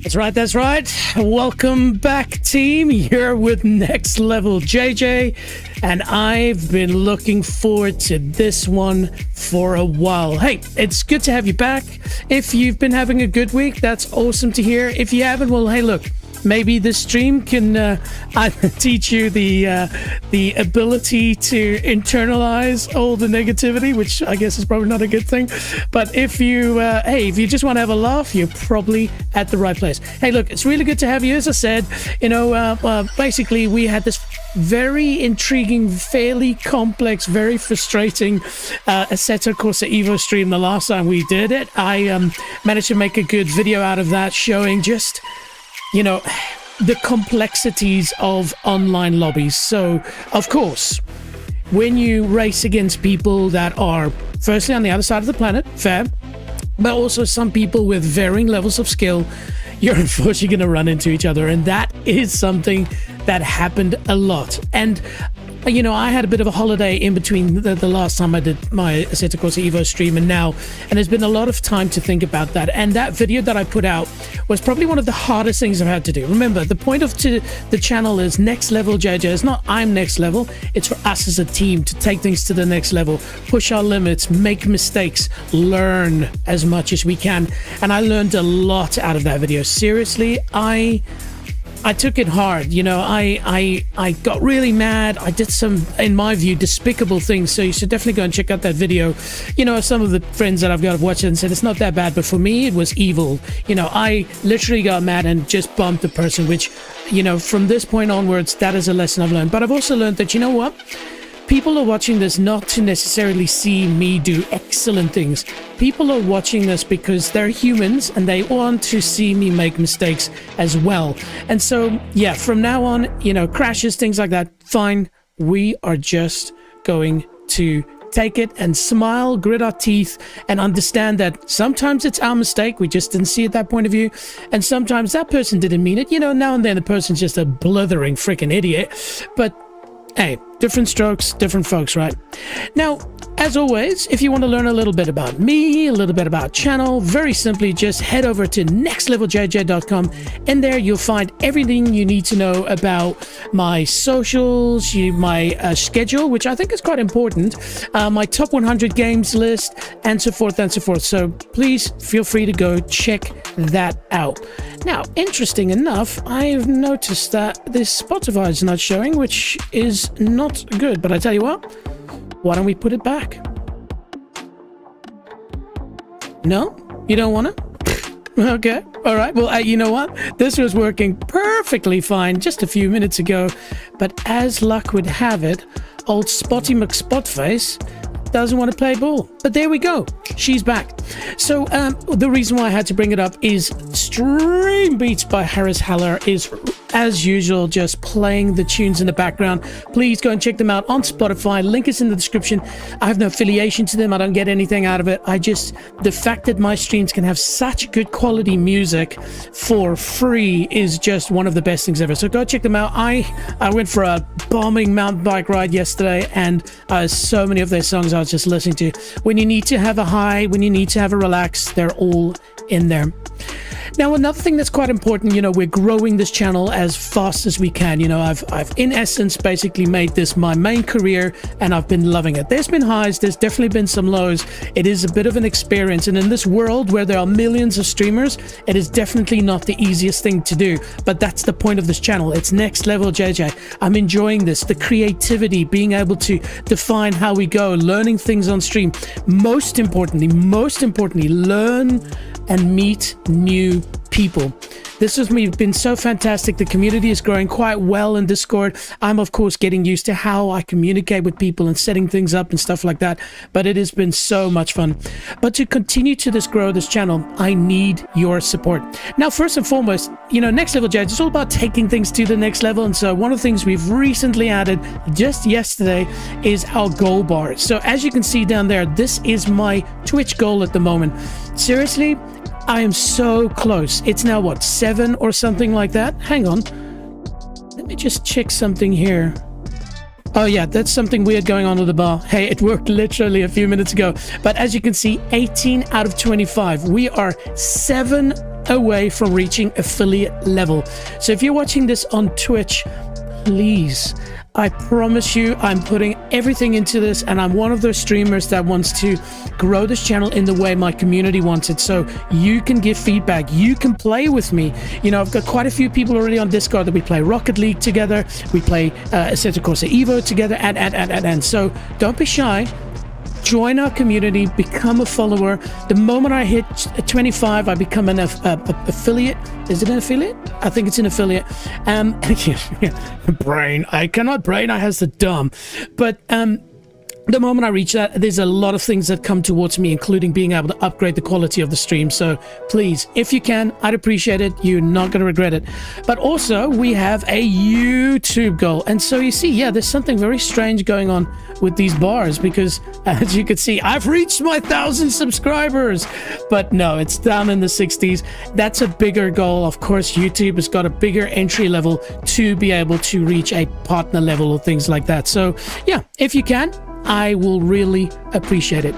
That's right, that's right. Welcome back, team. You're with Next Level JJ, and I've been looking forward to this one for a while. Hey, it's good to have you back. If you've been having a good week, that's awesome to hear. If you haven't, well, hey, look, maybe this stream can teach you the ability to internalize all the negativity, which I guess is probably not a good thing. But if you just want to have a laugh, you're probably at the right place. Hey, look, it's really good to have you. As I said, basically we had this very intriguing, fairly complex, very frustrating Assetto Corsa Evo stream the last time we did it. I managed to make a good video out of that showing just the complexities of online lobbies. So, of course, when you race against people that are firstly on the other side of the planet, fair, but also some people with varying levels of skill, you're unfortunately going to run into each other. And that is something that happened a lot. And I had a bit of a holiday in between the last time I did my Assetto Corsa Evo stream and now, and there's been a lot of time to think about that. And that video that I put out was probably one of the hardest things I've had to do. Remember, the point of the channel is Next Level JJ. It's not I'm next level. It's for us as a team to take things to the next level, push our limits, make mistakes, learn as much as we can. And I learned a lot out of that video. Seriously, I took it hard. I got really mad. I did some, in my view, despicable things. So you should definitely go and check out that video. Some of the friends that I've got have watched it and said it's not that bad, but for me, it was evil. I literally got mad and just bumped the person, which, from this point onwards, that is a lesson I've learned. But I've also learned that, people are watching this not to necessarily see me do excellent things. People are watching this because they're humans and they want to see me make mistakes as well. And so, yeah, from now on, crashes, things like that, fine. We are just going to take it and smile, grit our teeth, and understand that sometimes it's our mistake. We just didn't see it that point of view. And sometimes that person didn't mean it. Now and then the person's just a blithering freaking idiot. But hey, different strokes, different folks, right? Now, as always, if you want to learn a little bit about me, a little bit about channel, very simply just head over to nextleveljj.com. And there you'll find everything you need to know about my socials, my schedule, which I think is quite important, my top 100 games list, and so forth and so forth. So please feel free to go check that out. Now, interesting enough, I've noticed that this Spotify is not showing, which is not good. But I tell you what, why don't we put it back? No? You don't want to? Okay. All right. Well, you know what? This was working perfectly fine just a few minutes ago. But as luck would have it, old Spotty McSpotface doesn't want to play ball. But there we go. She's back. So the reason why I had to bring it up is Stream Beats by Harris Haller is, as usual, just playing the tunes in the background. Please go and check them out on Spotify. Link is in the description. I have no affiliation to them. I don't get anything out of it. The fact that my streams can have such good quality music for free is just one of the best things ever. So go check them out. I went for a bombing mountain bike ride yesterday, and so many of their songs I was just listening to. When you need to have a high, when you need to have a relax, they're all in there. Now, another thing that's quite important, we're growing this channel as fast as we can. I've in essence basically made this my main career, and I've been loving it. There's been highs, there's definitely been some lows. It is a bit of an experience, and in this world where there are millions of streamers, it is definitely not the easiest thing to do. But that's the point of this channel. It's Next Level JJ. I'm enjoying this, the creativity, being able to define how we go, learning things on stream. Most importantly, learn and meet new people. This has been so fantastic. The community is growing quite well in Discord. I'm of course getting used to how I communicate with people and setting things up and stuff like that, but it has been so much fun. But to continue to grow this channel, I need your support. Now, first and foremost, Next Level Judge is all about taking things to the next level, and so one of the things we've recently added just yesterday is our goal bar. So as you can see down there, this is my Twitch goal at the moment. Seriously, I am so close. It's now what, 7 or something like that? Hang on. Let me just check something here. Oh yeah, that's something weird going on with the bar. Hey, it worked literally a few minutes ago. But as you can see, 18 out of 25. We are 7 away from reaching affiliate level. So if you're watching this on Twitch, please, I promise you, I'm putting everything into this, and I'm one of those streamers that wants to grow this channel in the way my community wants it. So you can give feedback, you can play with me. You know, I've got quite a few people already on Discord that we play Rocket League together, we play Assetto Corsa Evo together, and so don't be shy. Join our community, become a follower. The moment I hit 25, I become an affiliate. Is it an affiliate? I think it's an affiliate. Brain. I cannot brain. I has the dumb. But the moment I reach that, there's a lot of things that come towards me, including being able to upgrade the quality of the stream. So please, if you can, I'd appreciate it. You're not going to regret it. But also, we have a YouTube goal. And so you see, yeah, there's something very strange going on with these bars, because as you can see, I've reached my 1,000 subscribers. But no, it's down in the 60s. That's a bigger goal. Of course, YouTube has got a bigger entry level to be able to reach a partner level or things like that. So yeah, if you can, I will really appreciate it.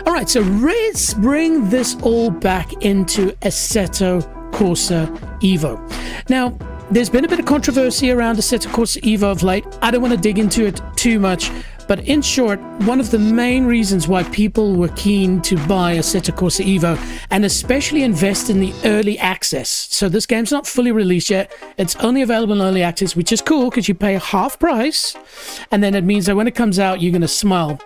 All right, so let's bring this all back into Assetto Corsa Evo. Now, there's been a bit of controversy around Assetto Corsa Evo of late. I don't want to dig into it too much, but in short, one of the main reasons why people were keen to buy Assetto Corsa Evo, and especially invest in the early access. So this game's not fully released yet. It's only available in early access, which is cool because you pay half price, and then it means that when it comes out, you're going to smile.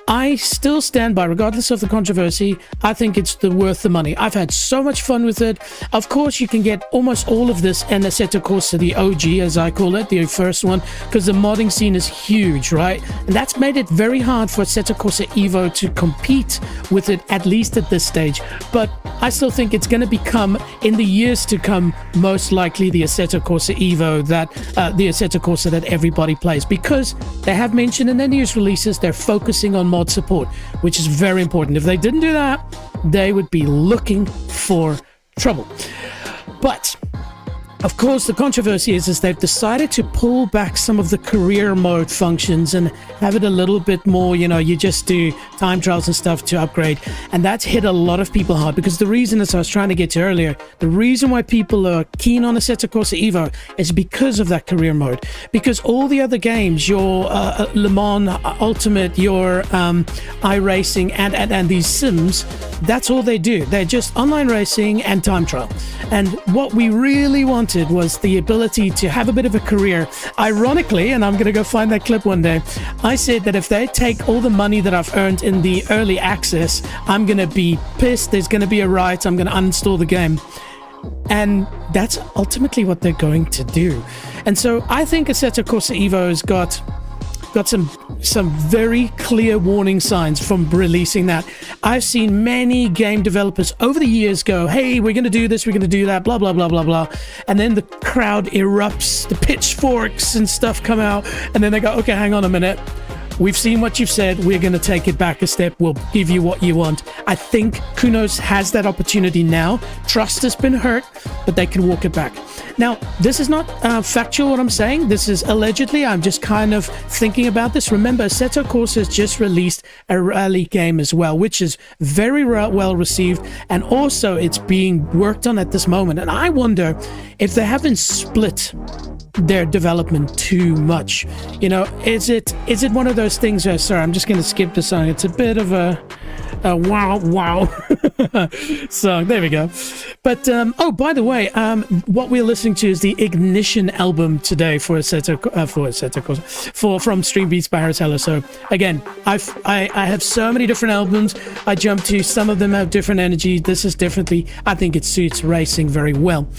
I still stand by, regardless of the controversy, I think it's worth the money. I've had so much fun with it. Of course, you can get almost all of this in Assetto Corsa, the OG, as I call it, the first one, because the modding scene is huge, right? And that's made it very hard for Assetto Corsa Evo to compete with it, at least at this stage. But I still think it's going to become, in the years to come, most likely the Assetto Corsa Evo, the Assetto Corsa that everybody plays, because they have mentioned in their news releases they're focusing on mod support, which is very important. If they didn't do that, they would be looking for trouble. But of course, the controversy is they've decided to pull back some of the career mode functions and have it a little bit more, you know, you just do time trials and stuff to upgrade. And that's hit a lot of people hard, because the reason, as I was trying to get to earlier, the reason why people are keen on Assetto Corsa Evo is because of that career mode. Because all the other games, your Le Mans Ultimate, your iRacing, and these sims, that's all they do. They're just online racing and time trial. And what we really wanted was the ability to have a bit of a career. Ironically, and I'm going to go find that clip one day, I said that if they take all the money that I've earned in the early access, I'm going to be pissed. There's going to be a riot. I'm going to uninstall the game. And that's ultimately what they're going to do. And so I think Assetto Corsa Evo has got some very clear warning signs from releasing that. I've seen many game developers over the years go, hey, we're going to do this, we're going to do that, blah, blah, blah, blah, blah. And then the crowd erupts, the pitchforks and stuff come out, and then they go, okay, hang on a minute. We've seen what you've said. We're going to take it back a step. We'll give you what you want. I think Kunos has that opportunity now. Trust has been hurt, but they can walk it back. Now, this is not factual what I'm saying. This is allegedly. I'm just kind of thinking about this. Remember, Assetto Corsa has just released a rally game as well, which is very well received. And also, it's being worked on at this moment. And I wonder if they haven't split their development too much. You know, is it one of those things where, sorry, I'm just going to skip the song. It's a bit of a wow song. There we go. But oh, by the way, what we're listening to is the Ignition album today for Assetto Corsa, from Stream Beats by Harris Heller. So again, I have so many different albums I jump to. Some of them have different energy. This is definitely, I think it suits racing very well.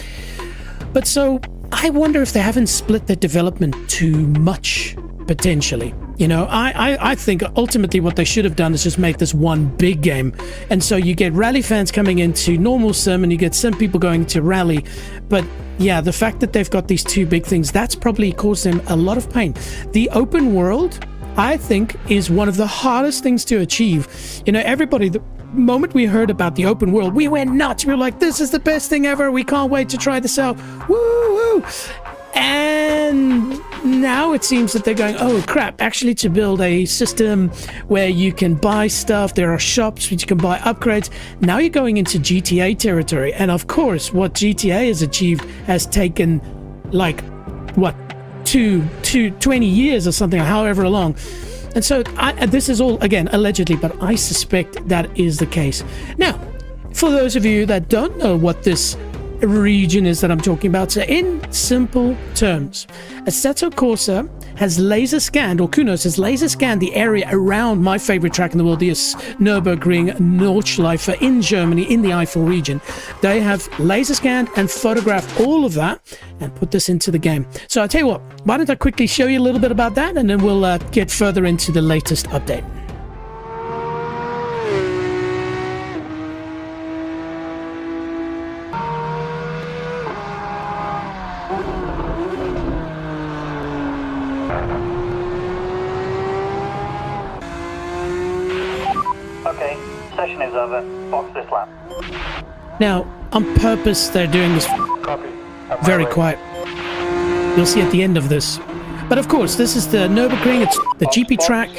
But so I wonder if they haven't split their development too much, potentially. You know, I think ultimately what they should have done is just make this one big game. And so you get rally fans coming into normal sim, and you get some people going to rally. But yeah, the fact that they've got these two big things, that's probably caused them a lot of pain. The open world, I think, is one of the hardest things to achieve. You know, everybody, the moment we heard about the open world, we went nuts. We were like, this is the best thing ever. We can't wait to try this out. Woo! And now it seems that they're going, oh crap, actually to build a system where you can buy stuff, there are shops which you can buy upgrades. Now you're going into GTA territory. And of course, what GTA has achieved has taken like, what, 20 years or something, however long. And so this is all, again, allegedly, but I suspect that is the case. Now, for those of you that don't know what this region is that I'm talking about, so in simple terms, Assetto Corsa has laser scanned, or Kunos has laser scanned the area around my favorite track in the world, the Nürburgring Nordschleife in Germany, in the Eifel region. They have laser scanned and photographed all of that and put this into the game. So I'll tell you what, why don't I quickly show you a little bit about that, and then we'll get further into the latest update. Okay, session is over. Box this lap. Now, on purpose, they're doing this Copy. very quiet. You'll see at the end of this. But of course, this is the Nürburgring, it's the GP track.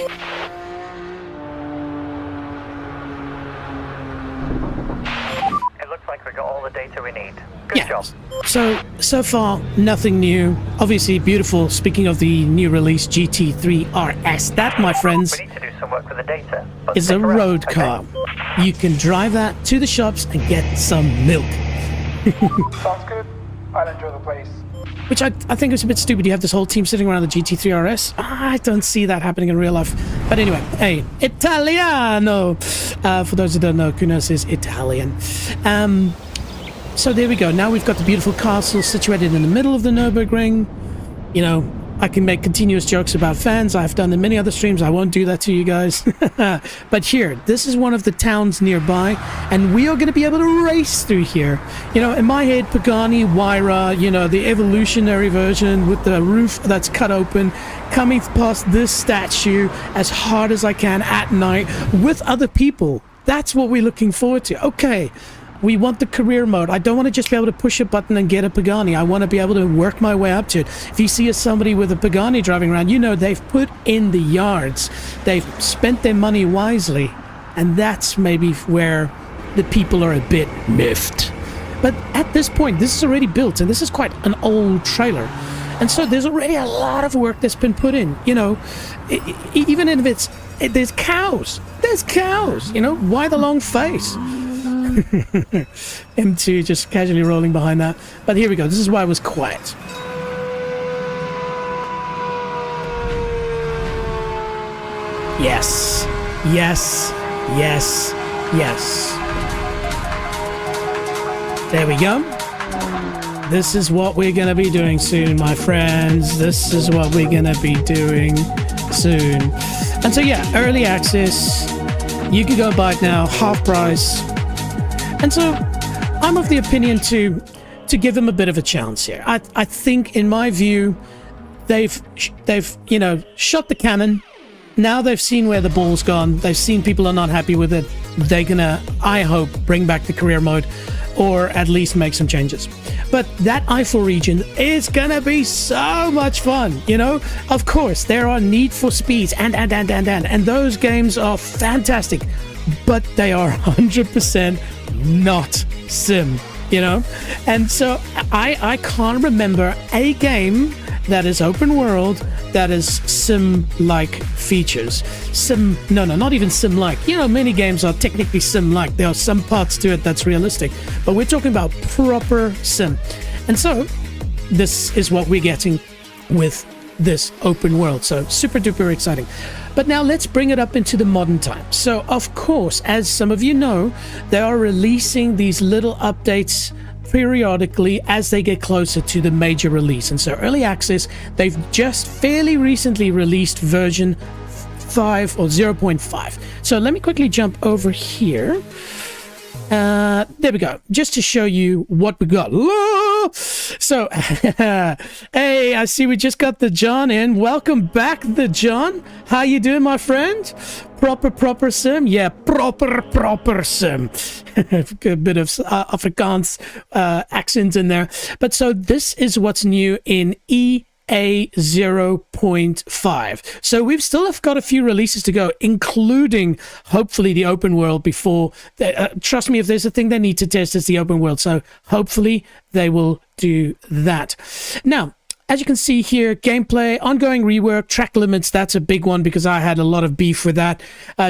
It looks like we got all the data we need. Good job. So far, nothing new. Obviously, beautiful. Speaking of the new release, GT3 RS, that, my friends, We need to do some work with the data. is a road car. You can drive that to the shops and get some milk. Sounds good. I'll enjoy the place. Which I think is a bit stupid. You have this whole team sitting around the GT3 RS. I don't see that happening in real life. But anyway, hey, Italiano! For those who don't know, Kunos is Italian. So there we go. Now we've got the beautiful castle situated in the middle of the Nürburgring. You know, I can make continuous jokes about fans. I've done in many other streams. I won't do that to you guys. But here, this is one of the towns nearby, and we are going to be able to race through here. You know, in my head, Pagani, Huayra, you know, the evolutionary version with the roof that's cut open, coming past this statue as hard as I can at night with other people. That's what we're looking forward to. Okay. We want the career mode. I don't want to just be able to push a button and get a Pagani. I want to be able to work my way up to it. If you see somebody with a Pagani driving around, you know they've put in the yards. They've spent their money wisely. And that's maybe where the people are a bit miffed. But at this point, this is already built, and this is quite an old trailer. And so there's already a lot of work that's been put in. You know, even if there's cows. There's cows. You know, why the long face? M2 just casually rolling behind that. But here we go. This is why it was quiet. Yes. Yes. Yes. Yes. There we go. This is what we're going to be doing soon, my friends. This is what we're going to be doing soon. And so, yeah, early access. You can go buy it now, half price. And so I'm of the opinion to give them a bit of a chance here. I think, in my view, they've you know, shot the cannon. Now they've seen where the ball's gone. They've seen people are not happy with it. They're gonna, I hope, bring back the career mode, or at least make some changes. But that Eifel region is gonna be so much fun, you know? Of course, there are Need for Speeds and those games are fantastic, but they are 100% not sim, you know? And so I can't remember a game that is open world that is sim-like features. No, not even sim-like. You know, many games are technically sim-like. There are some parts to it that's realistic, but we're talking about proper sim. And so this is what we're getting with this open world. So super duper exciting. But now let's bring it up into the modern times. So of course, as some of you know, they are releasing these little updates periodically as they get closer to the major release. And so early access, they've just fairly recently released version 5 or 0.5. So let me quickly jump over here. There we go, just to show you what we got. So hey, I see we just got the John in. Welcome back, the John. How you doing, my friend? Proper sim? Yeah, proper sim. A bit of Afrikaans accent in there. But so this is what's new in a 0.5. So we've still have got a few releases to go, including hopefully the open world before. Trust me, if there's a thing they need to test, it's the open world. So hopefully they will do that. Now, as you can see here, gameplay, ongoing rework, track limits, that's a big one because I had a lot of beef with that.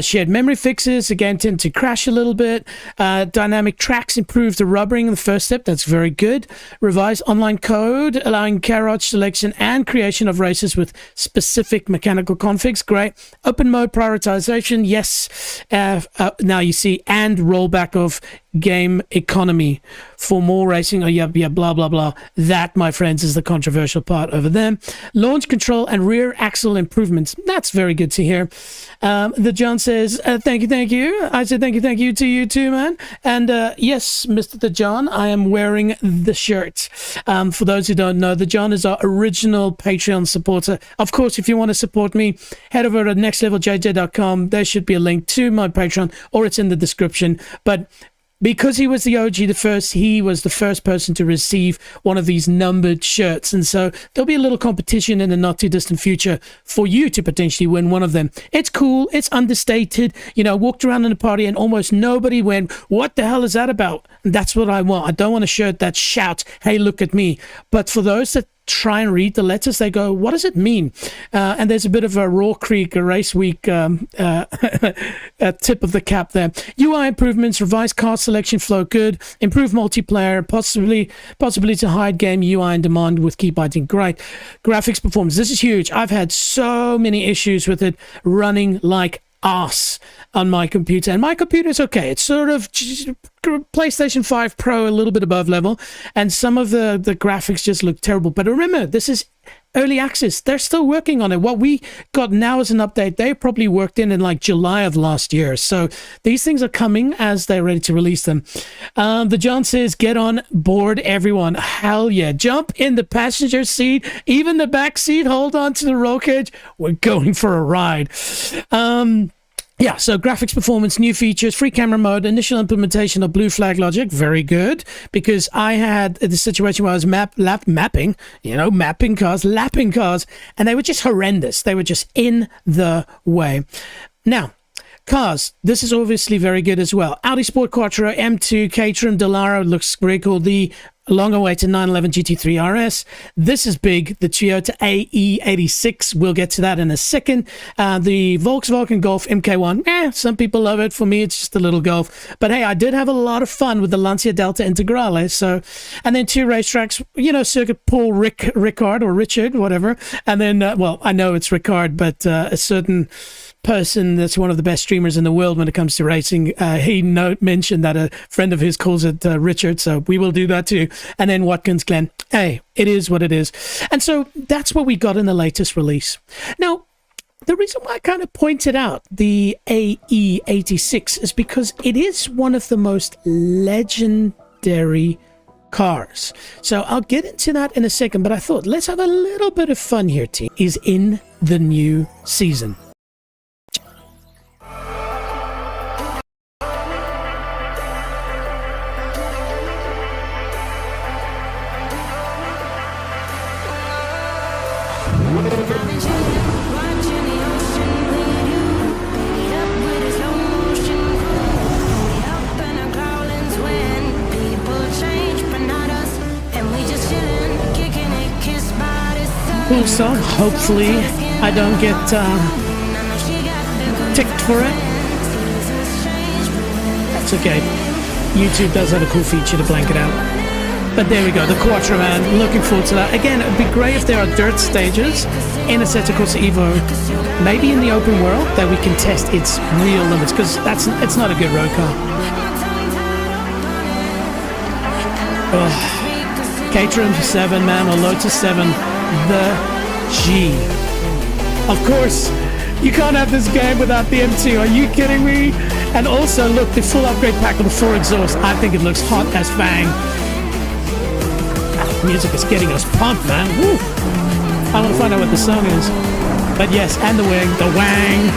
Shared memory fixes, again, tend to crash a little bit. Dynamic tracks improve the rubbering in the first step, that's very good. Revised online code, allowing CAR-NAGE selection and creation of races with specific mechanical configs, great. Open mode prioritization, yes. Now you see, and rollback of game economy for more racing. Oh yeah, blah blah blah. That, my friends, is the controversial part over there. Launch control and rear axle improvements, that's very good to hear. The John says thank you. I said thank you to you too, man. And yes, Mr. The John, I am wearing the shirt. For those who don't know, the John is our original Patreon supporter. Of course, if you want to support me, head over to nextleveljj.com. There should be a link to my Patreon, or it's in the description. But because he was the OG, he was the first person to receive one of these numbered shirts. And so there'll be a little competition in the not too distant future for you to potentially win one of them. It's cool. It's understated. You know, walked around in a party and almost nobody went, what the hell is that about? And that's what I want. I don't want a shirt that shouts, hey, look at me. But for those that try and read the letters, they go, what does it mean? And there's a bit of a Raw Creek, a race week a tip of the cap there. UI improvements, revised car selection flow, good. Improved multiplayer, possibly to hide game UI and demand with key biting, great. Graphics performance, this is huge. I've had so many issues with it running like ass on my computer, and my computer is okay. It's sort of PlayStation 5 Pro, a little bit above level, and some of the graphics just look terrible. But remember, this is early access. They're still working on it. What we got now is an update they probably worked in like July of last year. So these things are coming as they're ready to release them. The John says, get on board, everyone. Hell yeah. Jump in the passenger seat, even the back seat. Hold on to the roll cage. We're going for a ride. Yeah, so graphics performance, new features, free camera mode, initial implementation of blue flag logic, very good, because I had the situation where I was mapping cars, lapping cars, and they were just horrendous. They were just in the way. Now, cars, this is obviously very good as well. Audi Sport Quattro, M2, Caterham, Dallara, looks very cool. The long-awaited 911 GT3 RS. This is big. The Toyota AE86. We'll get to that in a second. The Volkswagen Golf MK1. Some people love it. For me, it's just a little Golf. But hey, I did have a lot of fun with the Lancia Delta Integrale. So, and then two racetracks. You know, Circuit Paul Ricard or Richard, whatever. And then, well, I know it's Ricard, but a certain person that's one of the best streamers in the world when it comes to racing, he mentioned that a friend of his calls it Richard, so we will do that too. And then Watkins Glen. Hey, it is what it is. And so that's what we got in the latest release. Now, the reason why I kind of pointed out the AE86 is because it is one of the most legendary cars. So I'll get into that in a second, but I thought let's have a little bit of fun here, team. Is in the new season. Cool song. Hopefully I don't get ticked for it. That's okay. YouTube does have a cool feature to blank it out. But there we go, the Quattro, man. Looking forward to that. Again, it would be great if there are dirt stages in Assetto Corsa Evo, maybe in the open world, that we can test its real limits, because it's not a good road car. Caterham 7, man, or Lotus 7, the G. Of course, you can't have this game without the M2. Are you kidding me? And also, look, the full upgrade pack with the 4 exhaust. I think it looks hot as fang. Music is getting us pumped, man. Woo. I want to find out what the song is. But yes, and the wing, the wang.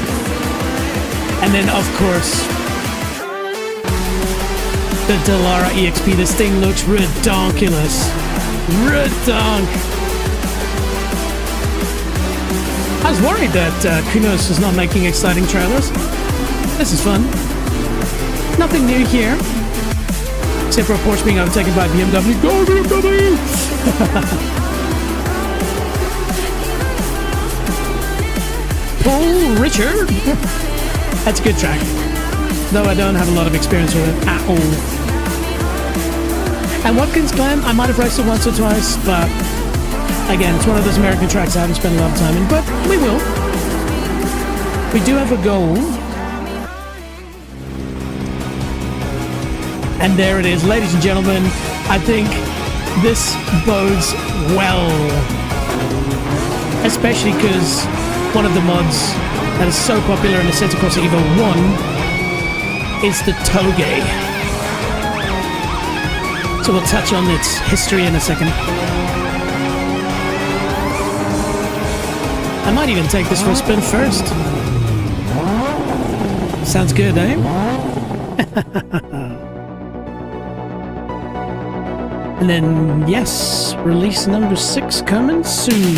And then, of course, the Dallara EXP. This thing looks redonkulous. Redonk. I was worried that Kunos is not making exciting trailers. This is fun. Nothing new here. Except for a Porsche being overtaken by BMW. Go BMW! Paul Richard. That's a good track. Though I don't have a lot of experience with it at all. And Watkins Glen, I might have raced it once or twice, but again, it's one of those American tracks I haven't spent a lot of time in, but we will. We do have a goal. And there it is, ladies and gentlemen. I think this bodes well. Especially because one of the mods that is so popular in Assetto Corsa Evo 1 is the Toge. So we'll touch on its history in a second. I might even take this for a spin first. Sounds good, eh? And then, yes, release number 6 coming soon.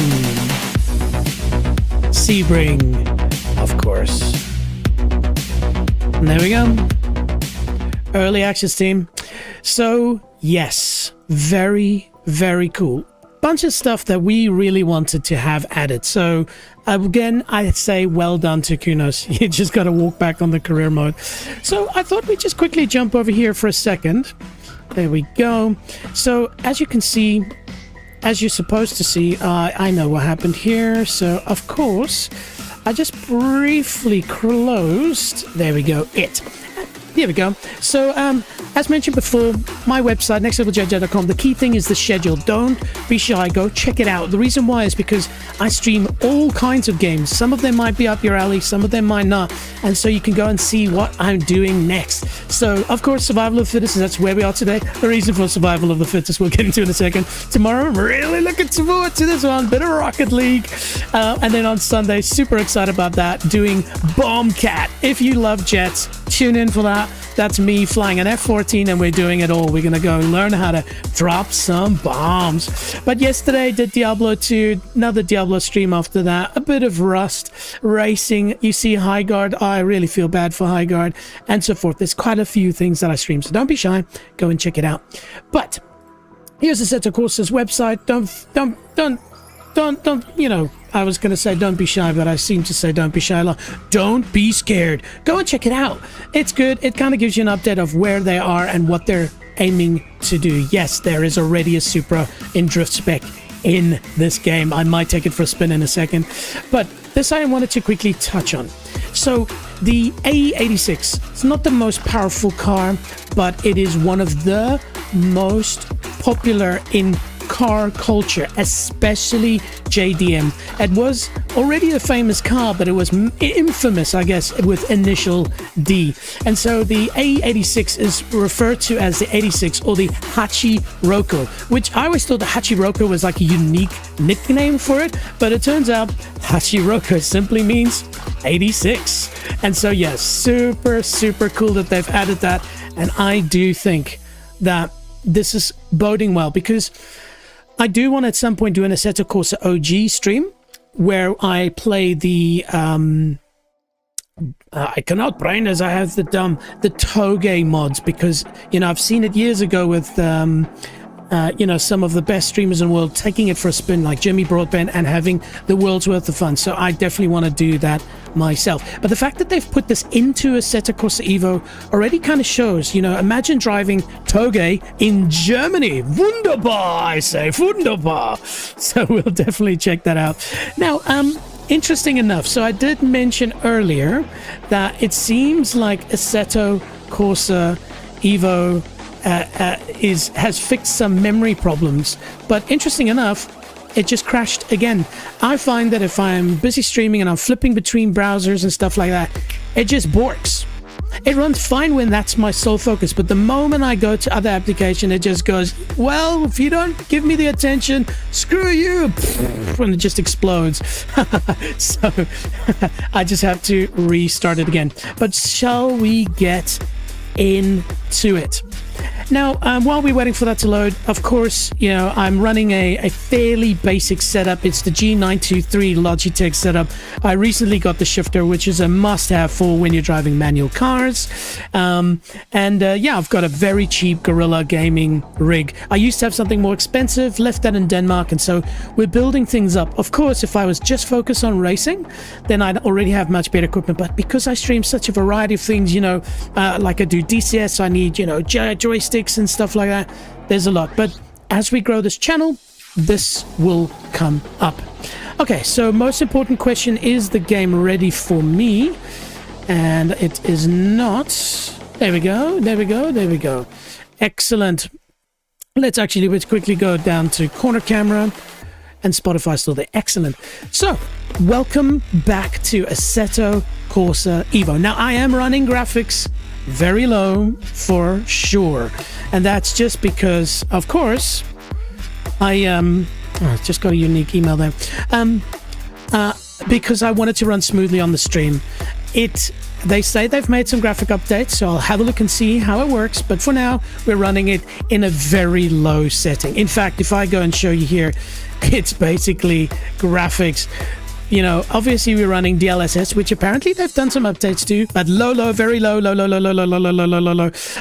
Sebring, of course. And there we go. Early access team. So, yes, very, very cool. Bunch of stuff that we really wanted to have added. So, again, I say well done to Kunos. You just got to walk back on the career mode. So, I thought we'd just quickly jump over here for a second. There we go. So, as you can see, as you're supposed to see, I know what happened here. So, of course, I just briefly closed. There we go. Here we go. So, as mentioned before, my website, nextleveljj.com, the key thing is the schedule. Don't be shy. Go check it out. The reason why is because I stream all kinds of games. Some of them might be up your alley, some of them might not. And so you can go and see what I'm doing next. So, of course, Survival of the Fittest, that's where we are today. The reason for Survival of the Fittest, we'll get into in a second. Tomorrow, I'm really looking forward to this one. Bit of Rocket League. And then on Sunday, super excited about that, doing Bombcat. If you love jets, tune in for that. That's me flying an F-14 and we're doing it all. We're going to go learn how to drop some bombs. But yesterday did Diablo 2, another Diablo stream after that. A bit of Rust, racing. You see Highguard. I really feel bad for Highguard and so forth. There's quite a few things that I stream. So don't be shy. Go and check it out. But here's Assetto Corsa's website. Don't, you know, I was going to say don't be shy, but I seem to say don't be shy a lot. Don't be scared. Go and check it out. It's good. It kind of gives you an update of where they are and what they're aiming to do. Yes, there is already a Supra in drift spec in this game. I might take it for a spin in a second. But this I wanted to quickly touch on. So the A86, it's not the most powerful car, but it is one of the most popular in car culture, especially JDM. It was already a famous car, but it was infamous, I guess, with initial D. And so the A86 is referred to as the 86 or the Hachiroko, which I always thought the Hachiroko was like a unique nickname for it, but it turns out Hachiroko simply means 86. And so yes, super, super cool that they've added that. And I do think that this is boding well, because I do want at some point do an Assetto Corsa OG stream where I play the I cannot brain as I have the Toge mods, because you know I've seen it years ago with you know, some of the best streamers in the world taking it for a spin, like Jimmy Broadbent, and having the world's worth of fun. So I definitely want to do that myself. But the fact that they've put this into Assetto Corsa Evo already kind of shows, you know, imagine driving Toge in Germany. Wunderbar, I say, wunderbar. So we'll definitely check that out. Now, interesting enough, so I did mention earlier that it seems like Assetto Corsa Evo has fixed some memory problems, but interesting enough, it just crashed again. I find that if I'm busy streaming and I'm flipping between browsers and stuff like that, it just borks. It runs fine when that's my sole focus, but the moment I go to other application, it just goes, well, if you don't give me the attention, screw you, and it just explodes. So I just have to restart it again. But shall we get into it? Now, while we're waiting for that to load, of course, you know, I'm running a fairly basic setup. It's the G923 Logitech setup. I recently got the shifter, which is a must-have for when you're driving manual cars. Yeah, I've got a very cheap Gorilla Gaming rig. I used to have something more expensive, left that in Denmark, and so we're building things up. Of course, if I was just focused on racing, then I'd already have much better equipment. But because I stream such a variety of things, you know, like I do DCS, I need, you know, joysticks and stuff like that. There's a lot, but as we grow this channel, this will come up. Okay, so most important question, is the game ready for me? And it is not. There we go, there we go, there we go. Excellent. Let's quickly go down to corner camera, and Spotify still there. Excellent. So welcome back to Assetto Corsa Evo. Now I am running graphics very low for sure, and that's just because, of course, I just got a unique email there, because I wanted to run smoothly on the stream. They say they've made some graphic updates, so I'll have a look and see how it works, but for now we're running it in a very low setting. In fact, if I go and show you here, it's basically graphics. You know, obviously we're running DLSS, which apparently they've done some updates to, but low, very low.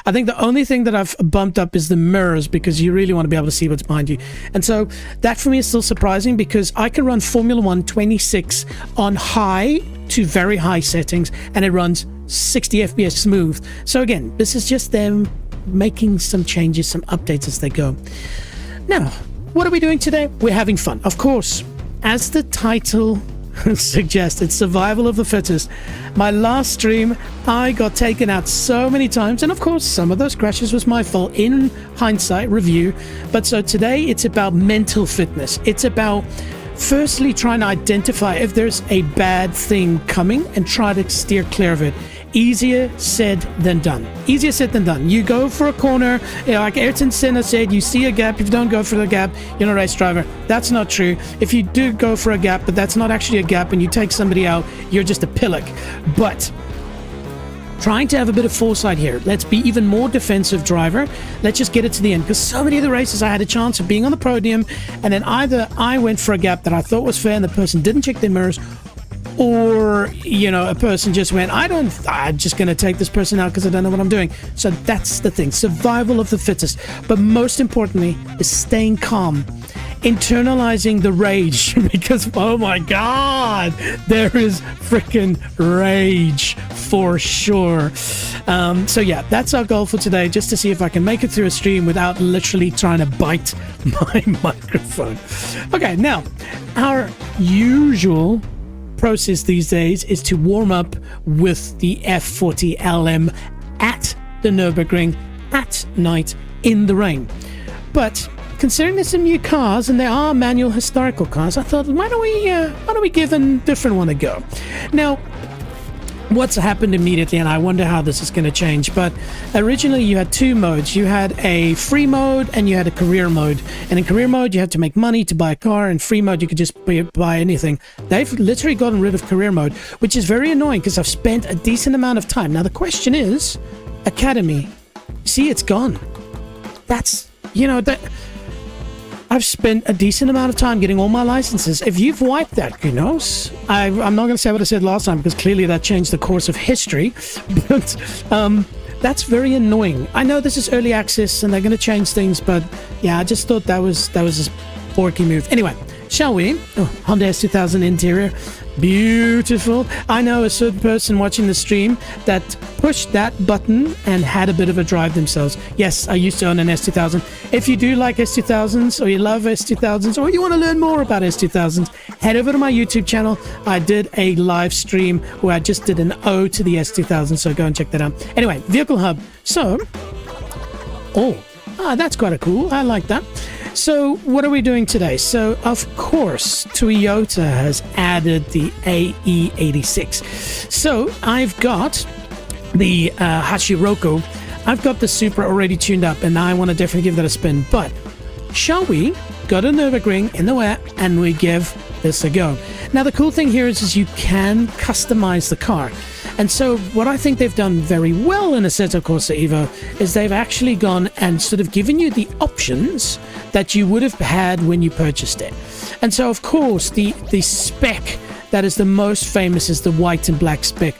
I think the only thing that I've bumped up is the mirrors, because you really want to be able to see what's behind you. And so that for me is still surprising, because I can run Formula 1 26 on high to very high settings, and it runs 60 FPS smooth. So again, this is just them making some changes, some updates as they go. Now, what are we doing today? We're having fun, of course. As the title suggested, survival of the fittest. My last stream, I got taken out so many times, and of course some of those crashes was my fault in hindsight review. But so today it's about mental fitness. It's about firstly trying to identify if there's a bad thing coming and try to steer clear of it. Easier said than done. Easier said than done. You go for a corner, you know, like Ayrton Senna said, you see a gap. If you don't go for the gap, you're not a race driver. That's not true. If you do go for a gap, but that's not actually a gap, and you take somebody out, you're just a pillock. But trying to have a bit of foresight here. Let's be even more defensive driver. Let's just get it to the end, because so many of the races I had a chance of being on the podium, and then either I went for a gap that I thought was fair and the person didn't check their mirrors, or, you know, a person just went, I'm just going to take this person out because I don't know what I'm doing. So that's the thing, survival of the fittest. But most importantly is staying calm, internalizing the rage, because, oh my God, there is freaking rage for sure. So yeah, that's our goal for today, just to see if I can make it through a stream without literally trying to bite my microphone. Okay, now, our usual process these days is to warm up with the F40 LM at the Nürburgring at night in the rain. But considering there's some new cars and there are manual historical cars, I thought, why don't we give a different one a go? Now, what's happened immediately, and I wonder how this is going to change, but originally you had two modes. You had a free mode and you had a career mode, and in career mode you had to make money to buy a car, and free mode you could just buy anything. They've literally gotten rid of career mode, which is very annoying because I've spent a decent amount of time. Now the question is, Academy, see, it's gone. That's, you know, that I've spent a decent amount of time getting all my licenses. If you've wiped that, who knows? I'm not going to say what I said last time, because clearly that changed the course of history. But that's very annoying. I know this is early access and they're going to change things, but yeah, I just thought that was a porky move. Anyway, shall we? Oh, Honda S2000 interior. Beautiful. I know a certain person watching the stream that pushed that button and had a bit of a drive themselves. Yes, I used to own an S2000. If you do like S2000s, or you love S2000s, or you want to learn more about S2000s, head over to my YouTube channel. I did a live stream where I just did an ode to the S2000, so go and check that out. Anyway, Vehicle Hub. So, that's quite cool. I like that. So what are we doing today? So of course Toyota has added the AE86. So I've got the Hachiroko. I've got the Supra already tuned up, and I want to definitely give that a spin. But shall we go to Nürburgring in the wet and we give this a go? Now the cool thing here is you can customize the car. And so what I think they've done very well in Assetto Corsa Evo is they've actually gone and sort of given you the options that you would have had when you purchased it. And so, of course, the spec that is the most famous is the white and black spec.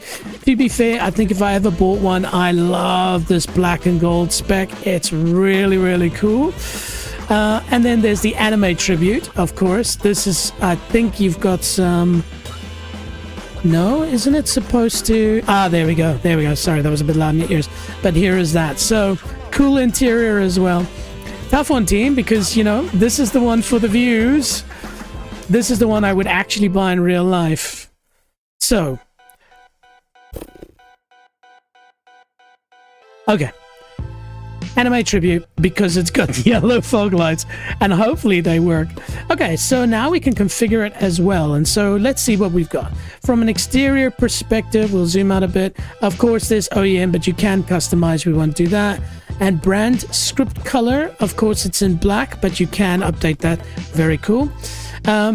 To be fair, I think if I ever bought one, I love this black and gold spec. It's really, really cool. And then there's the anime tribute, of course. This is, I think you've got some... No, isn't it supposed to... Ah, there we go. There we go. Sorry, that was a bit loud in your ears. But here is that. So, cool interior as well. Tough one, team, because, you know, this is the one for the views. This is the one I would actually buy in real life. So. Okay. Anime tribute, because it's got yellow fog lights, and hopefully they work. Okay, so now we can configure it as well, and so let's see what we've got. From an exterior perspective, we'll zoom out a bit. Of course, there's OEM, but you can customize. We want to do that. And brand script color, of course, it's in black, but you can update that. Very cool.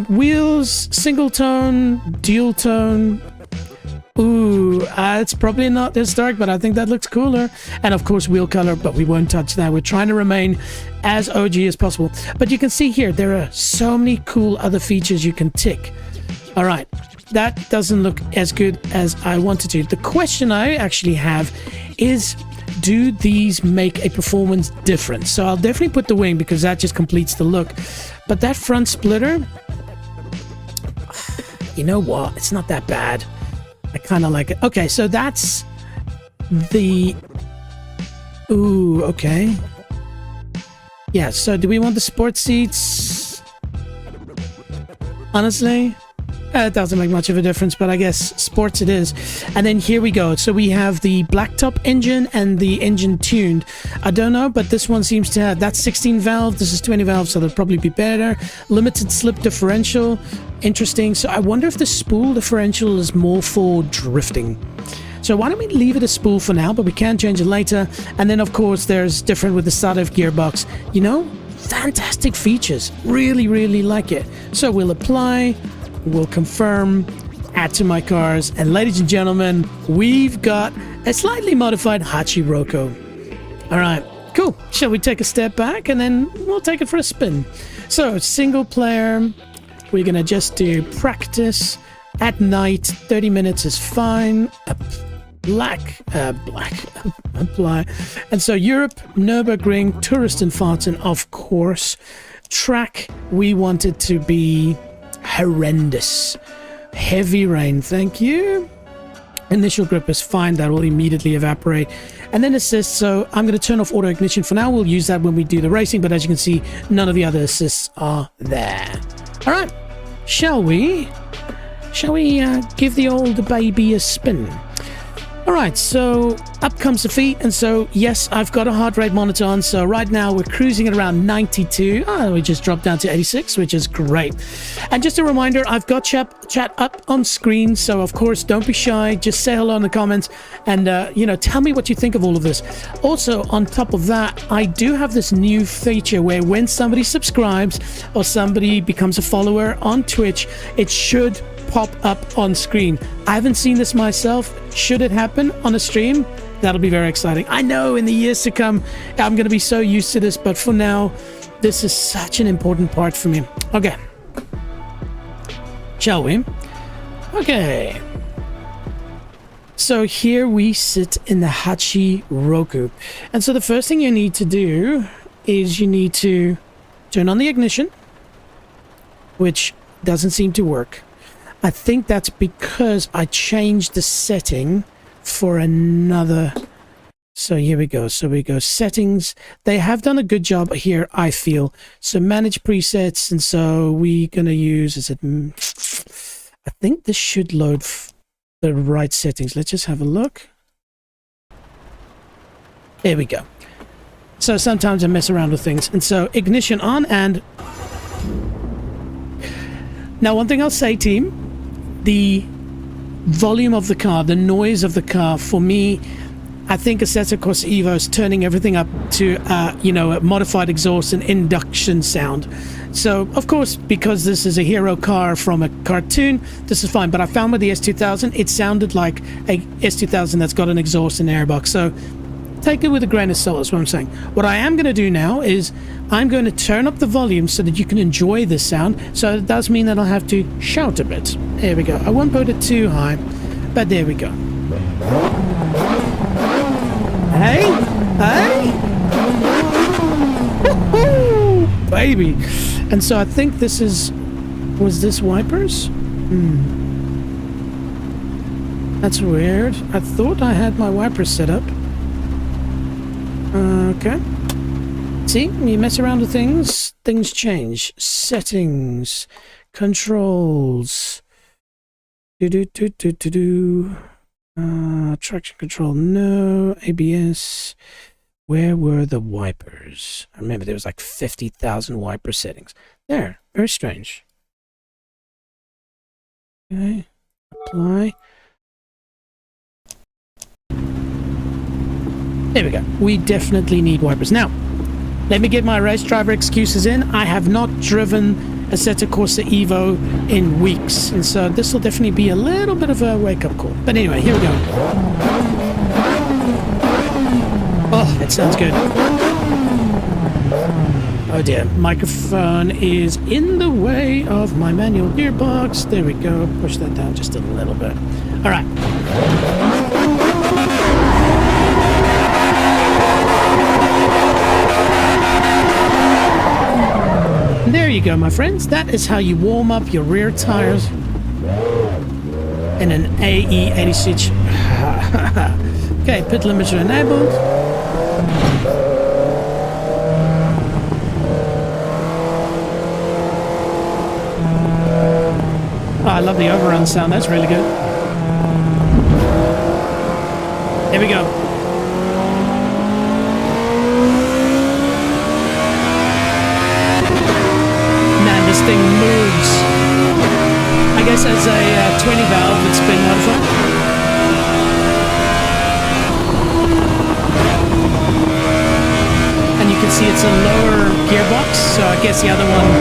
Wheels, single tone, dual tone. Ooh, it's probably not this dark, but I think that looks cooler. And of course, wheel color, but we won't touch that. We're trying to remain as OG as possible. But you can see here, there are so many cool other features you can tick. All right, that doesn't look as good as I wanted to. The question I actually have is, do these make a performance difference? So I'll definitely put the wing because that just completes the look. But that front splitter, you know what? It's not that bad. I kind of like it. Okay, so that's the... Ooh, okay. Yeah, so do we want the sports seats? Honestly, it doesn't make much of a difference, but I guess sports it is. And then here we go. So we have the blacktop engine and the engine tuned. I don't know, but this one seems to have... That's 16 valve, this is 20 valve, so they'll probably be better. Limited slip differential. Interesting. So I wonder if the spool differential is more for drifting. So why don't we leave it a spool for now, but we can change it later. And then, of course, there's different with the Sadev gearbox. You know, fantastic features. Really, really like it. So we'll apply... We'll confirm, add to my cars, and ladies and gentlemen, we've got a slightly modified Hachiroko. All right, cool. Shall we take a step back and then we'll take it for a spin? So, single player, we're gonna just do practice at night. 30 minutes is fine. Apply. And so Europe, Nürburgring, Tourist and Fahrten, of course. Track, we want it to be horrendous. Heavy rain, thank you. Initial grip is fine, that will immediately evaporate. And then assist, so I'm going to turn off auto ignition for now. We'll use that when we do the racing, but as you can see, none of the other assists are there. All right, shall we give the old baby a spin? All right, so up comes the feet, and so yes, I've got a heart rate monitor on, so right now we're cruising at around 92. We just dropped down to 86, which is great. And just a reminder, I've got chat up on screen, so of course, don't be shy, just say hello in the comments, and you know, tell me what you think of all of this. Also, on top of that, I do have this new feature where when somebody subscribes or somebody becomes a follower on Twitch, it should pop up on screen. I haven't seen this myself. Should it happen on a stream, that'll be very exciting. I know in the years to come, I'm going to be so used to this, but for now, this is such an important part for me. Okay. Shall we? Okay. So here we sit in the Hachiroko. And so the first thing you need to do is you need to turn on the ignition, which doesn't seem to work. I think that's because I changed the setting for another. So here we go. So we go settings. They have done a good job here, I feel. So manage presets. And so we're going to use, I think this should load the right settings. Let's just have a look. There we go. So sometimes I mess around with things. And so ignition on, and now one thing I'll say, team, the volume of the car, the noise of the car, for me, I think Assetto Corsa Evo is turning everything up to, you know, a modified exhaust and induction sound. So, of course, because this is a hero car from a cartoon, this is fine. But I found with the S2000, it sounded like a S2000 that's got an exhaust and airbox. So, take it with a grain of salt is what I'm saying. What I am going to do now is I'm going to turn up the volume so that you can enjoy this sound. So, it does mean that I'll have to shout a bit. There we go. I won't put it too high, but there we go. Hey, hey, woo-hoo, baby. And so I think this is, was this wipers? That's weird. I thought I had my wipers set up. Okay. See, you mess around with things, things change. Settings, controls. Traction control, no. ABS. Where were the wipers? I remember there was like 50,000 wiper settings. There, very strange. Okay, apply. There we go. We definitely need wipers. Now, let me get my race driver excuses in. I have not driven Assetto Corsa Evo in weeks, and so this will definitely be a little bit of a wake-up call. But anyway, here we go. Oh, it sounds good. Oh dear, microphone is in the way of my manual gearbox. There we go. Push that down just a little bit. All right. There you go, my friends. That is how you warm up your rear tires in an AE86. Okay, pit limiter enabled. Oh, I love the overrun sound. That's really good. Here we go. This thing moves. I guess as a 20 valve, it's been modified. And you can see it's a lower gearbox, so I guess the other one.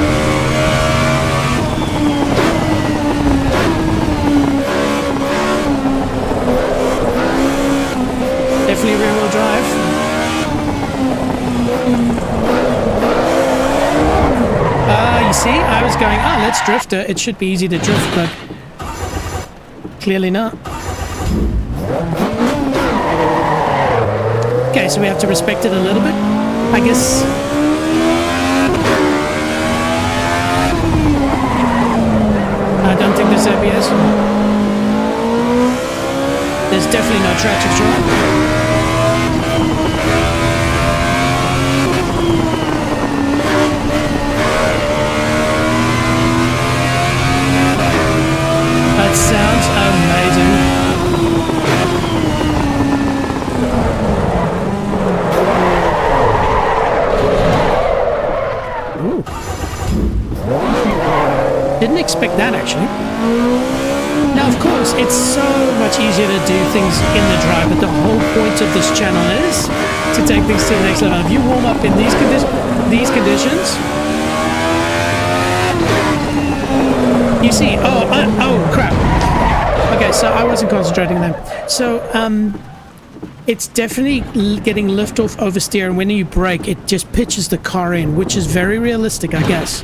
Definitely rear-wheel drive. You see, I was going, oh, let's drift it. It should be easy to drift, but clearly not. Okay, so we have to respect it a little bit, I guess. I don't think there's ABS. There's definitely no traction control. Sounds amazing. Ooh. Didn't expect that, actually. Now, of course, it's so much easier to do things in the drive, but the whole point of this channel is to take things to the next level. If you warm up in these conditions, you see, oh crap. Okay, so I wasn't concentrating then. So, it's definitely getting lift off oversteer, and when you brake, it just pitches the car in, which is very realistic, I guess.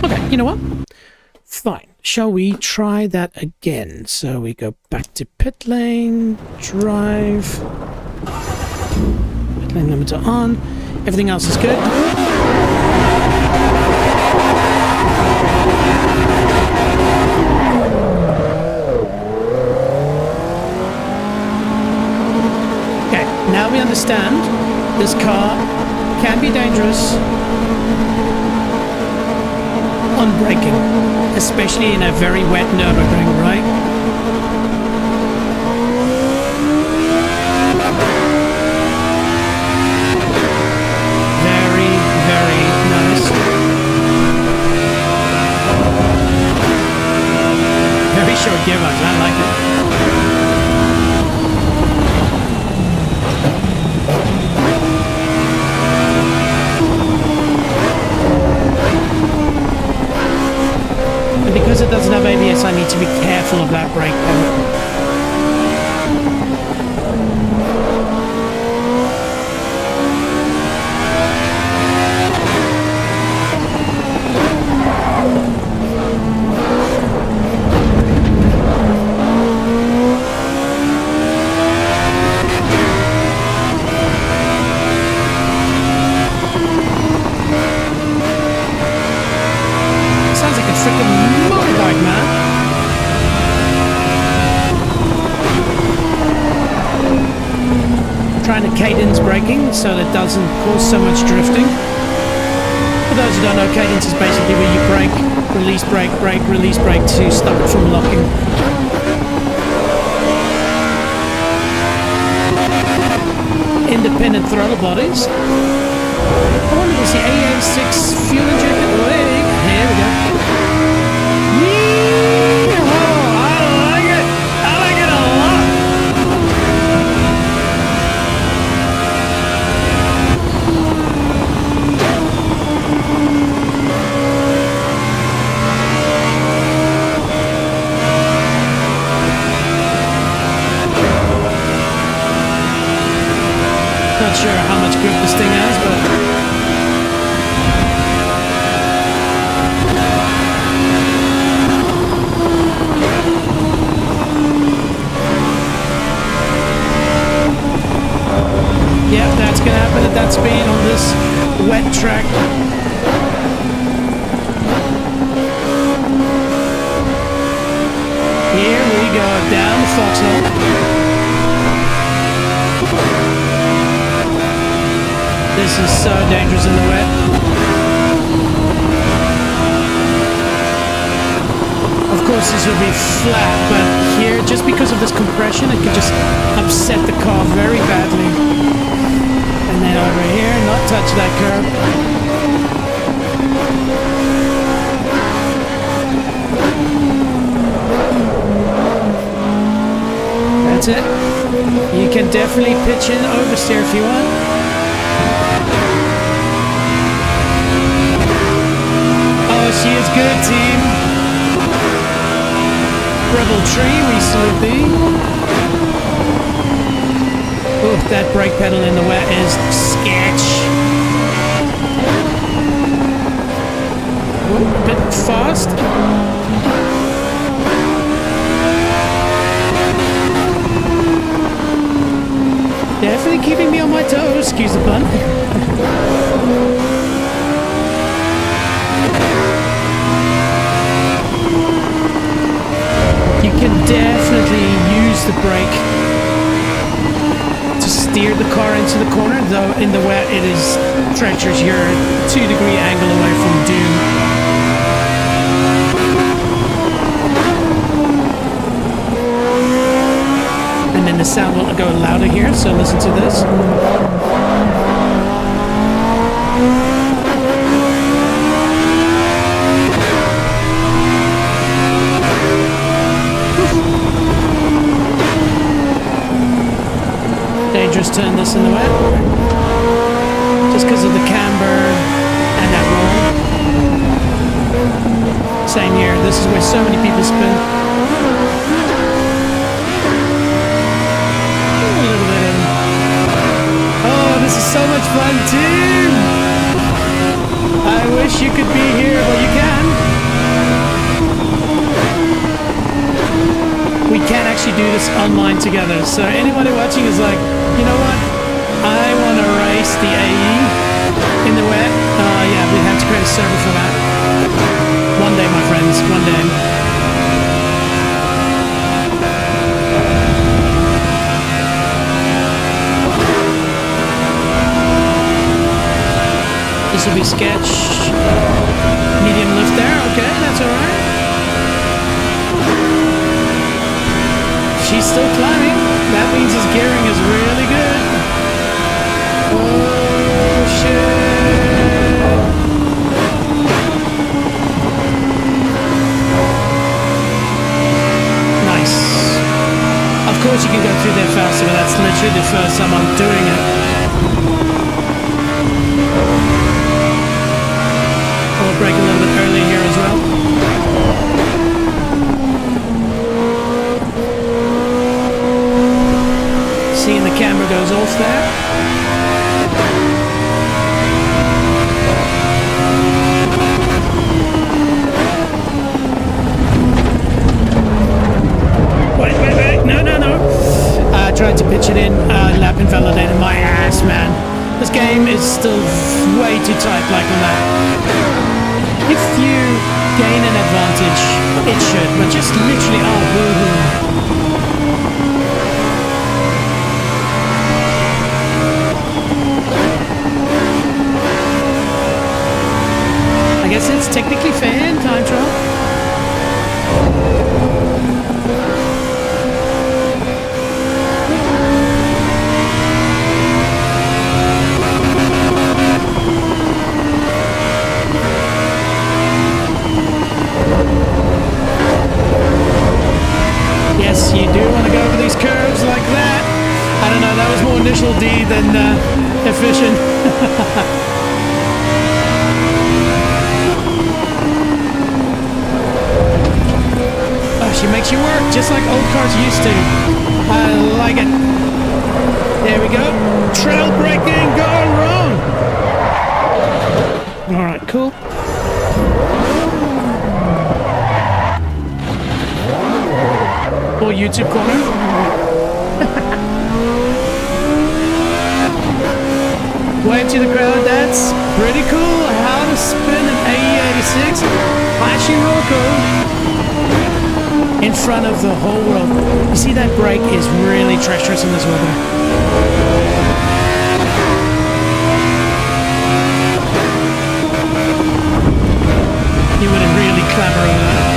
Okay, you know what? Fine. Shall we try that again? So we go back to pit lane, drive, pit lane limiter on. Everything else is good. Now we understand this car can be dangerous on braking, especially in a very wet Nürburgring, right? Very, very nice. Very short gearbox, I like it. to be careful of that brake pedal. Trying to cadence braking so that it doesn't cause so much drifting. For those who don't know, cadence is basically where you brake, release brake, brake, release brake to stop it from locking. Independent throttle bodies. I wanted to see AA6 fuel injected. Wait, here we go. Not sure how much grip this thing has, but yeah, that's gonna happen at that speed on this wet track. Here we go, down the foxhole. This is so dangerous in the wet. Of course this would be flat, but here, just because of this compression, it could just upset the car very badly. And then over here, not touch that curb. That's it. You can definitely pitch in oversteer if you want. She is good, team. Rebel Tree, we salute thee. Ooh, that brake pedal in the wet is sketch. Ooh, a bit fast. Definitely keeping me on my toes, excuse the pun. You can definitely use the brake to steer the car into the corner, though in the wet it is treacherous. You're a 2-degree angle away from doom. And then the sound will go louder here, so listen to this. Dangerous turn this in the wet, just because of the camber and that roll. Same here, this is where so many people spin. A little bit in. Oh, this is so much fun too! I wish you could be here, but you can. We can actually do this online together, so anybody watching is like, you know what? I want to race the AE in the wet. Yeah, we have to create a server for that. One day, my friends, one day. This will be sketch. Medium lift there, okay, that's alright. She's still climbing. That means his gearing is really good. Oh, shit. Nice. Of course you can go through there faster, but that's literally the first time I'm doing it. I'll brake a little bit early here as well. almost there. Wait. No. I tried to pitch it in. Lap invalidated my ass, man. This game is still way too tight like on that. If you gain an advantage, it should, but just literally, oh, boo-hoo. I guess it's technically fair in time trial. Yes, you do want to go over these curves like that. I don't know, that was more initial D than efficient. Oh, she makes you work just like old cars used to. I like it. There we go. Trail braking gone wrong. All right, cool. Or YouTube corner. Wave to the crowd, that's pretty cool. How to spin an AE86 Hachiroko in front of the whole world. You see that brake is really treacherous in this weather. You wouldn't really clamor over that.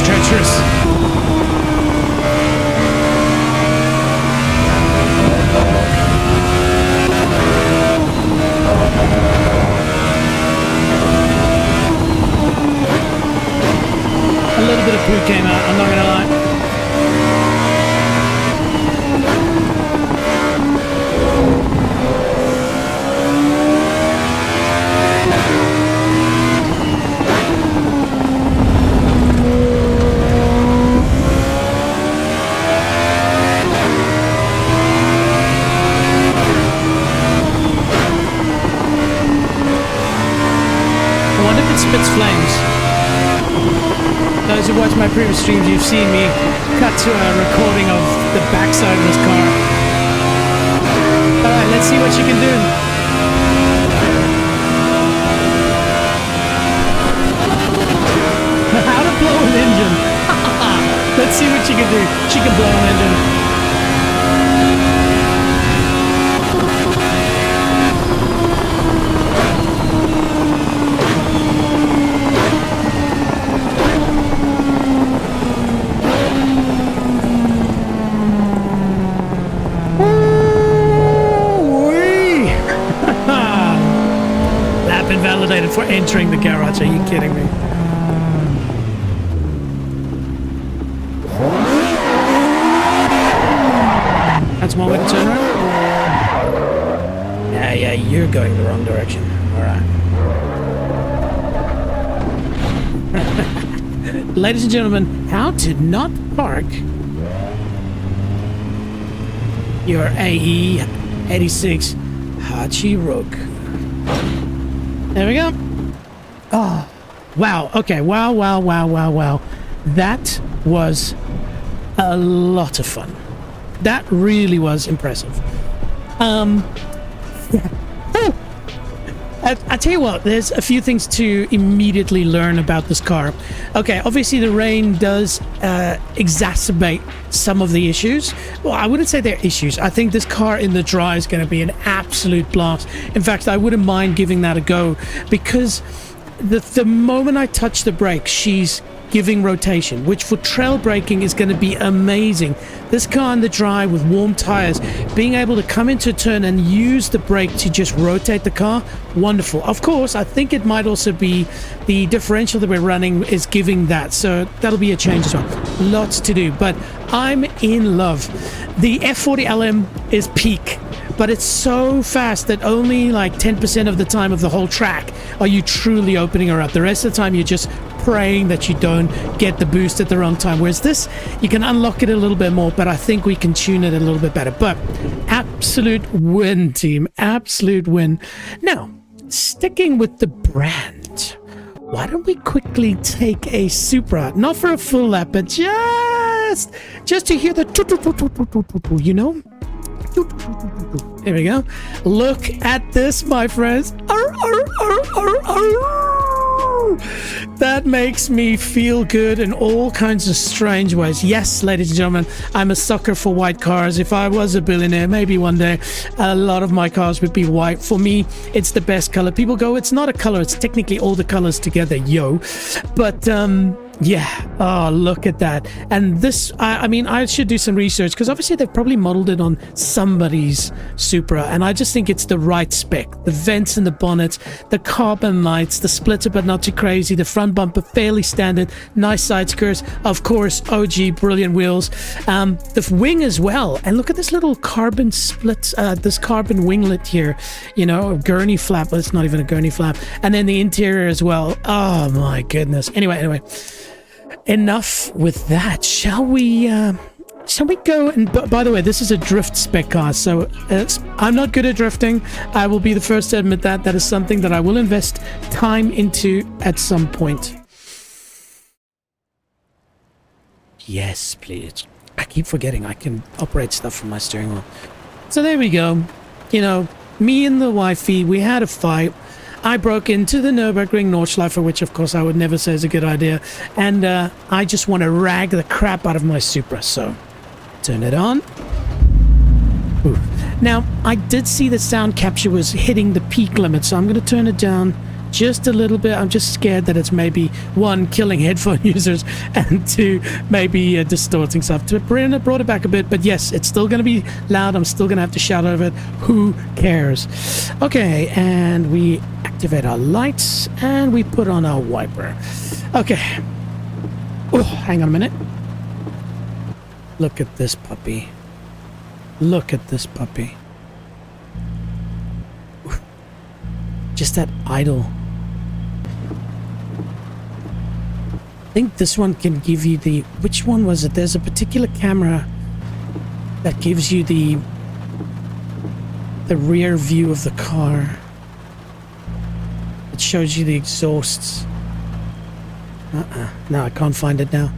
Treacherous. A little bit of poo came out, I'm not gonna lie. Spits flames. Those who watch my previous streams, you've seen me cut to a recording of the backside of this car. Alright, let's see what you can do. How to blow an engine. Let's see what she can do. She can blow an engine. Invalidated for entering the garage. Are you kidding me? That's one way to turn around. Yeah, you're going the wrong direction. All right. Ladies and gentlemen, how to not park your AE86 Hachiroko. There we go. Oh, wow. Okay. Wow. That was a lot of fun. That really was impressive. Yeah. Oh. I tell you what, there's a few things to immediately learn about this car. Okay, obviously the rain does exacerbate some of the issues. Well, I wouldn't say they're issues. I think this car in the dry is going to be an absolute blast. In fact, I wouldn't mind giving that a go because the moment I touch the brake, she's giving rotation, which for trail braking is going to be amazing. This car in the dry with warm tires, being able to come into a turn and use the brake to just rotate the car, wonderful. Of course, I think it might also be the differential that we're running is giving that, so that'll be a change as well. Lots to do, but I'm in love. The F40 LM is peak, but it's so fast that only like 10% of the time of the whole track are you truly opening her up. The rest of the time you're just praying that you don't get the boost at the wrong time, whereas this, you can unlock it a little bit more, but I think we can tune it a little bit better. But absolute win, team, absolute win. Now, sticking with the brand, why don't we quickly take a Supra, not for a full lap, but just to hear the, you know? There we go. Look at this, my friends. That makes me feel good in all kinds of strange ways. Yes, ladies and gentlemen, I'm a sucker for white cars. If I was a billionaire, maybe one day, a lot of my cars would be white. For me, it's the best color. People go, it's not a color, it's technically all the colors together, yo. But, yeah, oh, look at that. And this, I mean, I should do some research because obviously they've probably modeled it on somebody's Supra, and I just think it's the right spec. The vents in the bonnet, the carbon lights, the splitter but not too crazy, the front bumper fairly standard, nice side skirts, of course, OG brilliant wheels, the wing as well. And look at this little carbon split, this carbon winglet here, you know, a gurney flap, but it's not even a gurney flap. And then the interior as well. Oh my goodness. Anyway. Enough with that. Shall we go? And by the way, this is a drift spec car, so I'm not good at drifting. I will be the first to admit that. That is something that I will invest time into at some point. Yes, please. I keep forgetting I can operate stuff from my steering wheel. So there we go. You know, me and the wifey, we had a fight. I broke into the Nürburgring Nordschleife, which of course I would never say is a good idea, and I just want to rag the crap out of my Supra, so turn it on. Ooh. Now, I did see the sound capture was hitting the peak limit, so I'm going to turn it down just a little bit. I'm just scared that it's maybe, one, killing headphone users, and two, maybe distorting stuff. Brought it back a bit, but yes, it's still going to be loud. I'm still going to have to shout over it. Who cares? Okay, and we activate our lights, and we put on our wiper. Okay. Oh, hang on a minute. Look at this puppy. Look at this puppy. Just that idle. I think this one can give you the... Which one was it? There's a particular camera that gives you the rear view of the car. It shows you the exhausts. No, I can't find it now.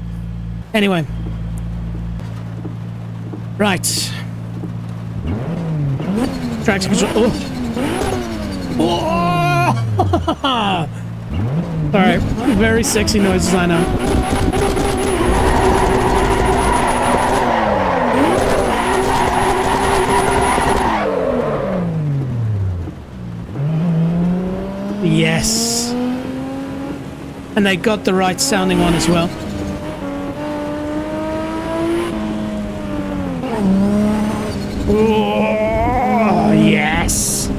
Anyway. Right. Traction control. Oh! Alright, very sexy noises, I know. Yes. And they got the right sounding one as well. Oh, yes.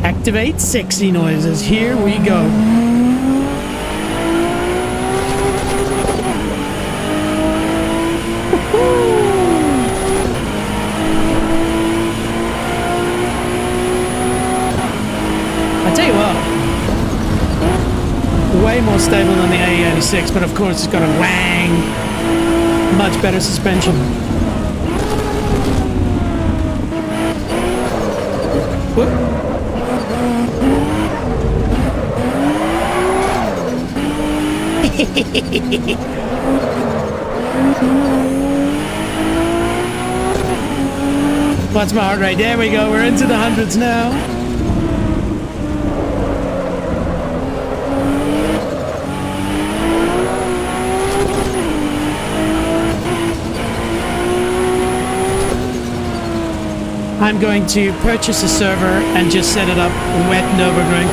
Activate sexy noises. Here we go. I tell you what, way more stable than the AE86, but of course it's got a wang, much better suspension. Whoop. What's my heart rate? There we go, we're into the hundreds now. I'm going to purchase a server and just set it up wet Nürburgring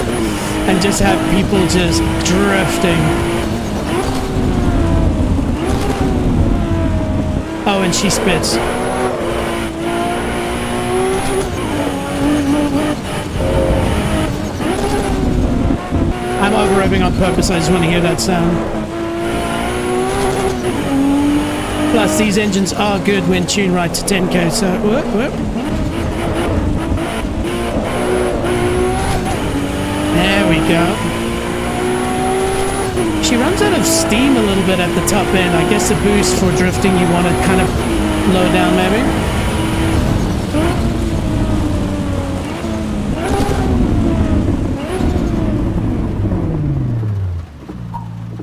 and just have people just drifting. Oh, and she spits. I'm over-revving on purpose, I just want to hear that sound. Plus, these engines are good when tuned right to 10k, so whoop, whoop. There we go. She runs out of steam a little bit at the top end. I guess the boost for drifting you want to kind of low down maybe.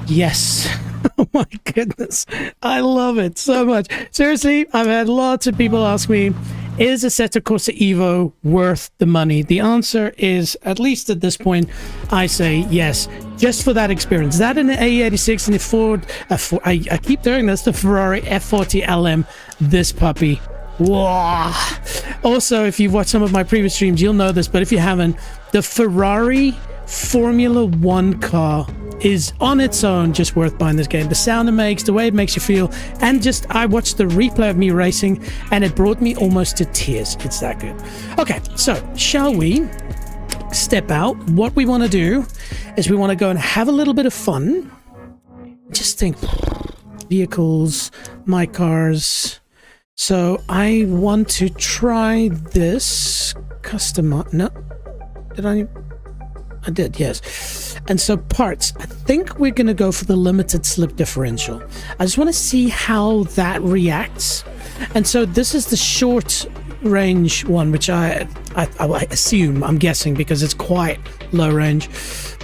Yes. Oh my goodness. I love it so much. Seriously, I've had lots of people ask me, is Assetto Corsa Evo worth the money? The answer is, at least at this point, I say yes. Just for that experience. That and the AE86 and the Ford, I keep doing this, the Ferrari F40 LM, this puppy. Whoa. Also, if you've watched some of my previous streams, you'll know this, but if you haven't, the Ferrari Formula 1 car is on its own just worth buying this game. The sound it makes, the way it makes you feel, and just I watched the replay of me racing and it brought me almost to tears. It's that good. Okay, so shall we step out? What we want to do is we want to go and have a little bit of fun. Just think vehicles, my cars. So I want to try this custom. No, did I did, yes. And so parts, I think we're going to go for the limited slip differential. I just want to see how that reacts. And so this is the short range one, which I assume, I'm guessing, because it's quite low range.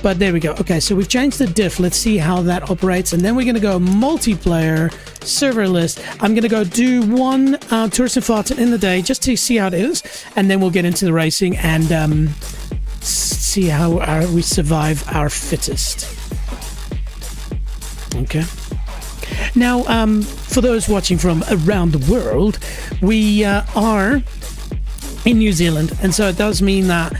But there we go. Okay, so we've changed the diff. Let's see how that operates. And then we're going to go multiplayer, server list. I'm going to go do one Tourist and Farton in the day just to see how it is. And then we'll get into the racing and see how we survive our fittest. Okay. Now, for those watching from around the world, we are in New Zealand, and so it does mean that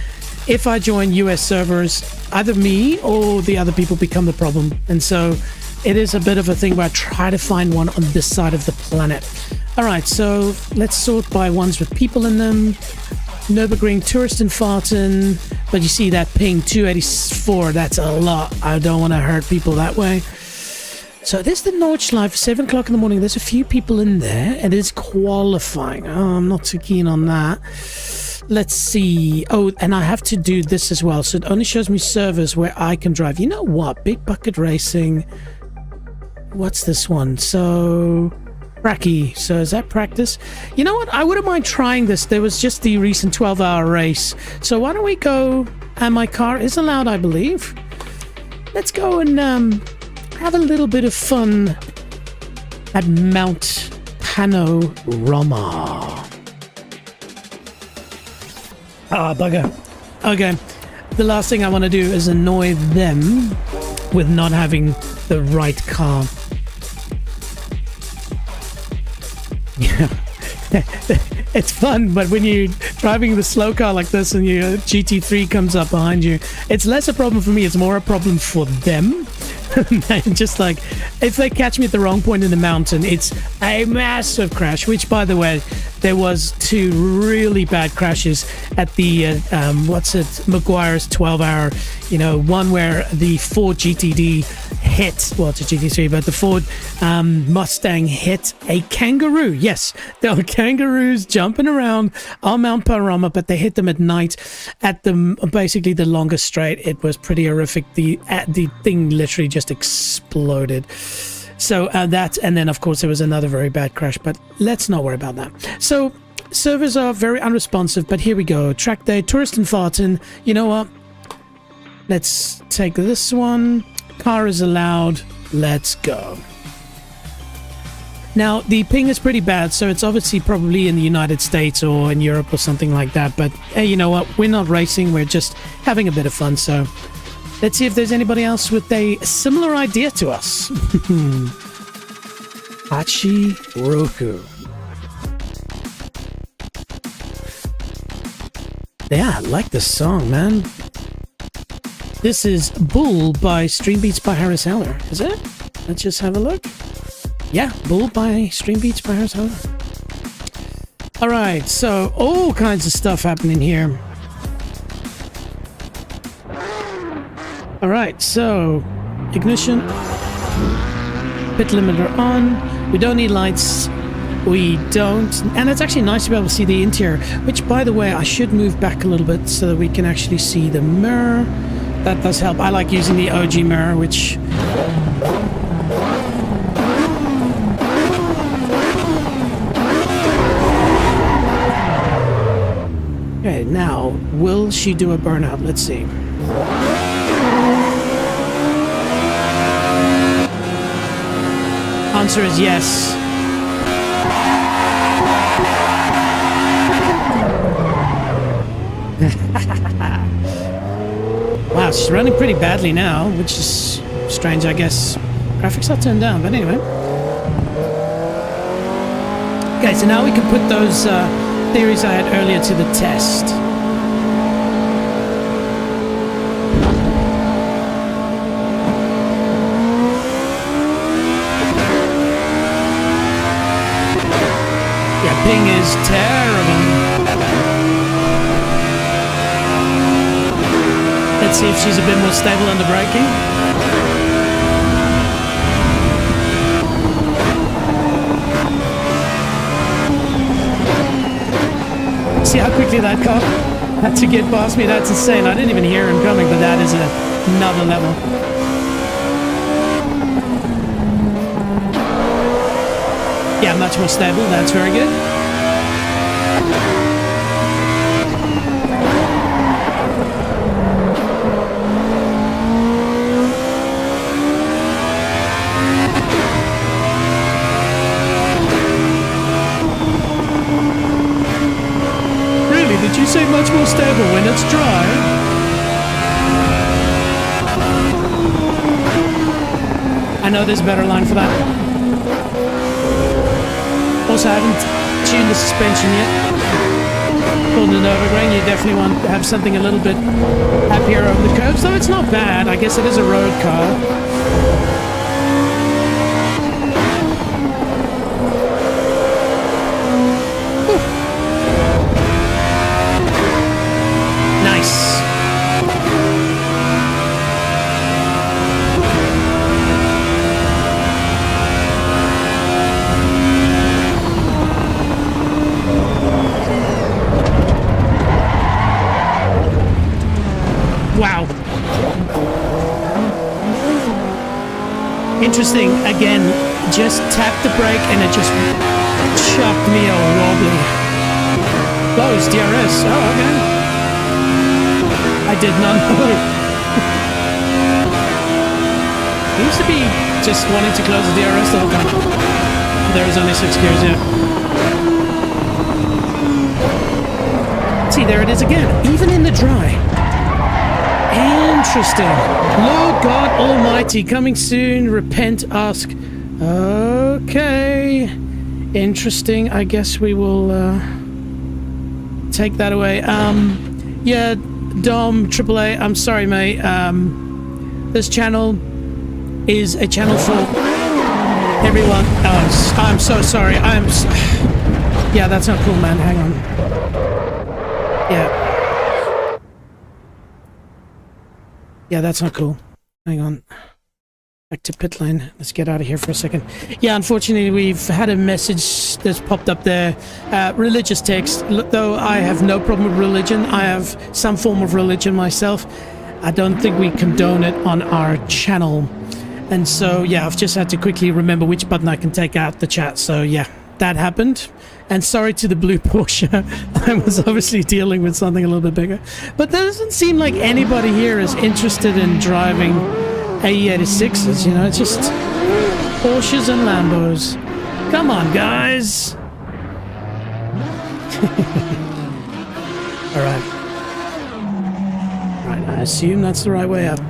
if I join US servers, either me or the other people become the problem. And so it is a bit of a thing where I try to find one on this side of the planet. All right, so let's sort by ones with people in them. Nürburgring, Tourist and Farton, but you see that ping 284, that's a lot. I don't want to hurt people that way. So this is the Nordschleife, 7 o'clock in the morning. There's a few people in there. It is qualifying. Oh, I'm not too keen on that. Let's see. Oh, and I have to do this as well. So it only shows me servers where I can drive. You know what? Big Bucket Racing. What's this one? So Pracky. So is that practice? You know what? I wouldn't mind trying this. There was just the recent 12-hour race. So why don't we go? And my car is allowed, I believe. Let's go and have a little bit of fun at Mount Panorama. Ah, bugger. Okay. The last thing I want to do is annoy them with not having the right car. Yeah. It's fun, but when you're driving the slow car like this and your GT3 comes up behind you, it's less a problem for me, it's more a problem for them. Just like, if they catch me at the wrong point in the mountain, it's a massive crash, which, by the way, there was 2 really bad crashes at the Maguire's 12-hour, one where the Ford GTD hit, well, it's a GT3, but the Ford Mustang hit a kangaroo. Yes, there were kangaroos jumping around on Mount Panorama, but they hit them at night at basically the longest straight. It was pretty horrific. The thing literally just exploded. So that, and then of course there was another very bad crash, but let's not worry about that. So servers are very unresponsive, but here we go. Track day, Tourist and Farton. You know what? Let's take this one. Car is allowed. Let's go. Now, the ping is pretty bad, so it's obviously probably in the United States or in Europe or something like that. But hey, you know what? We're not racing. We're just having a bit of fun. So let's see if there's anybody else with a similar idea to us. Hachi Roku. Yeah, I like this song, man. This is Bull by Stream Beats by Harris Heller. Is it? Let's just have a look. Yeah, Bull by Stream Beats by Harris Heller. Alright, so all kinds of stuff happening here. Alright, so ignition. Pit limiter on. We don't need lights. We don't. And it's actually nice to be able to see the interior, which, by the way, I should move back a little bit so that we can actually see the mirror. That does help. I like using the OG mirror, which... Okay, now, will she do a burnout? Let's see. Answer is yes. Wow, she's running pretty badly now, which is strange, I guess. Graphics are turned down, but anyway. Okay, so now we can put those theories I had earlier to the test. Yeah, ping is terrible. Let's see if she's a bit more stable under braking. See how quickly that car had to get past me? That's insane. I didn't even hear him coming, but that is another level. Yeah, much more stable. That's very good. Did you say much more stable when it's dry? I know there's a better line for that. Also, I haven't tuned the suspension yet. Pulled it over grain. You definitely want to have something a little bit happier over the curves, though it's not bad. I guess it is a road car. Wow. Interesting. Again, just tapped the brake and it just chucked me a wobbly. Close DRS. Oh, okay. I did not know. He used to be just wanting to close the DRS the whole time. There was only 6 gears, yeah. See, there it is again. Even in the dry. Interesting. Lord God Almighty, coming soon. Repent, ask. Okay. Interesting. I guess we will take that away. Yeah, Dom, AAA, I'm sorry, mate. This channel is a channel for everyone. Oh, I'm so sorry. Yeah, that's not cool, man. Hang on. Yeah. Yeah, that's not cool. Hang on. Back to pit lane. Let's get out of here for a second. Yeah, unfortunately, we've had a message that's popped up there. Religious text. Look, though I have no problem with religion. I have some form of religion myself. I don't think we condone it on our channel. And so, yeah, I've just had to quickly remember which button I can take out the chat. So, yeah, that happened. And sorry to the blue Porsche. I was obviously dealing with something a little bit bigger. But there doesn't seem like anybody here is interested in driving AE86s, you know? It's just Porsches and Lambos. Come on, guys. All right. Right, I assume that's the right way up.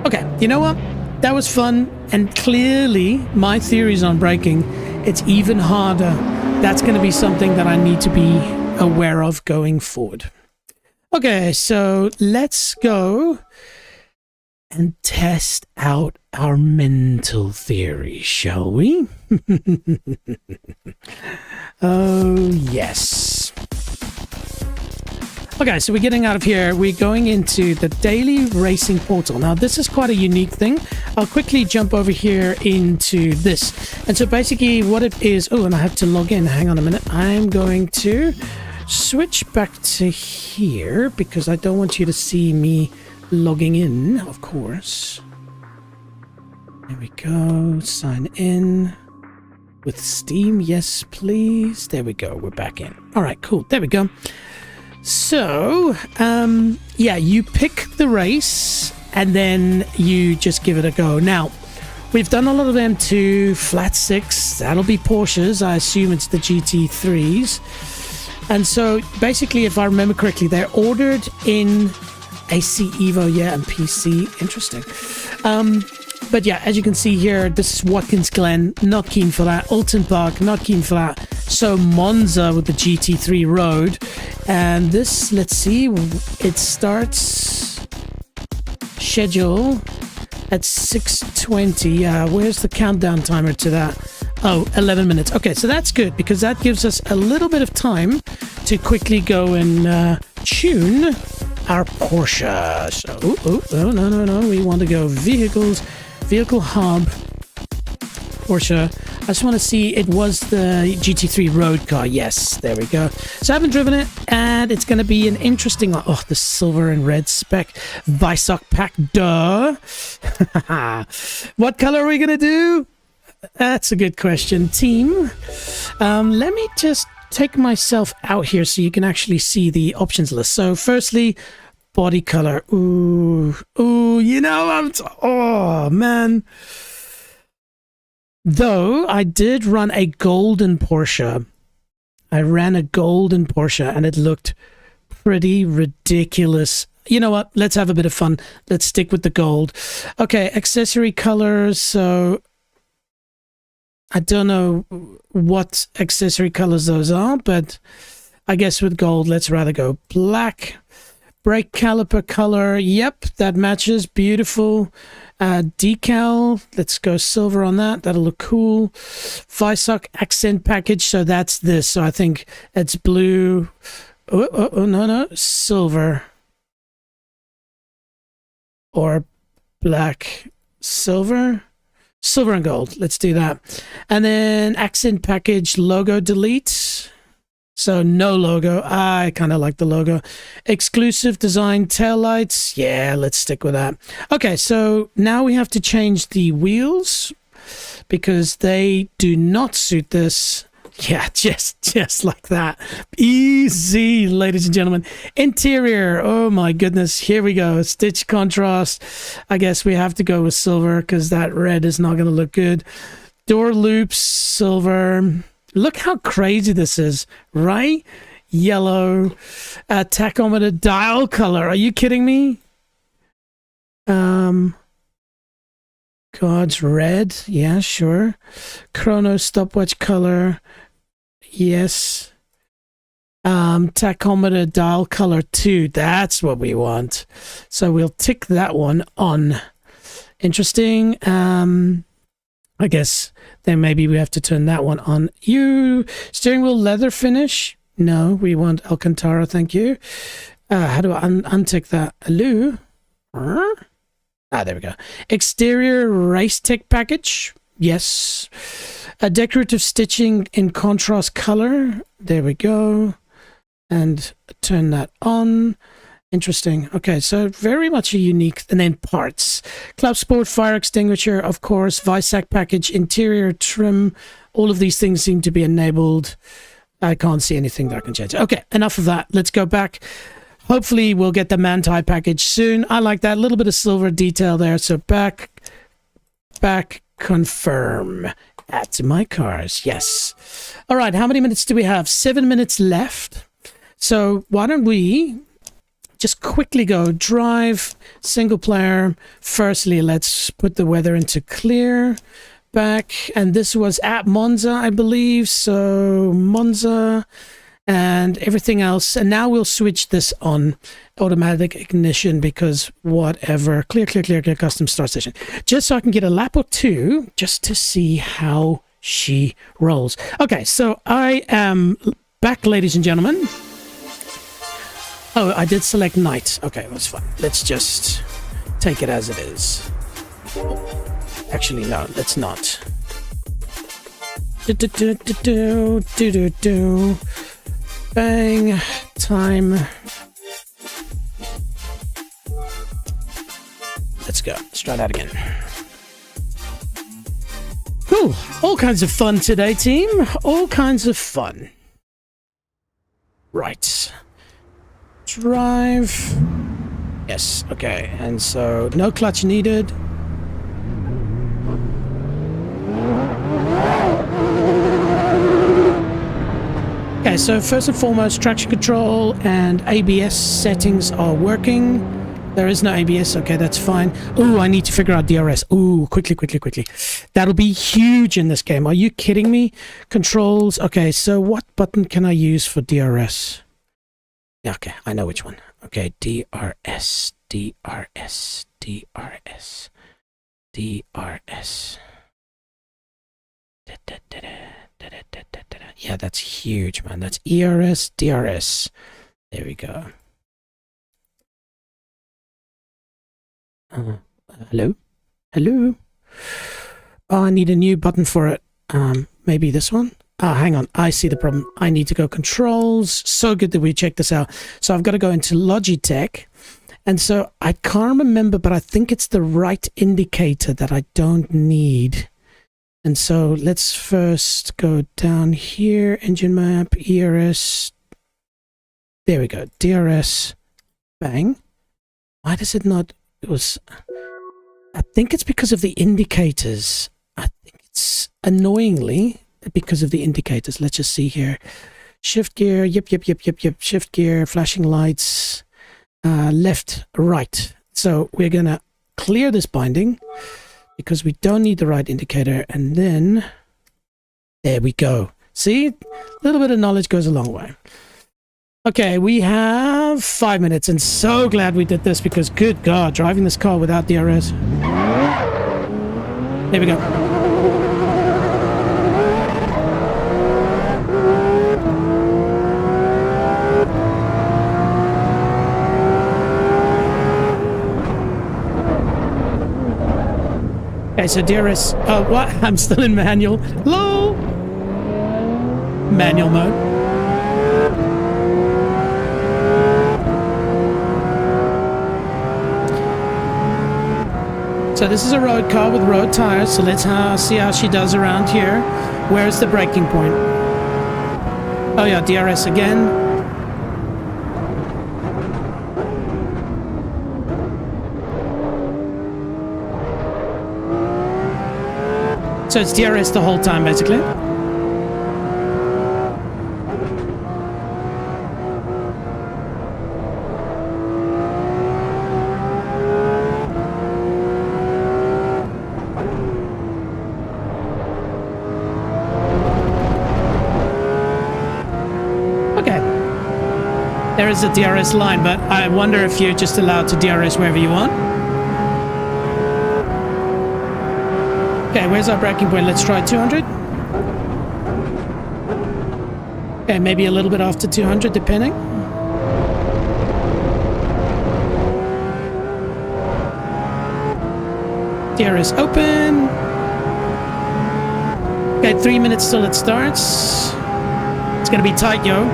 Okay, you know what? That was fun. And clearly, my theories on braking, it's even harder. That's going to be something that I need to be aware of going forward. Okay, so let's go and test out our mental theory, shall we? Oh, yes. Okay, so we're getting out of here. We're going into the daily racing portal. Now, this is quite a unique thing. I'll quickly jump over here into this. And so basically what it is... Oh, and I have to log in. Hang on a minute. I'm going to switch back to here because I don't want you to see me logging in, of course. There we go. Sign in with Steam. Yes, please. There we go. We're back in. All right, cool. There we go. So, yeah, you pick the race and then you just give it a go. Now, we've done a lot of them to flat six. That'll be Porsches. I assume it's the GT3s. And so, basically, if I remember correctly, they're ordered in AC Evo, yeah, and PC. Interesting. But yeah, as you can see here, this is Watkins Glen, not keen for that. Alton Park, not keen for that. So Monza with the GT3 Road. And this, let's see, it starts schedule at 6:20. Where's the countdown timer to that? Oh, 11 minutes. Okay, so that's good because that gives us a little bit of time to quickly go and tune our Porsche. So, no, we want to go vehicles. Vehicle hub, Porsche. I just want to see, it was the GT3 road car. Yes, there we go. So I haven't driven it, and it's going to be an interesting one. Oh, the silver and red spec Weissach pack, duh. What color are we going to do? That's a good question, team. Let me just take myself out here so you can actually see the options list. So firstly, body color. Ooh, you know, oh man. Though I did run a golden Porsche. I ran a golden Porsche and it looked pretty ridiculous. You know what? Let's have a bit of fun. Let's stick with the gold. Okay, accessory colors. So I don't know what accessory colors those are, but I guess with gold, let's rather go black. Brake caliper color, yep, that matches, beautiful. Decal, let's go silver on that, that'll look cool. Weissach accent package, so that's this, so I think it's blue. No, silver. Or black, silver and gold, let's do that. And then accent package, logo delete. So no logo. I kind of like the logo. Exclusive design taillights. Yeah, let's stick with that. Okay, so now we have to change the wheels because they do not suit this. Yeah, just like that. Easy, ladies and gentlemen. Interior. Oh my goodness. Here we go. Stitch contrast. I guess we have to go with silver because that red is not going to look good. Door loops, silver. Look how crazy this is, right? Yellow. Tachometer dial color. Are you kidding me? God's red. Yeah, sure. Chrono stopwatch color. Yes. Tachometer dial color 2. That's what we want. So we'll tick that one on. Interesting. I guess then maybe we have to turn that one on. Steering wheel leather finish. No, we want Alcantara, thank you. How do I untick that? Hello? There we go. Exterior race tech package. Yes. A decorative stitching in contrast color. There we go. And turn that on. Interesting. Okay, so very much a unique, and then parts. Club Sport fire extinguisher, of course, Weissach package, interior trim. All of these things seem to be enabled. I can't see anything that I can change. Okay, enough of that. Let's go back. Hopefully we'll get the Manti package soon. I like that. A little bit of silver detail there. So back, confirm. Add to my cars. Yes. All right, how many minutes do we have? 7 minutes left. So why don't we just quickly go drive, single player. Firstly, let's put the weather into clear. Back, and this was at Monza, I believe. So Monza and everything else. And now we'll switch this on automatic ignition because whatever. Clear, custom start station. Just so I can get a lap or two just to see how she rolls. Okay, so I am back, ladies and gentlemen. Oh, I did select night. Okay, that's fine. Let's just take it as it is. Actually, no, let's not. Bang. Time. let's go. Let's try that again. Cool. All kinds of fun today, team. All kinds of fun. Right. Drive. Yes, okay. And so, no clutch needed. Okay, so first and foremost, traction control and ABS settings are working. There is no ABS. Okay, that's fine. Ooh, I need to figure out DRS. Ooh, quickly. That'll be huge in this game. Are you kidding me? Controls. Okay, so what button can I use for DRS? Yeah, okay, I know which one. Okay, DRS. Yeah, that's huge, man. That's ERS, DRS. There we go. Hello? Hello? Oh, I need a new button for it. Maybe this one? Oh, hang on. I see the problem. I need to go controls. So good that we checked this out. So I've got to go into Logitech. And so I can't remember, but I think it's the right indicator that I don't need. And so let's first go down here. Engine map, ERS. There we go. DRS. Bang. Why does it not... It was... I think it's because of the indicators. I think it's annoyingly because of the indicators. Let's just see here. Shift gear. Yep. Shift gear. Flashing lights. Left, right. So we're going to clear this binding because we don't need the right indicator. And then there we go. See, a little bit of knowledge goes a long way. Okay, we have 5 minutes, and so glad we did this because, good God, driving this car without DRS. There we go. Okay, so DRS. Oh, what? I'm still in manual. Hello? Manual mode. So this is a road car with road tires, so let's see how she does around here. Where's the braking point? Oh yeah, DRS again. So it's DRS the whole time, basically. There is a DRS line, but I wonder if you're just allowed to DRS wherever you want. Okay, where's our braking point? Let's try 200. Okay, maybe a little bit after 200, depending. DRS open. Okay, 3 minutes till it starts. It's gonna be tight, yo.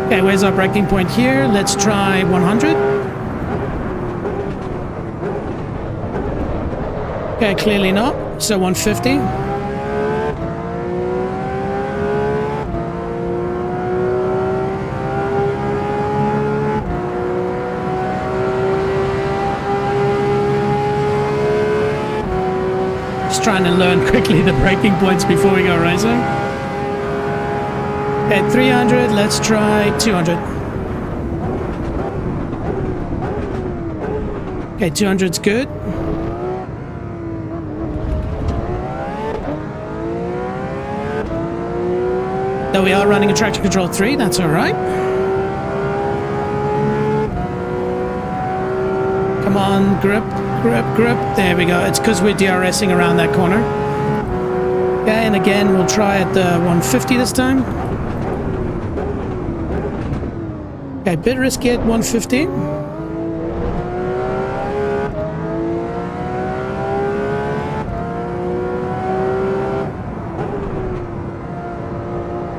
Okay, where's our braking point here? Let's try 100. Okay, clearly not. So 150. Just trying to learn quickly the braking points before we go racing. Okay, 300, let's try 200. Okay, 200's good. Though we are running a traction control 3, that's alright. Come on, grip. There we go. It's because we're DRSing around that corner. Okay, and again, we'll try at the 150 this time. Okay, bit risky at 150.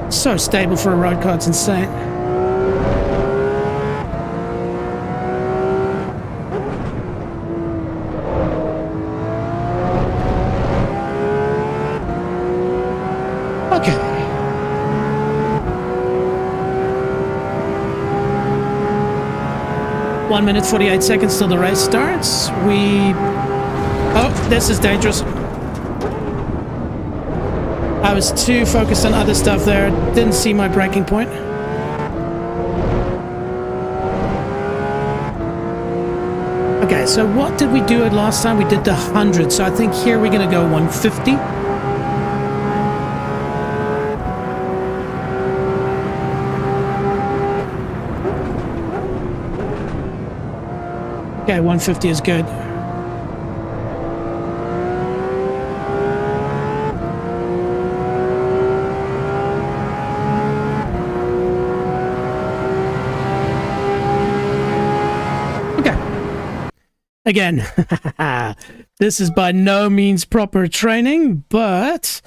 So stable for a road car, it's insane. 1 minute 48 seconds till the race starts. Oh, this is dangerous. I was too focused on other stuff there. Didn't see my braking point. Okay, so what did we do it last time? We did the 100, so I think here we're gonna go 150. Okay, 150 is good. Again, this is by no means proper training, but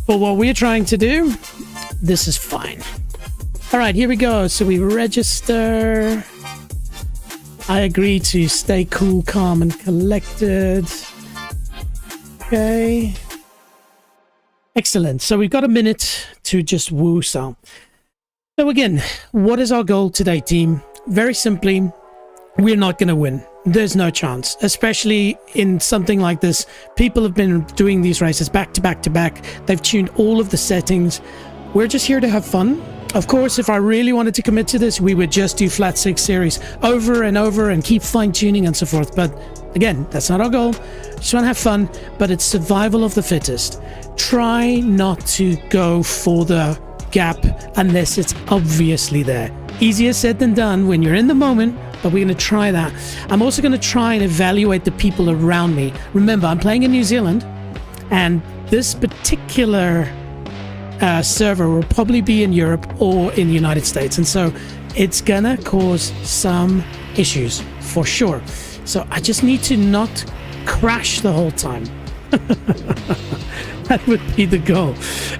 for what we're trying to do, this is fine. All right, here we go. So we register. I agree to stay cool, calm, and collected. Okay. Excellent. So we've got a minute to just woo some. So again, what is our goal today, team? Very simply, we're not going to win. There's no chance, especially in something like this. People have been doing these races back to back to back. They've tuned all of the settings. We're just here to have fun. Of course, if I really wanted to commit to this, we would just do flat 6 series over and over and keep fine-tuning and so forth. But again, that's not our goal. Just want to have fun, but it's survival of the fittest. Try not to go for the gap unless it's obviously there. Easier said than done when you're in the moment, but we're going to try that. I'm also going to try and evaluate the people around me. Remember, I'm playing in New Zealand, and this particular server will probably be in Europe or in the United States, and so it's going to cause some issues for sure. So I just need to not crash the whole time. That would be the goal.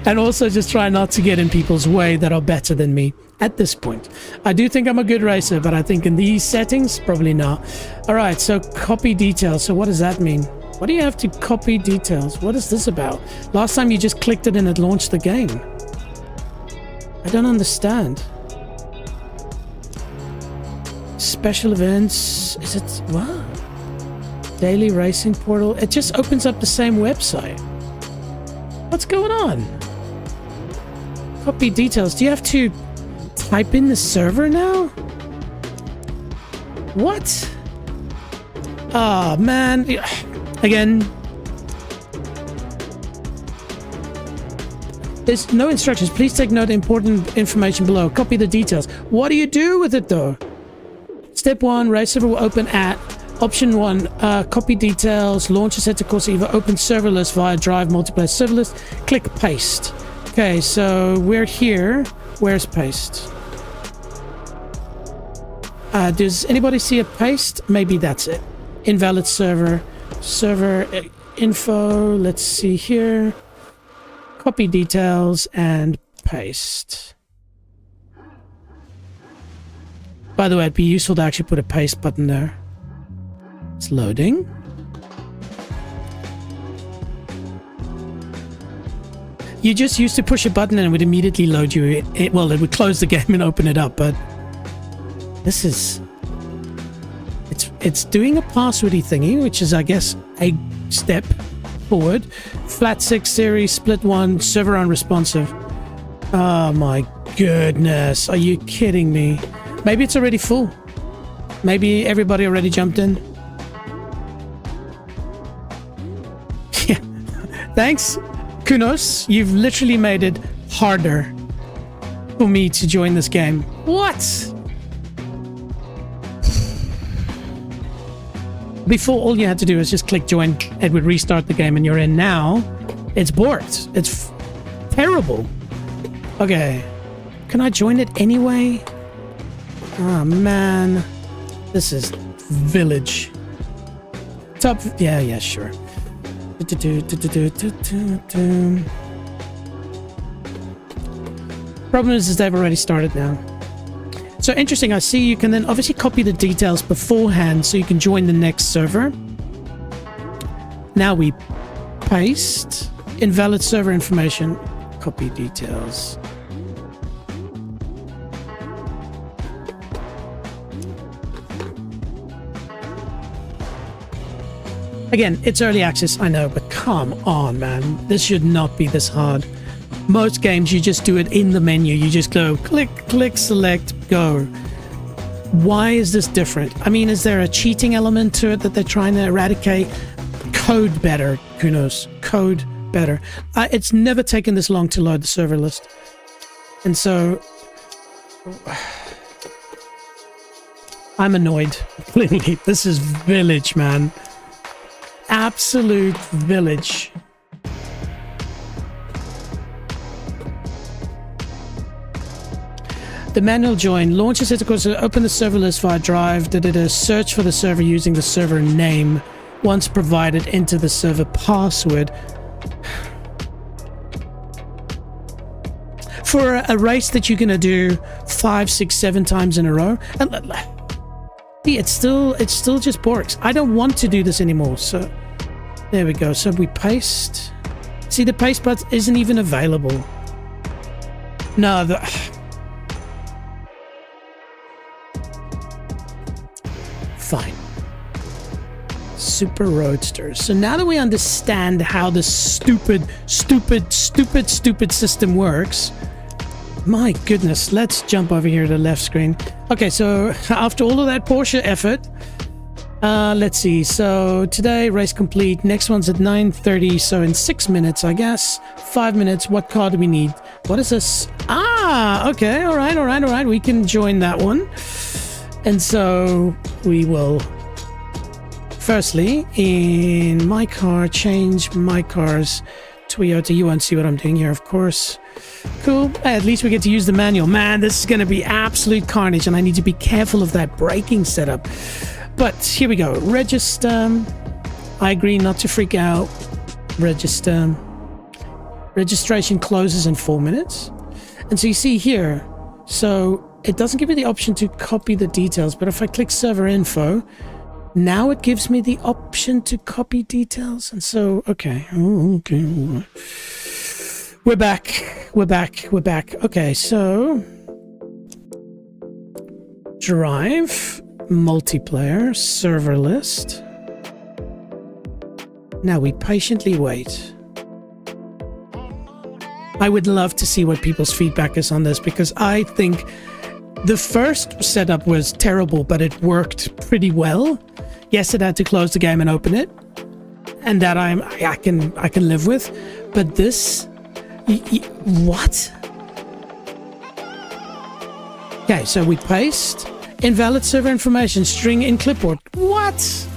And also just try not to get in people's way that are better than me at this point. I do think I'm a good racer, but I think in these settings, probably not. All right, so copy details. So what does that mean? What do you have to copy details? What is this about? Last time you just clicked it and it launched the game. I don't understand. Special events. Is it what? Daily racing portal. It just opens up the same website. What's going on? Copy details. Do you have to type in the server now? What? Oh, man. Again. There's no instructions. Please take note of important information below. Copy the details. What do you do with it, though? Step 1. Race server will open at... Option 1, copy details, launch Assetto Corsa Evo, open server list via Drive multiplayer server list, click paste. Okay, so we're here. Where's paste? Does anybody see a paste? Maybe that's it. Invalid server. Server info. Let's see here. Copy details and paste. By the way, it'd be useful to actually put a paste button there. It's loading. You just used to push a button and it would immediately load you. Well, it would close the game and open it up, but this is... It's doing a passwordy thingy, which is, I guess, a step forward. Flat 6 series, split 1, server unresponsive. Oh my goodness. Are you kidding me? Maybe it's already full. Maybe everybody already jumped in. Thanks, Kunos. You've literally made it harder for me to join this game. What? Before, all you had to do was just click join. It would restart the game and you're in. Now, it's borked. It's terrible. Okay. Can I join it anyway? Oh, man. This is village. Top. Yeah, sure. Problem is they've already started now. So interesting, I see you can then obviously copy the details beforehand so you can join the next server. Now we paste invalid server information, copy details. Again, it's early access, I know, but come on, man. This should not be this hard. Most games, you just do it in the menu. You just go click, click, select, go. Why is this different? I mean, is there a cheating element to it that they're trying to eradicate? Code better, who knows? Code better. It's never taken this long to load the server list. And so I'm annoyed. Clearly, this is village, man. Absolute village. The manual join. Launch Assetto Corsa, open the server list via drive. Search for the server using the server name. Once provided, enter the server password. For a race that you're going to do 5, 6, 7 times in a row. And it still just works. I don't want to do this anymore. So there we go. So we paste. See, the paste button isn't even available. No, fine. Super Roadsters. So now that we understand how this stupid system works, my goodness, let's jump over here to the left screen. Okay, so after all of that Porsche effort, let's see. So today, race complete. Next one's at 9:30, so in 6 minutes, I guess. 5 minutes. What car do we need? What is this? Ah, okay. All right. We can join that one. And so we will, firstly, in my car, change my car's Toyota. You won't see what I'm doing here, of course. Cool. Hey, at least we get to use the manual. Man, this is going to be absolute carnage, and I need to be careful of that braking setup. But here we go. Register. I agree not to freak out. Register. Registration closes in 4 minutes. And so you see here, so it doesn't give me the option to copy the details, but if I click server info, now it gives me the option to copy details. And so, okay. Oh, okay. We're back. Okay, so drive, multiplayer, server list. Now we patiently wait. I would love to see what people's feedback is on this, because I think the first setup was terrible, but it worked pretty well. Yes, it had to close the game and open it, and that I can live with. But this, what? Okay, so we paste invalid server information string in clipboard. What?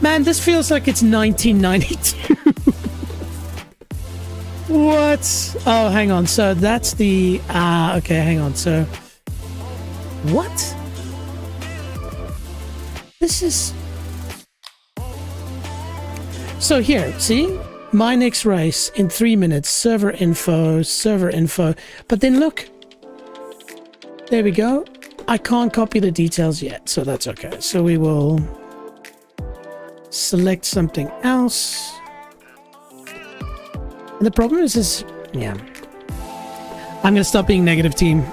Man, this feels like it's 1992. What? Oh, hang on. So that's the okay, hang on. So what? This is so here, see? My next race in 3 minutes, server info. But then look, there we go. I can't copy the details yet, so that's okay. So we will select something else. And the problem is yeah. I'm going to stop being negative, team.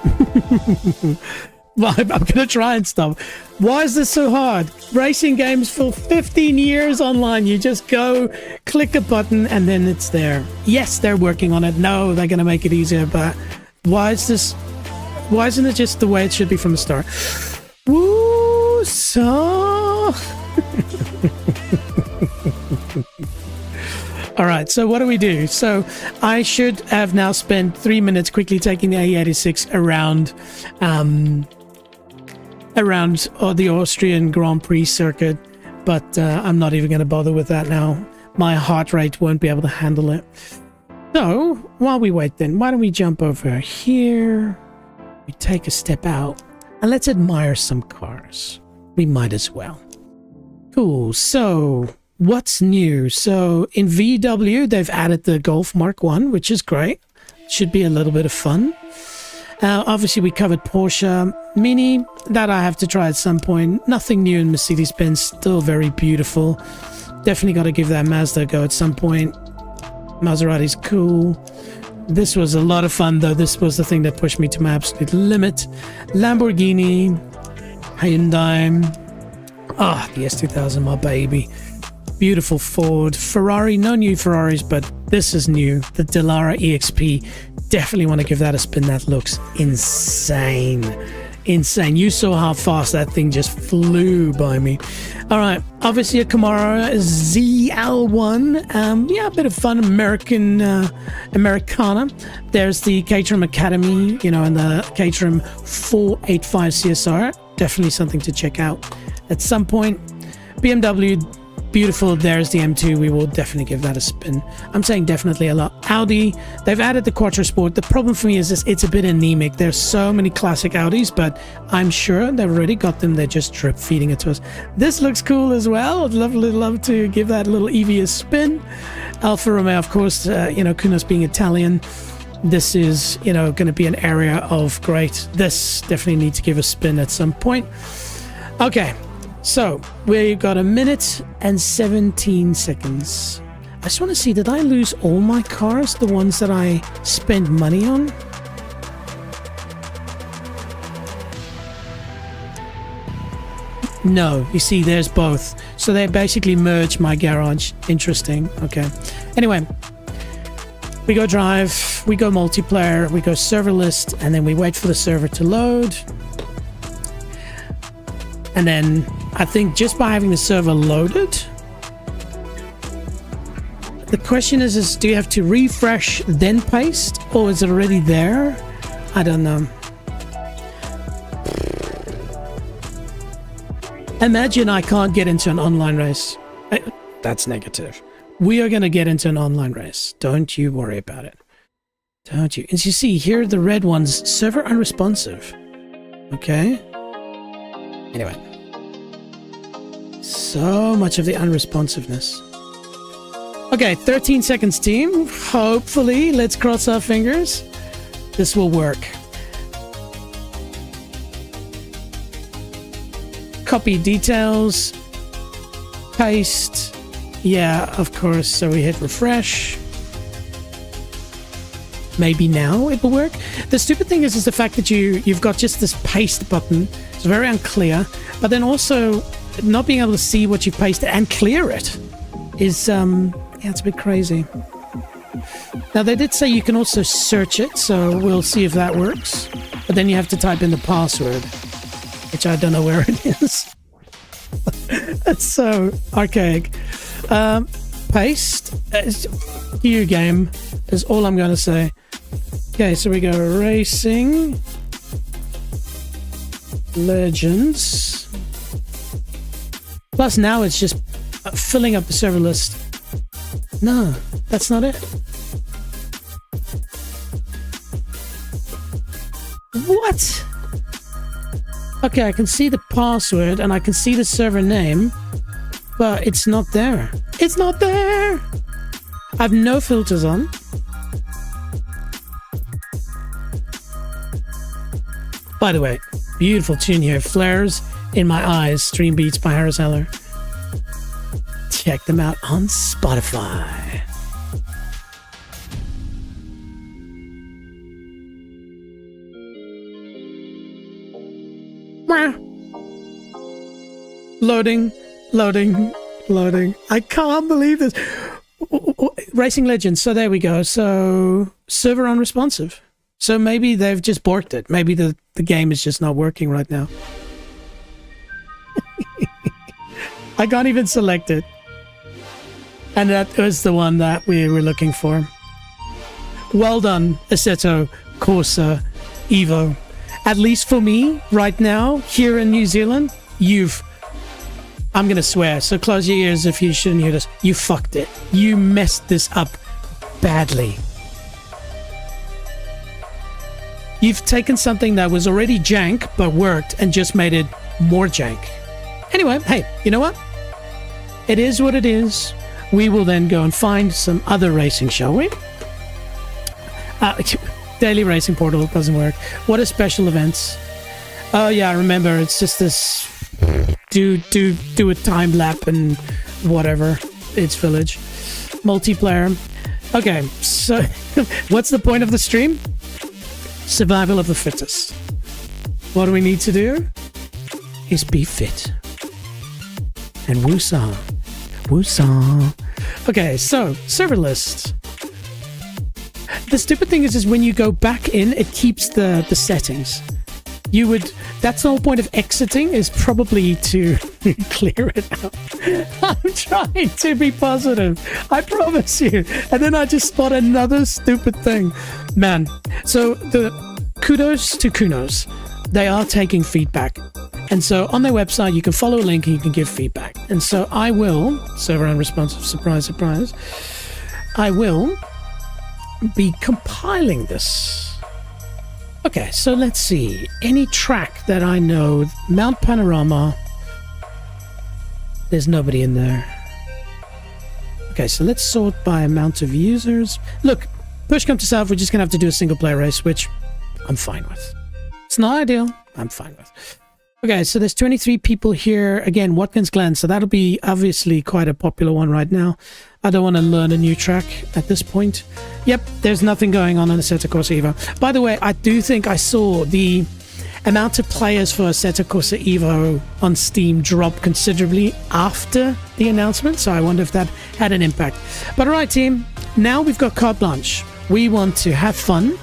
Well, I'm going to try and stop. Why is this so hard? Racing games for 15 years online. You just go, click a button, and then it's there. Yes, they're working on it. No, they're going to make it easier. But why is this? Why isn't it just the way it should be from the start? Woo, so... All right, so what do we do? So I should have now spent 3 minutes quickly taking the A86 around the Austrian Grand Prix circuit, but I'm not even going to bother with that now. My heart rate won't be able to handle it. So while we wait then, why don't we jump over here? We take a step out and let's admire some cars. We might as well. Cool, so what's new? So in VW, they've added the Golf Mark 1, which is great. Should be a little bit of fun. Obviously, we covered Porsche Mini. That I have to try at some point. Nothing new in Mercedes-Benz. Still very beautiful. Definitely got to give that Mazda a go at some point. Maserati's cool. This was a lot of fun, though. This was the thing that pushed me to my absolute limit. Lamborghini. Hyundai. Ah, the S2000, my baby. Beautiful Ford. Ferrari, no new Ferraris, but this is new. The Dallara EXP. Definitely want to give that a spin. That looks insane. Insane. You saw how fast that thing just flew by me. All right. Obviously a Camaro ZL1. Yeah, a bit of fun. Americana. There's the Caterham Academy, you know, and the Caterham 485 CSR. Definitely something to check out at some point. BMW, beautiful. There's the M2. We will definitely give that a spin. I'm saying definitely a lot. Audi, they've added the Quattro Sport. The problem for me is this, it's a bit anemic. There's so many classic Audis, but I'm sure they've already got them. They're just drip feeding it to us. This looks cool as well. I'd love to give that little EV a spin. Alfa Romeo, of course, you know, Kunos being Italian. This is, you know, going to be an area of great. This definitely needs to give a spin at some point. Okay. So, we've got 1 minute and 17 seconds. I just want to see, did I lose all my cars? The ones that I spent money on? No, you see, there's both. So they basically merged my garage. Interesting. Okay. Anyway, we go drive, we go multiplayer, we go server list, and then we wait for the server to load. And then I think just by having the server loaded, the question is do you have to refresh then paste, or is it already there? I don't know. Imagine I can't get into an online race. That's negative. We are going to get into an online race. Don't you worry about it. Don't you? As you see here, the red ones, server unresponsive. Okay. Anyway. So much of the unresponsiveness. Okay, 13 seconds, team. Hopefully, let's cross our fingers. This will work. Copy details. Paste. Yeah, of course. So we hit refresh. Maybe now it will work. The stupid thing is the fact that you've got just this paste button. It's very unclear. But then also, not being able to see what you pasted and clear it is, yeah, it's a bit crazy. Now, they did say you can also search it, so we'll see if that works. But then you have to type in the password, which I don't know where it is. That's so archaic. Paste. New game is all I'm going to say. Okay, so we go Racing Legends. Plus now it's just filling up the server list. No, that's not it. What? Okay, I can see the password and I can see the server name, but it's not there. It's not there! I have no filters on. By the way, beautiful tune here. Flares in My Eyes, Stream Beats by Harris Heller. Check them out on Spotify. Loading, loading, loading. I can't believe this. Racing Legends. So there we go. So server unresponsive. So maybe they've just borked it. Maybe the game is just not working right now. I can't even select it. And that was the one that we were looking for. Well done, Assetto Corsa Evo. At least for me, right now, here in New Zealand, I'm going to swear, so close your ears if you shouldn't hear this. You fucked it. You messed this up badly. You've taken something that was already jank, but worked, and just made it more jank. Anyway, hey, you know what? It is what it is. We will then go and find some other racing, shall we? Daily Racing Portal doesn't work. What are special events? Oh yeah, I remember. It's just this do a time lap and whatever. It's Village. Multiplayer. Okay, so what's the point of the stream? Survival of the fittest. What do we need to do? Is be fit. And woosah. Woosah. Okay, so server list. The stupid thing is when you go back in, it keeps the settings. You would, that's the whole point of exiting, is probably to clear it out. I'm trying to be positive, I promise you. And then I just spot another stupid thing. Man, so the kudos to Kunos. They are taking feedback. And so on their website, you can follow a link and you can give feedback. And so I will, server unresponsive, surprise, surprise, I will be compiling this. Okay, so let's see. Any track that I know, Mount Panorama, there's nobody in there. Okay, so let's sort by amount of users. Look, push come to shove, we're just gonna have to do a single player race, which I'm fine with. It's not ideal, I'm fine with. Okay, so there's 23 people here. Again, Watkins Glen, so that'll be obviously quite a popular one right now. I don't want to learn a new track at this point. Yep, there's nothing going on Assetto Corsa Evo. By the way, I do think I saw the amount of players for Assetto Corsa Evo on Steam drop considerably after the announcement, so I wonder if that had an impact. But alright team, now we've got carte blanche. We want to have fun.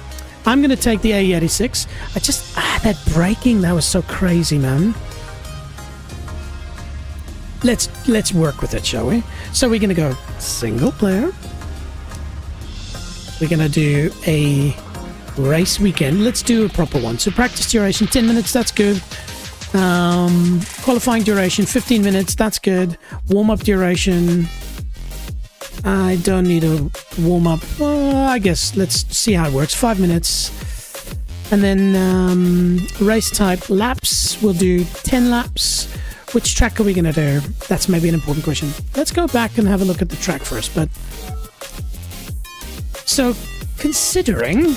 I'm going to take the AE86. I just, that braking, that was so crazy, man. Let's work with it, shall we? So we're going to go single player. We're going to do a race weekend. Let's do a proper one. So practice duration, 10 minutes, that's good. Qualifying duration, 15 minutes, that's good. Warm-up duration, I don't need a warm-up. I guess let's see how it works. 5 minutes. And then race type laps. We'll do 10 laps. Which track are we going to do? That's maybe an important question. Let's go back and have a look at the track first. But so considering,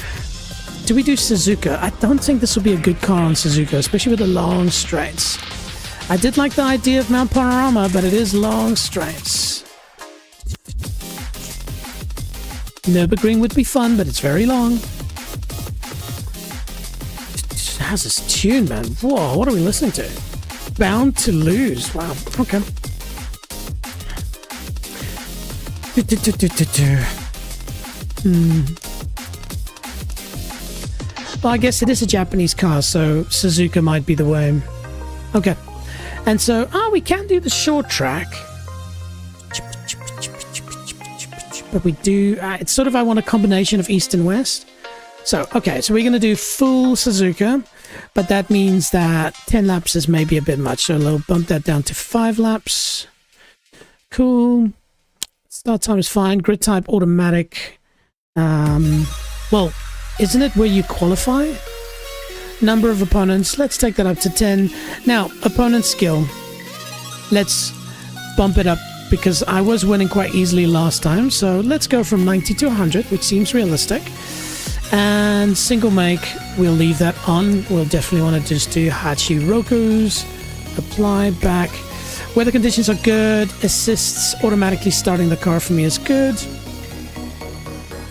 do we do Suzuka? I don't think this will be a good car on Suzuka, especially with the long straights. I did like the idea of Mount Panorama, but it is long straights. Nürburgring would be fun, but it's very long. How's this tune, man? Whoa, what are we listening to? Bound to Lose. Wow, okay. Well, I guess it is a Japanese car, so Suzuka might be the way. Okay. And so, we can do the short track. But we do, it's sort of, I want a combination of East and West. So, okay, so we're going to do full Suzuka, but that means that 10 laps is maybe a bit much. So we'll bump that down to 5 laps. Cool. Start time is fine. Grid type automatic. Well, isn't it where you qualify? Number of opponents. Let's take that up to 10. Now, opponent skill. Let's bump it up, because I was winning quite easily last time. So let's go from 90 to 100, which seems realistic. And single make, we'll leave that on. We'll definitely want to just do Hachi Rokus. Apply back. Weather conditions are good. Assists automatically starting the car for me is good.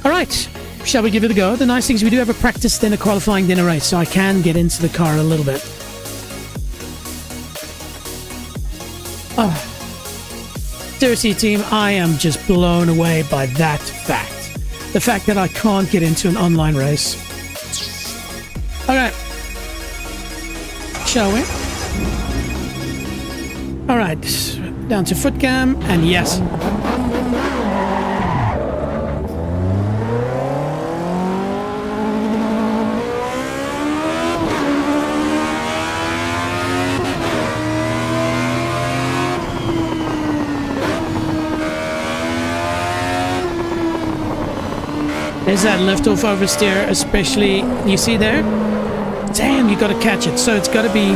All right, shall we give it a go? The nice thing is we do have a practice, then a qualifying, then a race, so I can get into the car a little bit. Oh. Seriously, team, I am just blown away by that fact. The fact that I can't get into an online race. Okay. Shall we? Alright. Down to foot cam, and yes. There's that lift-off oversteer, especially, you see there? Damn, you gotta catch it. So it's gotta be...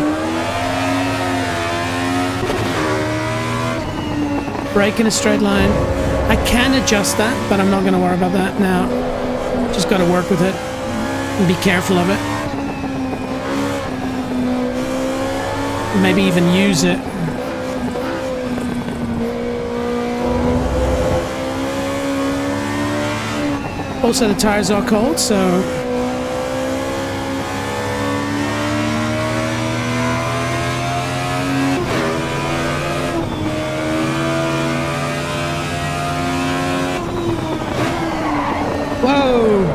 brake in a straight line. I can adjust that, but I'm not gonna worry about that now. Just gotta work with it and be careful of it. Maybe even use it. Also, the tires are cold, so... Whoa!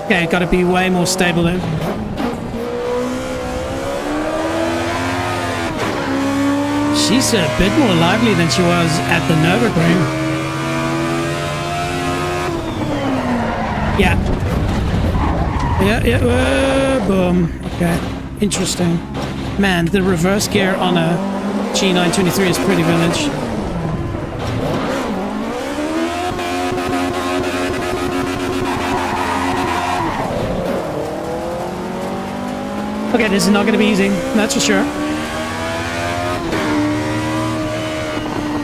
Okay, gotta be way more stable then. She's a bit more lively than she was at the Nürburgring. Yeah. Yeah, boom. Okay, interesting. Man, the reverse gear on a G923 is pretty vintage. Okay, this is not going to be easy, that's for sure.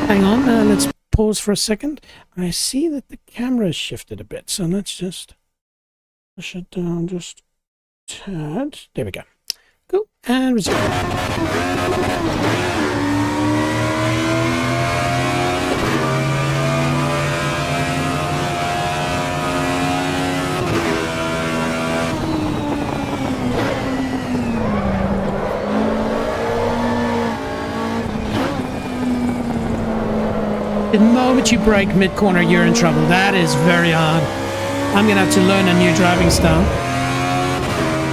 Hang on, let's pause for a second. I see that the camera has shifted a bit, so let's just push it down just a tad. There we go. Cool, and resume. The moment you brake mid-corner, you're in trouble. That is very hard. I'm going to have to learn a new driving style.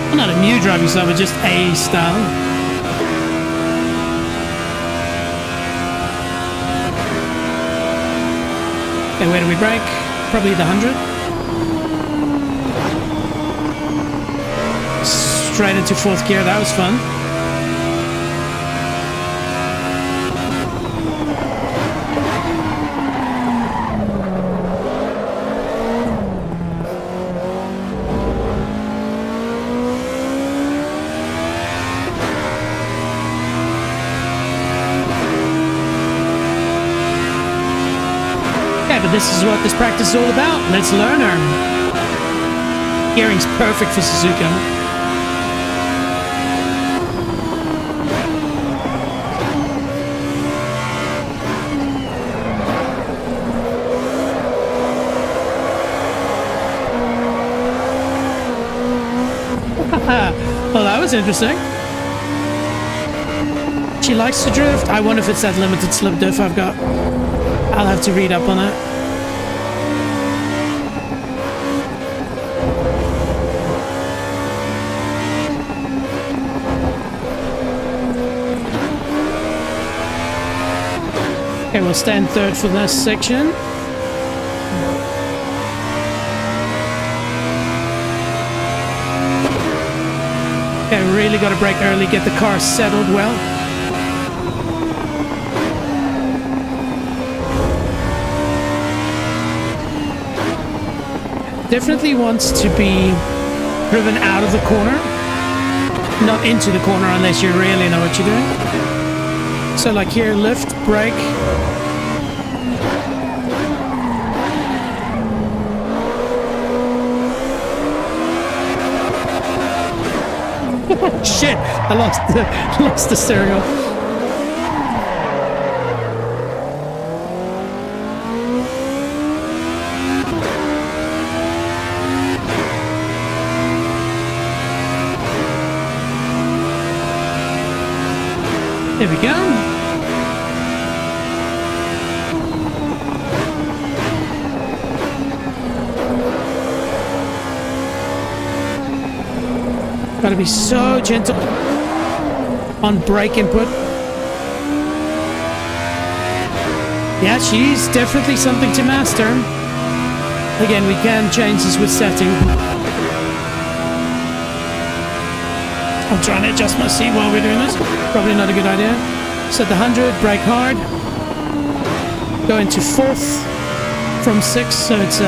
Well, not a new driving style, but just a style. Okay, where do we brake? Probably the 100. Straight into fourth gear. That was fun. But this is what this practice is all about. Let's learn her. Gearing's perfect for Suzuka. Well, that was interesting. She likes to drift. I wonder if it's that limited slip diff I've got. I'll have to read up on it. Okay, we'll stand third for this section. Okay, really got to brake early, get the car settled well. Definitely wants to be driven out of the corner, not into the corner unless you really know what you're doing. So like here, lift, brake. Shit, I lost the stereo. There we go. Gotta be so gentle on brake input. Yeah, she's definitely something to master. Again, we can change this with setting. I'm trying to adjust my seat while we're doing this. Probably not a good idea. Set the 100, brake hard. Go into fourth from sixth, so it's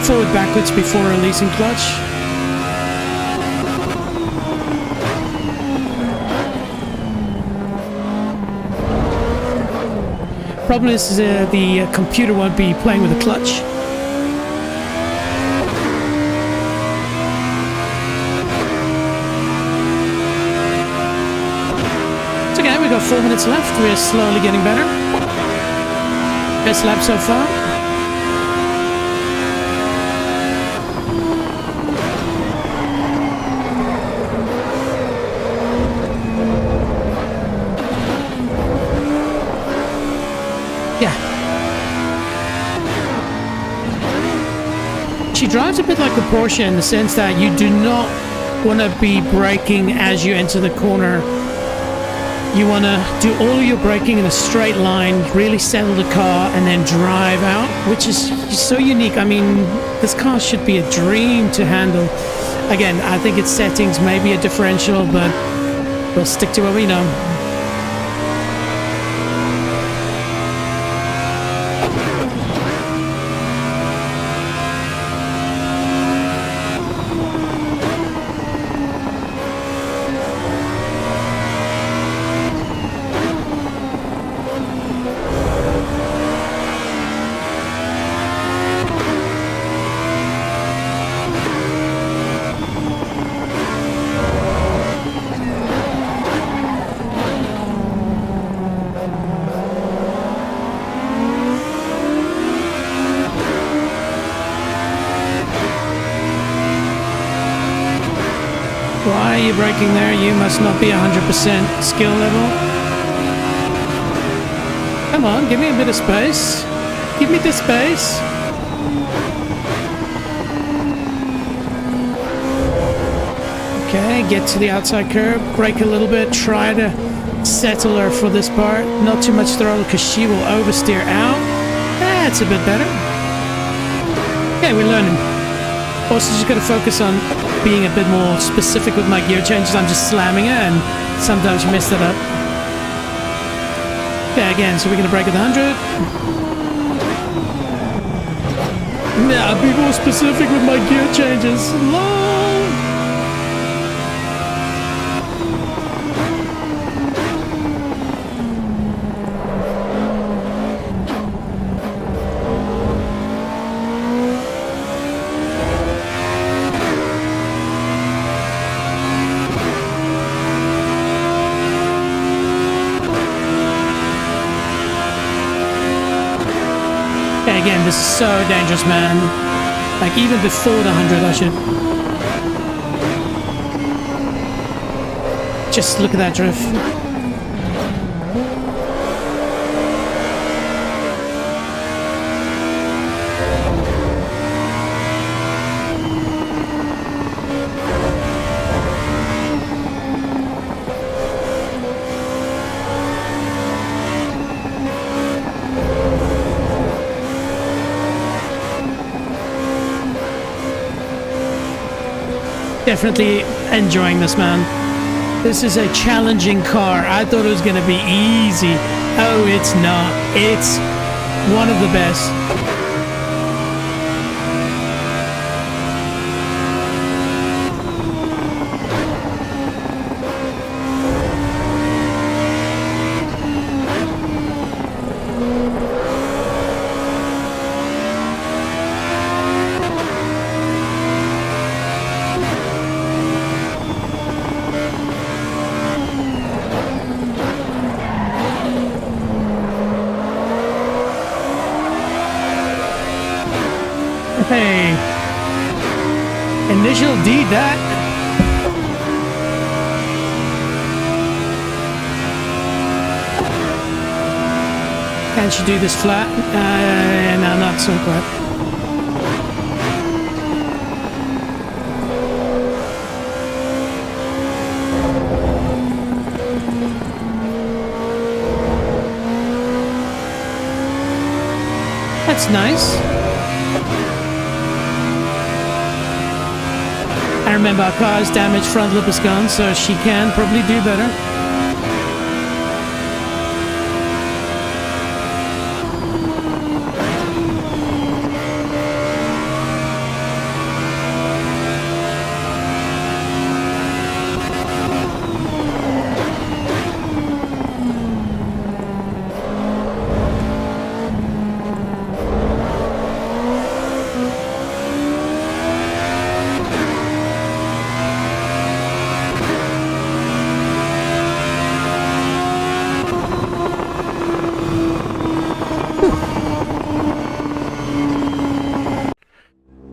forward backwards before releasing clutch. Problem is the computer won't be playing with the clutch. We've got 4 minutes left. We're slowly getting better. Best lap so far. Yeah. drives a bit like a Porsche in the sense that you do not want to be braking as you enter the corner. You want to do all of your braking in a straight line, really settle the car, and then drive out, which is so unique. I mean, this car should be a dream to handle. Again, I think its settings may be a differential, but we'll stick to what we know. Why are you braking there? You must not be 100% skill level. Come on, give me a bit of space. Give me the space. Okay, get to the outside curb, brake a little bit, try to settle her for this part. Not too much throttle because she will oversteer out. That's a bit better. Okay, we're learning. Also just got to focus on being a bit more specific with my gear changes. I'm just slamming it and sometimes you mess that up. Okay, again, so we're going to brake at 100. Nah, be more specific with my gear changes. Long. Again, this is so dangerous, man. Like, even before the 100, I should... Just look at that drift. Definitely enjoying this, man. This is a challenging car. I thought it was going to be easy. Oh, it's not. It's one of the best. Hey, initial D that. Can she do this flat? No, not so flat. That's nice. I remember our car's damaged front lip is gone, so she can probably do better.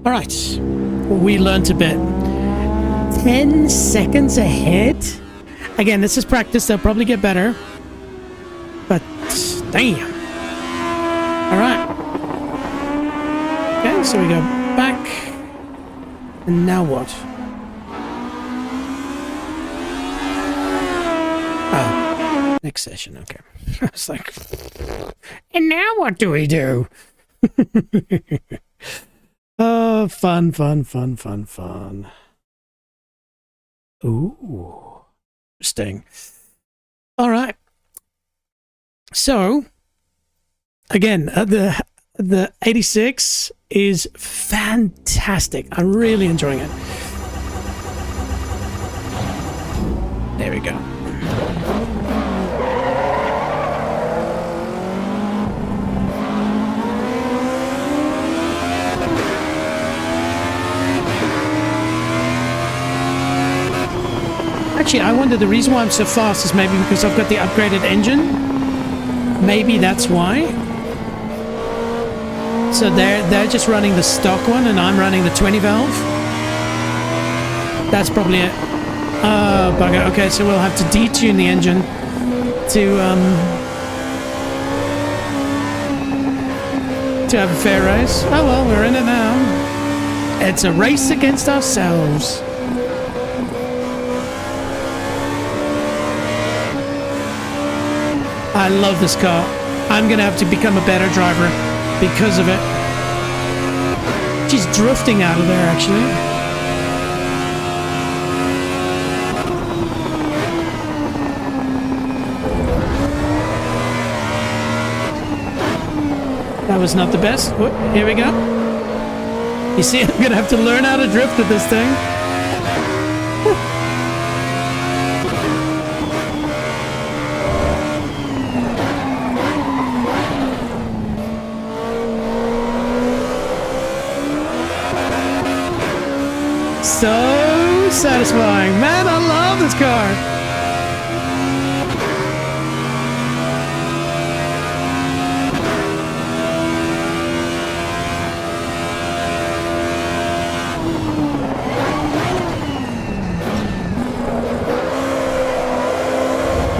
Alright, we learned a bit. 10 seconds ahead? Again, this is practice, they'll probably get better. But, damn. Alright. Okay, so we go back. And now what? Oh, next session, okay. I was like, and now what do we do? Oh, fun, fun, fun, fun, fun. Ooh, interesting. All right. So, again, the 86 is fantastic. I'm really enjoying it. There we go. Actually, I wonder the reason why I'm so fast is maybe because I've got the upgraded engine. Maybe that's why. So they're just running the stock one and I'm running the 20 valve. That's probably it. Oh, bugger. Okay, so we'll have to detune the engine to have a fair race. Oh well, we're in it now. It's a race against ourselves. I love this car. I'm gonna have to become a better driver because of it. She's drifting out of there, actually. That was not the best. Oh, here we go. You see, I'm gonna have to learn how to drift with this thing. So satisfying. Man, I love this car.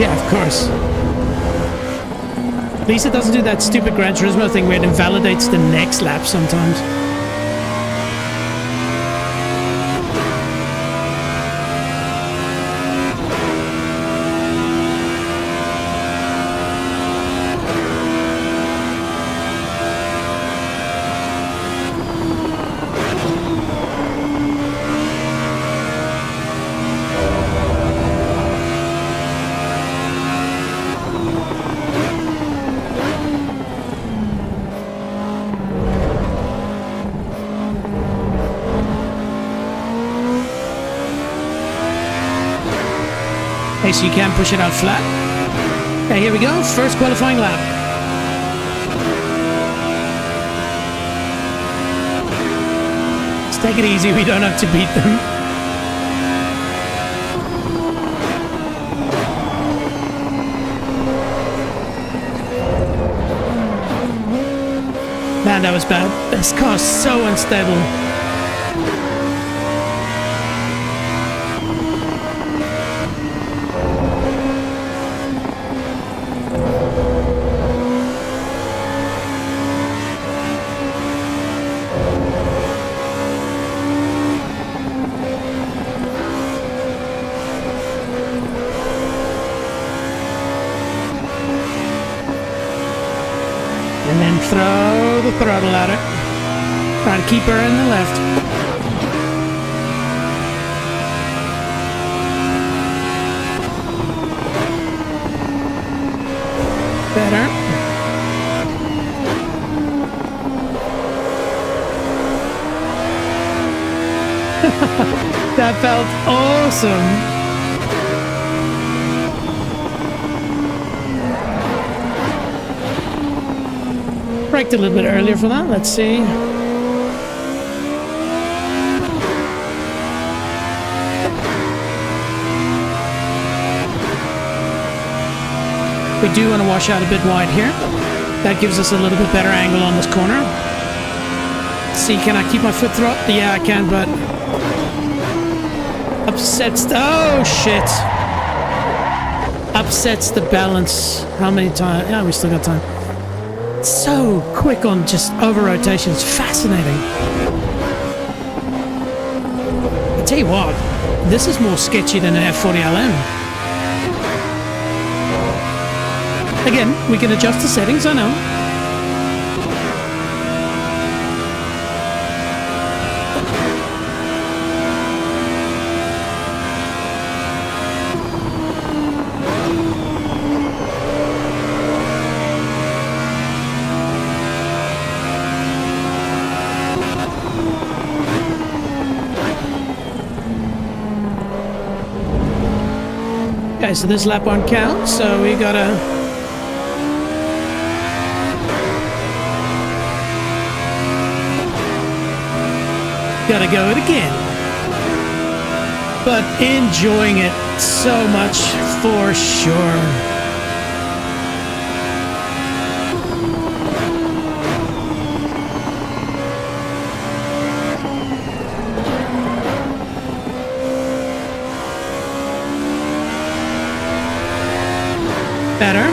Yeah, of course. At least it doesn't do that stupid Gran Turismo thing where it invalidates the next lap sometimes. Okay, so you can push it out flat. Okay, here we go. First qualifying lap. Let's take it easy. We don't have to beat them. Man, that was bad. This car's so unstable. And then throw the throttle at it. Try to keep her in the left. Better. That felt awesome. Braked a little bit earlier for that. Let's see. We do want to wash out a bit wide here. That gives us a little bit better angle on this corner. Let's see, can I keep my foot throttle? Yeah, I can, but upsets. Oh shit! Upsets the balance. How many times? Yeah, we still got time. So quick on just over rotations. Fascinating. tell you what, this is more sketchy than an F40LM. Again, we can adjust the settings, I know. Okay, so this lap won't count, so we gotta go it again. But enjoying it so much for sure. Better.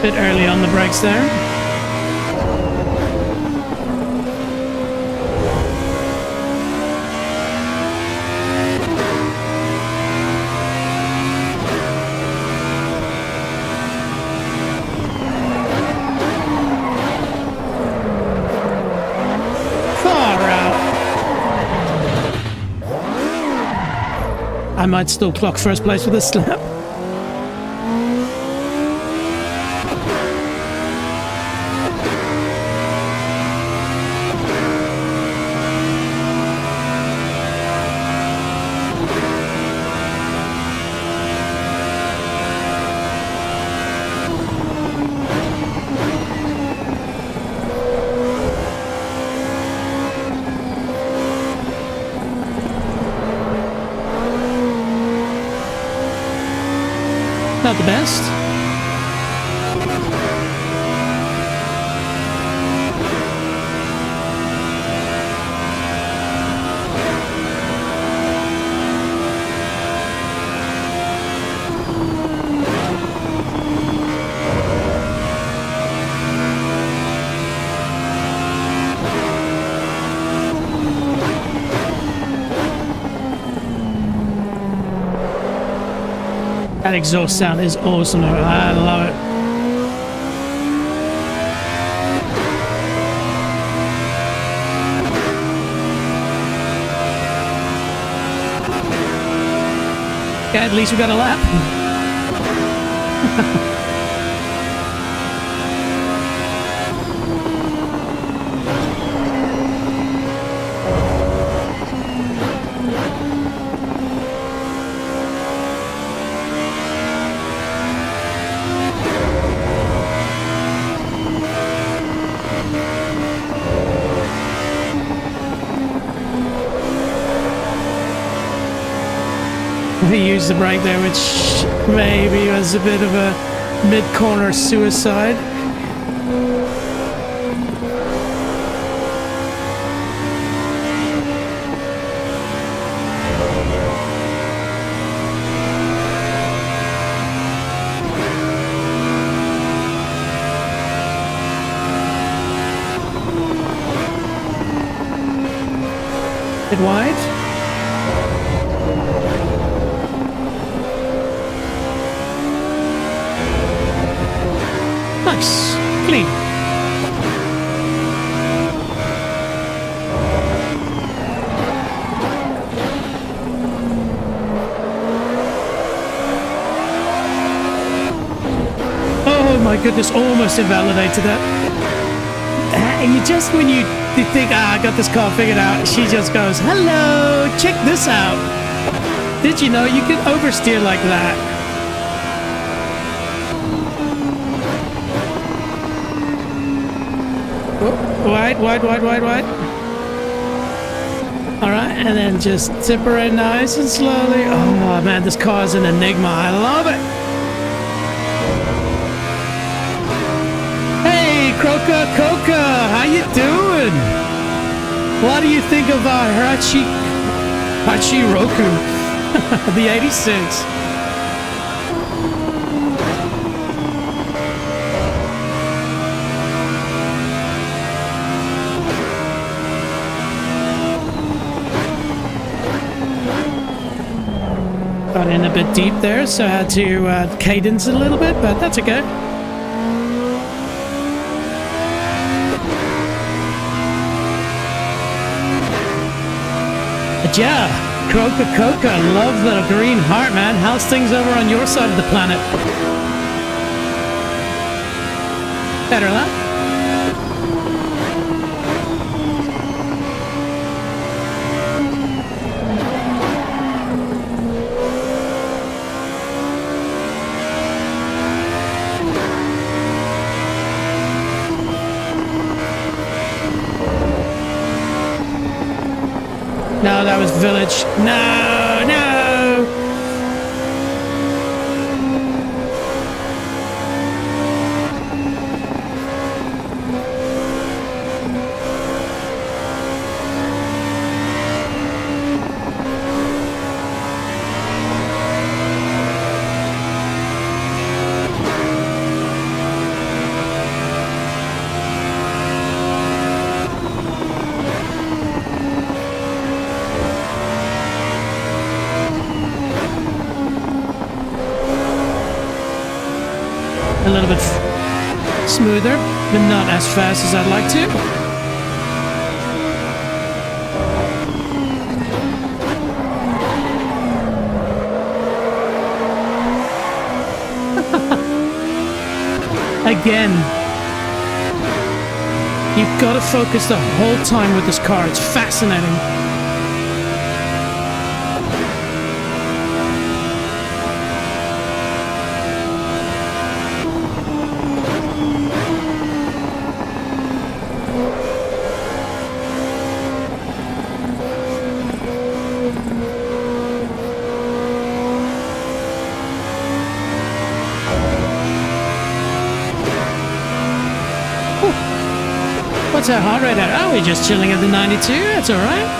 Bit early on the brakes there. Far out. I might still clock first place with this lap. Not the best. That exhaust sound is awesome. I love it. Okay, at least we got a lap. He used the brake there, which maybe was a bit of a mid-corner suicide. Bit wide. Nice. Clean. Oh my goodness, almost invalidated that. And you just, when you think, I got this car figured out, she just goes, hello, check this out. Did you know you could oversteer like that? Wide, wide, wide, wide, wide. All right, and then just tip her in nice and slowly. Oh man, this car is an enigma. I love it. Hey, Croca Coca, how you doing? What do you think of our Hachiroku, the 86? Got in a bit deep there, so I had to cadence it a little bit, but that's okay. But yeah, Croca Coca, love the green heart, man. How's things over on your side of the planet? Better, huh? No, that was village. No, no! A little bit smoother, but not as fast as I'd like to. Again, you've got to focus the whole time with this car. It's fascinating. What's our heart rate at? Oh, we're just chilling at the 92. That's all right.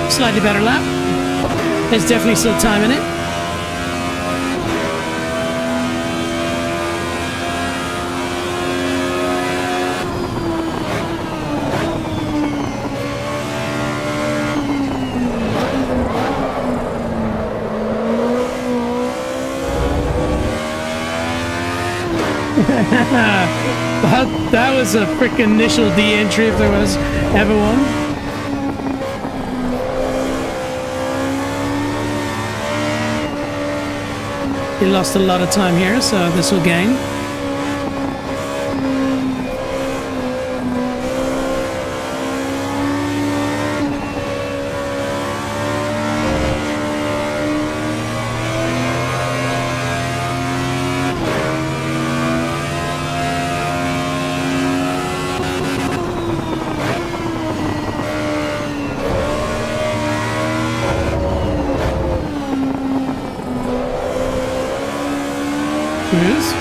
Slightly better lap. There's definitely still time in it. That was a freaking initial D entry if there was ever one. He lost a lot of time here, so this will gain. Cruise.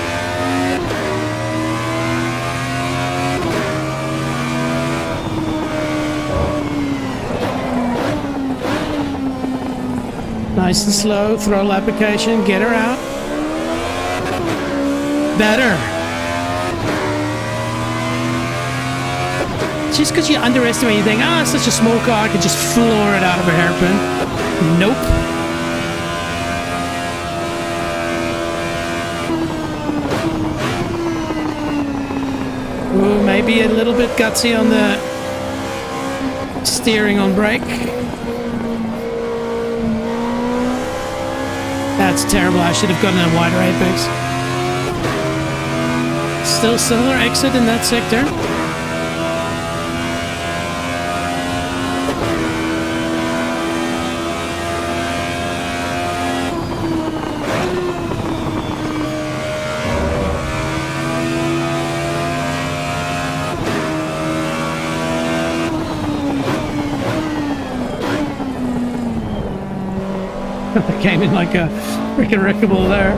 Nice and slow, throttle application, get her out. Better. Just because you underestimate, you think, ah, it's such a small car, I could just floor it out of a hairpin. Nope. Ooh, maybe a little bit gutsy on the steering on brake. That's terrible. I should have gotten a wider apex. Still similar exit in that sector. I came in like a freaking wreckable there.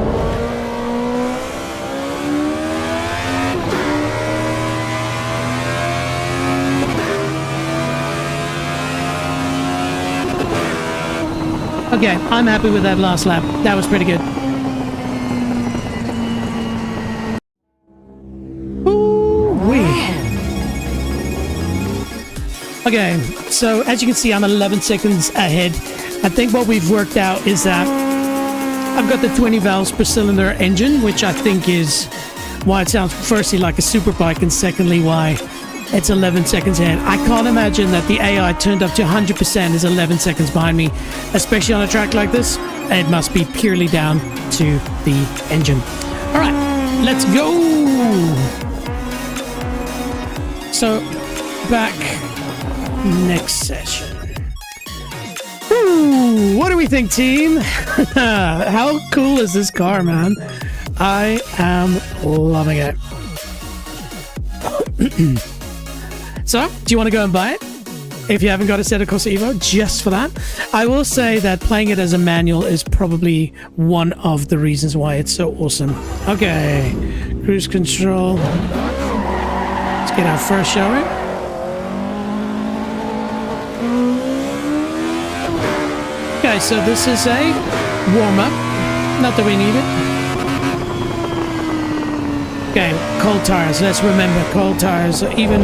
Okay, I'm happy with that last lap. That was pretty good. Ooh-wee. Okay, so as you can see, I'm 11 seconds ahead. I think what we've worked out is that I've got the 20 valves per cylinder engine, which I think is why it sounds firstly like a super bike, and secondly why it's 11 seconds ahead. I can't imagine that the AI turned up to 100% is 11 seconds behind me, especially on a track like this. It must be purely down to the engine. All right, let's go. So back next session. Ooh, what do we think, team? How cool is this car, man? I am loving it. So, do you want to go and buy it? If you haven't got a Assetto Corsa Evo, just for that. I will say that playing it as a manual is probably one of the reasons why it's so awesome. Okay, cruise control. Let's get our first shower. Okay, so this is a warm-up. Not that we need it. Okay, cold tires. Let's remember, cold tires are even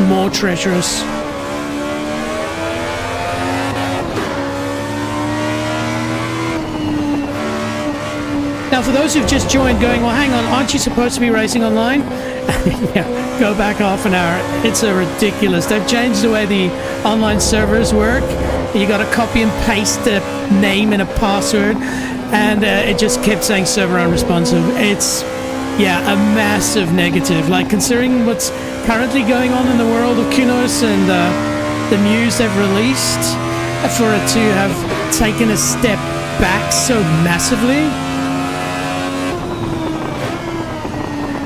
more treacherous. Now, for those who've just joined going, well, hang on, aren't you supposed to be racing online? Yeah, go back half an hour. It's a ridiculous. They've changed the way the online servers work. You got to copy and paste a name and a password, and it just kept saying server unresponsive. It's, yeah, a massive negative. Like, considering what's currently going on in the world of Kunos and the news they've released, for it to have taken a step back so massively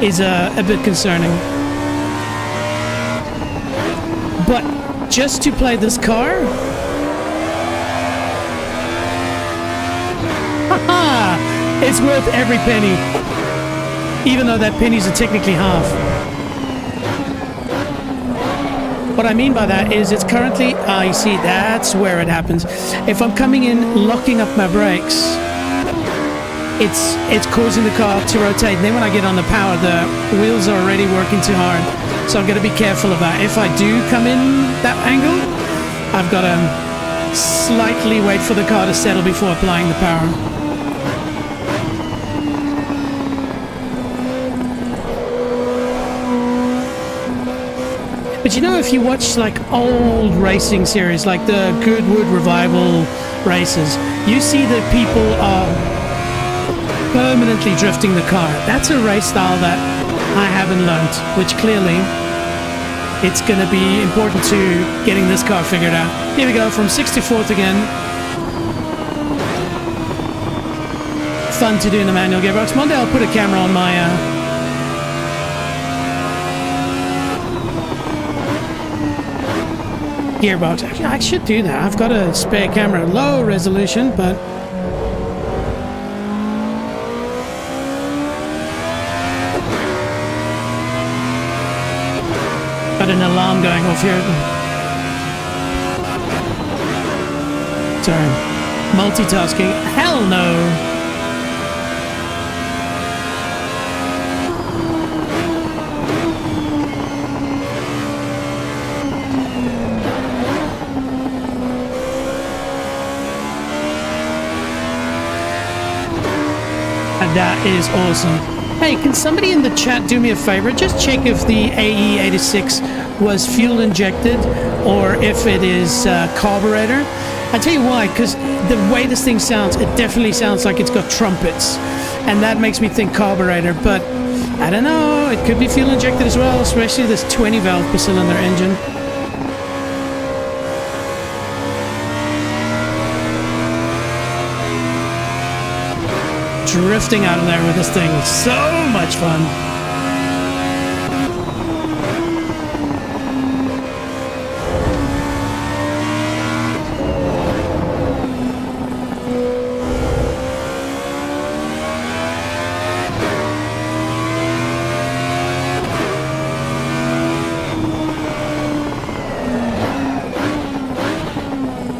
is a bit concerning. But just to play this car, it's worth every penny, even though that pennies are technically half. What I mean by that is it's currently, you see, that's where it happens. If I'm coming in, locking up my brakes, it's causing the car to rotate. And then when I get on the power, the wheels are already working too hard. So I've got to be careful of that. If I do come in that angle, I've got to slightly wait for the car to settle before applying the power. But you know, if you watch like old racing series, like the Goodwood Revival races, you see that people are permanently drifting the car. That's a race style that I haven't learned, which clearly it's going to be important to getting this car figured out. Here we go, from 6th to 4th again. Fun to do in the manual gearbox. One day I'll put a camera on my gearbox. Actually, I should do that. I've got a spare camera, low resolution, but got an alarm going off here. Sorry, multitasking. Hell no. That is awesome. Hey, can somebody in the chat do me a favor? Just check if the AE86 was fuel injected or if it is carburetor. I tell you why, because the way this thing sounds, it definitely sounds like it's got trumpets. And that makes me think carburetor, but I don't know. It could be fuel injected as well, especially this 20 valve per cylinder engine. Drifting out of there with this thing. So much fun.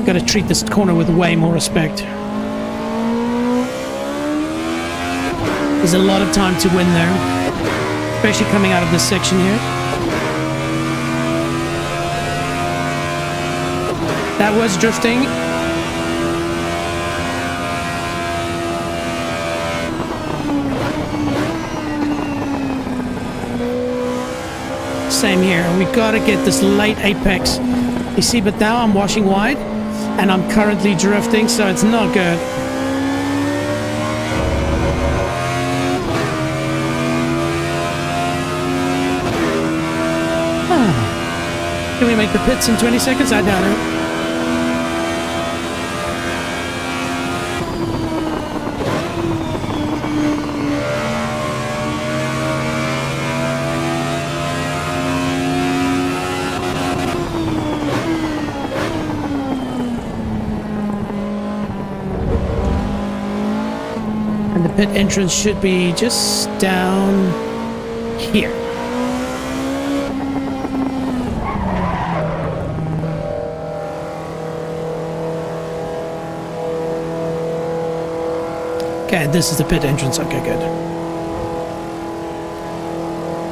Got to treat this corner with way more respect. There's a lot of time to win there, especially coming out of this section here. That was drifting. Same here. We got to get this late apex. You see, but now I'm washing wide, and I'm currently drifting, so it's not good. Can we make the pits in 20 seconds? I doubt it. And the pit entrance should be just down here. Okay, this is the pit entrance. Okay, good.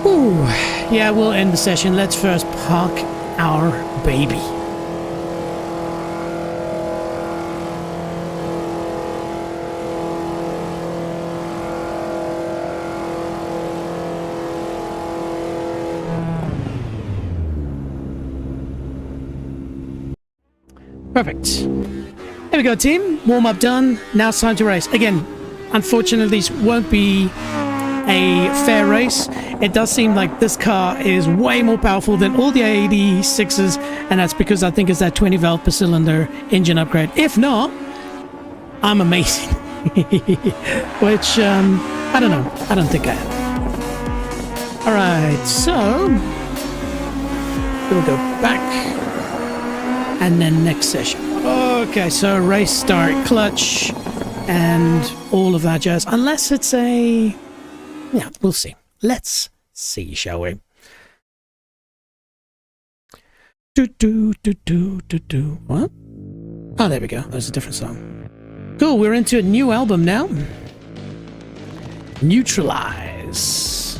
Ooh, yeah, we'll end the session. Let's first park our baby. Perfect. There we go, team. Warm-up done. Now it's time to race. Again, unfortunately, this won't be a fair race. It does seem like this car is way more powerful than all the 86s, and that's because I think it's that 20 valve per cylinder engine upgrade. If not, I'm amazing. Which, I don't know. I don't think I am. Alright, so we'll go back, and then next session. Okay, so race start, clutch, and all of that jazz. Unless it's a... yeah, we'll see. Let's see, shall we? What? Oh, there we go. There's a different song. Cool, we're into a new album now. Neutralize.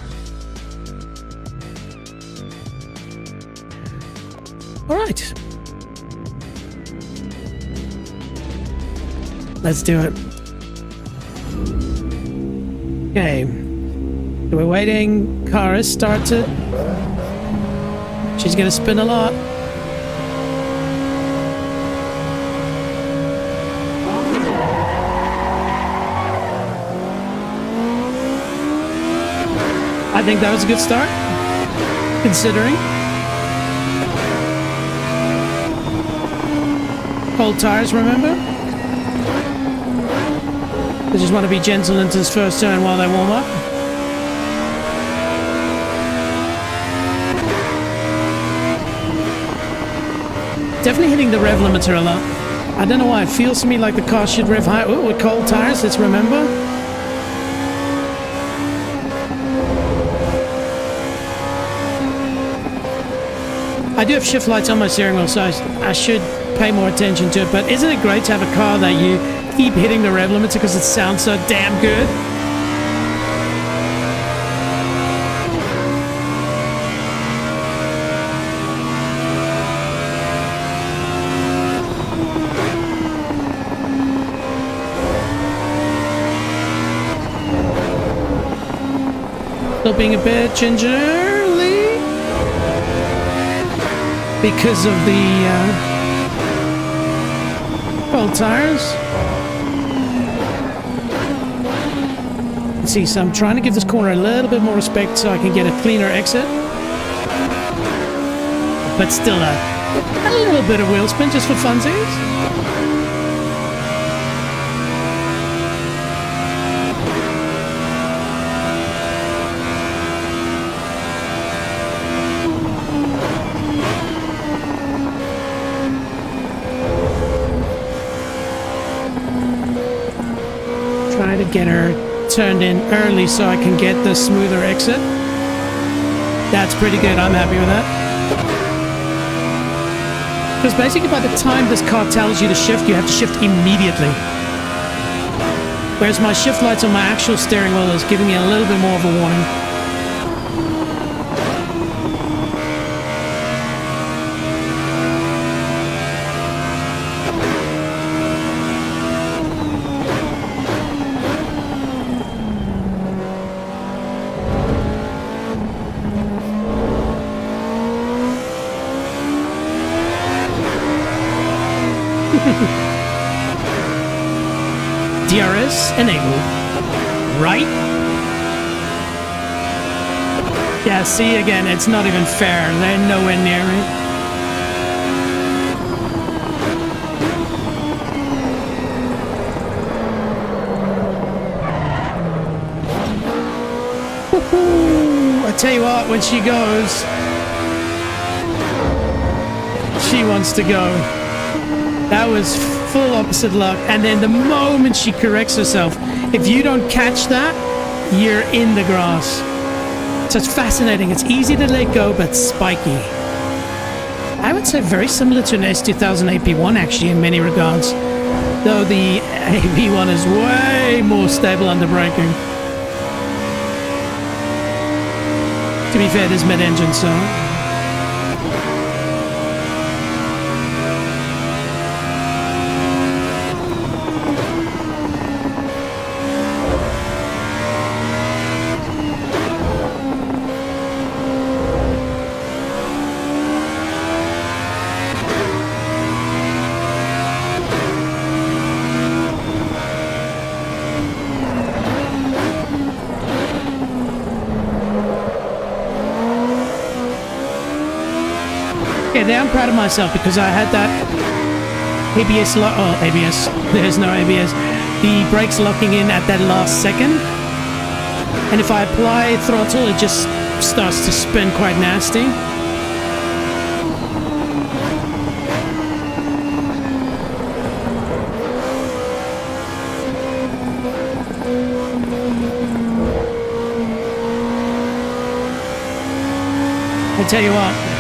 Alright. Let's do it. Okay. So we're waiting. Car is started. She's gonna spin a lot. I think that was a good start, considering. Cold tires, remember? They just want to be gentle into this first turn while they warm up. Definitely hitting the rev limiter a lot. I don't know why. It feels to me like the car should rev high. Oh, with cold tires, let's remember. I do have shift lights on my steering wheel, so I should pay more attention to it. But isn't it great to have a car that you keep hitting the rev limiter because it sounds so damn good? Still being a bit gingerly because of the cold tires. See, so I'm trying to give this corner a little bit more respect so I can get a cleaner exit. But still a little bit of wheel spin just for funsies. Try to get her turned in early so I can get the smoother exit. That's pretty good. I'm happy with that. Because basically by the time this car tells you to shift, you have to shift immediately. Whereas my shift lights on my actual steering wheel is giving me a little bit more of a warning. DRS enabled. Right? Yeah, see again, it's not even fair. They're nowhere near me. Woohoo! I tell you what, when she goes, she wants to go. That was full opposite luck, and then the moment she corrects herself, if you don't catch that, you're in the grass. So it's fascinating. It's easy to let go, but spiky. I would say very similar to an S2000 AP1 actually in many regards, though the AP1 is way more stable under braking. To be fair, it is mid-engine, so yeah, I'm proud of myself because I had that ABS lock. Oh, ABS. There's no ABS. The brakes locking in at that last second. And if I apply throttle, it just starts to spin quite nasty. I tell you what.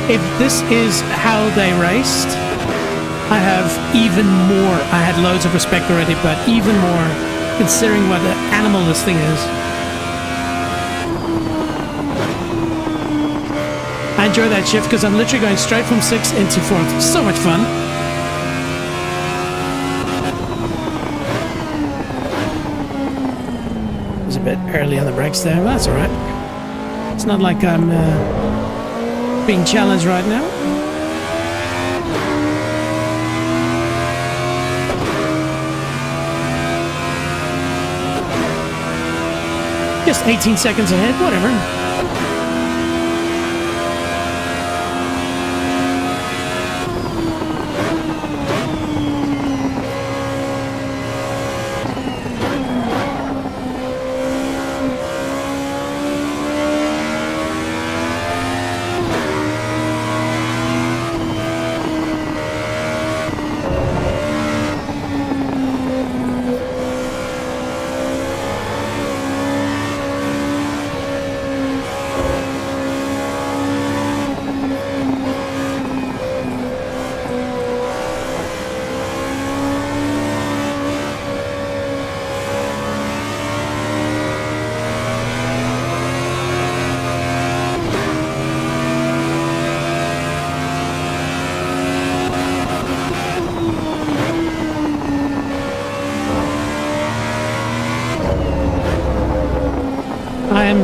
If this is how they raced, I have even more. I had loads of respect already, but even more considering what an animal this thing is. I enjoy that shift because I'm literally going straight from 6th into 4th. So much fun. It was a bit early on the brakes there, but that's alright. It's not like I'm being challenged right now. Just 18 seconds ahead, whatever.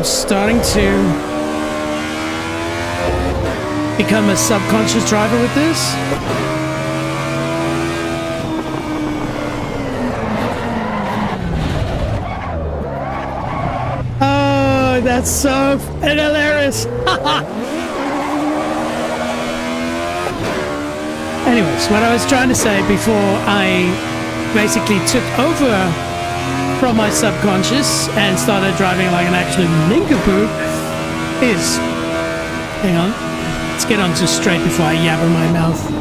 starting to become a subconscious driver with this. Oh, that's so hilarious. Anyways, what I was trying to say before I basically took over from my subconscious and started driving like an actual nincompoop is... Hang on. Let's get on to straight before I yabber my mouth.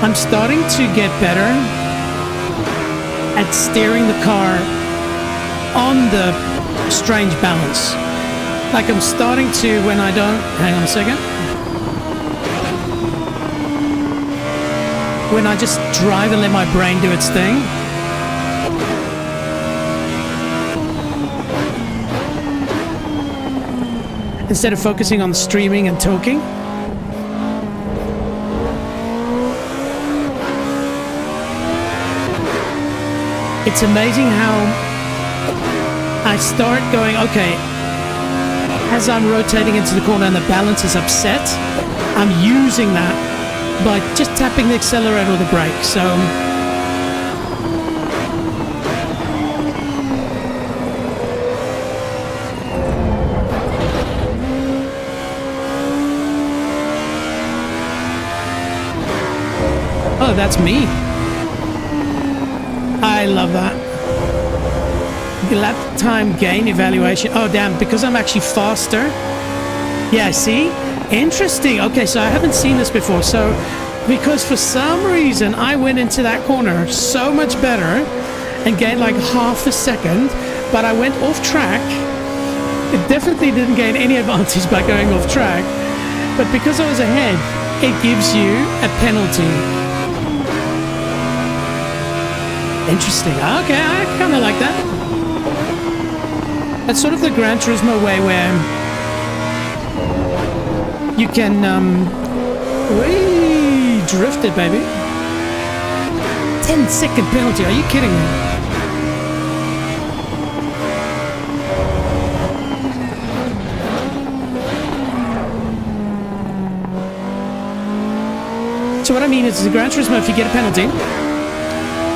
I'm starting to get better at steering the car on the strange balance. Like I'm starting to, when I don't... Hang on a second. When I just drive and let my brain do its thing. Instead of focusing on streaming and talking. It's amazing how I start going, okay, as I'm rotating into the corner and the balance is upset, I'm using that by just tapping the accelerator or the brake. So oh, that's me. I love that. Lap time gain evaluation. Oh, damn, because I'm actually faster. Yeah, see? Interesting. Okay, so I haven't seen this before. So, because for some reason I went into that corner so much better and gained like half a second, but I went off track. It definitely didn't gain any advantage by going off track. But because I was ahead, it gives you a penalty. Interesting. Okay, I kind of like that. That's sort of the Gran Turismo way where you can whee, drift it, baby. 10-second penalty. Are you kidding me? So what I mean is the Gran Turismo, if you get a penalty,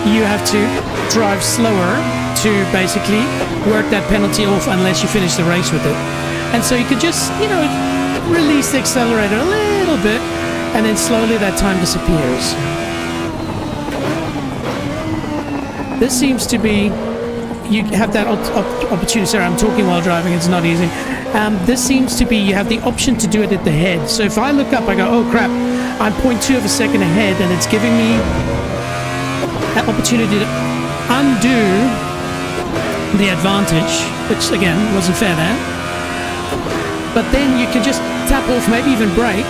you have to drive slower to basically work that penalty off unless you finish the race with it. And so you could just, you know, release the accelerator a little bit and then slowly that time disappears. This seems to be, you have that opportunity. Sorry, I'm talking while driving, it's not easy. This seems to be, you have the option to do it at the head. So if I look up, I go, oh crap, I'm 0.2 of a second ahead and it's giving me that opportunity to undo the advantage, which again wasn't fair there. But then you can just tap off, maybe even brake,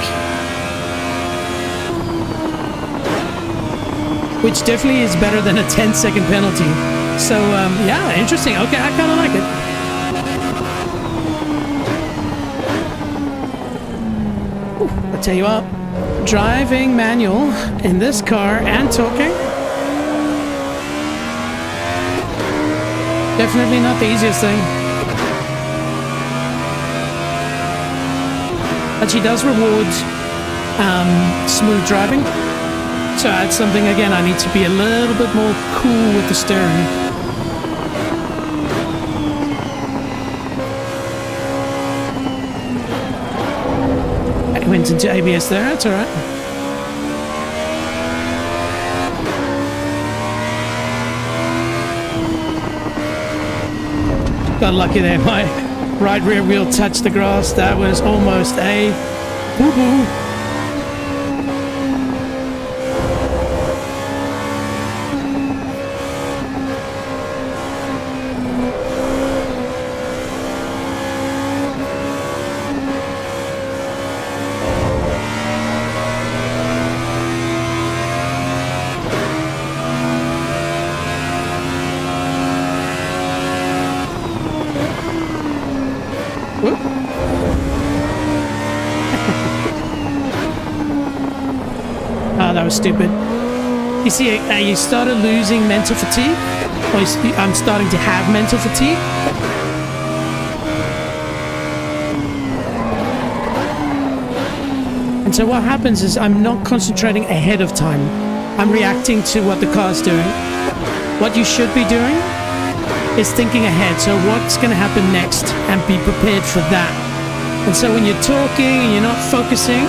which definitely is better than a 10-second penalty. So yeah, interesting. Okay, I kind of like it. Ooh, I'll tell you what, driving manual in this car and talking, definitely not the easiest thing. But she does reward smooth driving. So that's something, again, I need to be a little bit more cool with the steering. I went into ABS there, that's alright. Got lucky there, my right rear wheel touched the grass. That was almost a boo-boo. Whoop. stupid. You see, you started losing mental fatigue. Or I'm starting to have mental fatigue. And so what happens is I'm not concentrating ahead of time. I'm reacting to what the car's doing. What you should be doing is thinking ahead. So what's going to happen next, and be prepared for that. And so when you're talking and you're not focusing,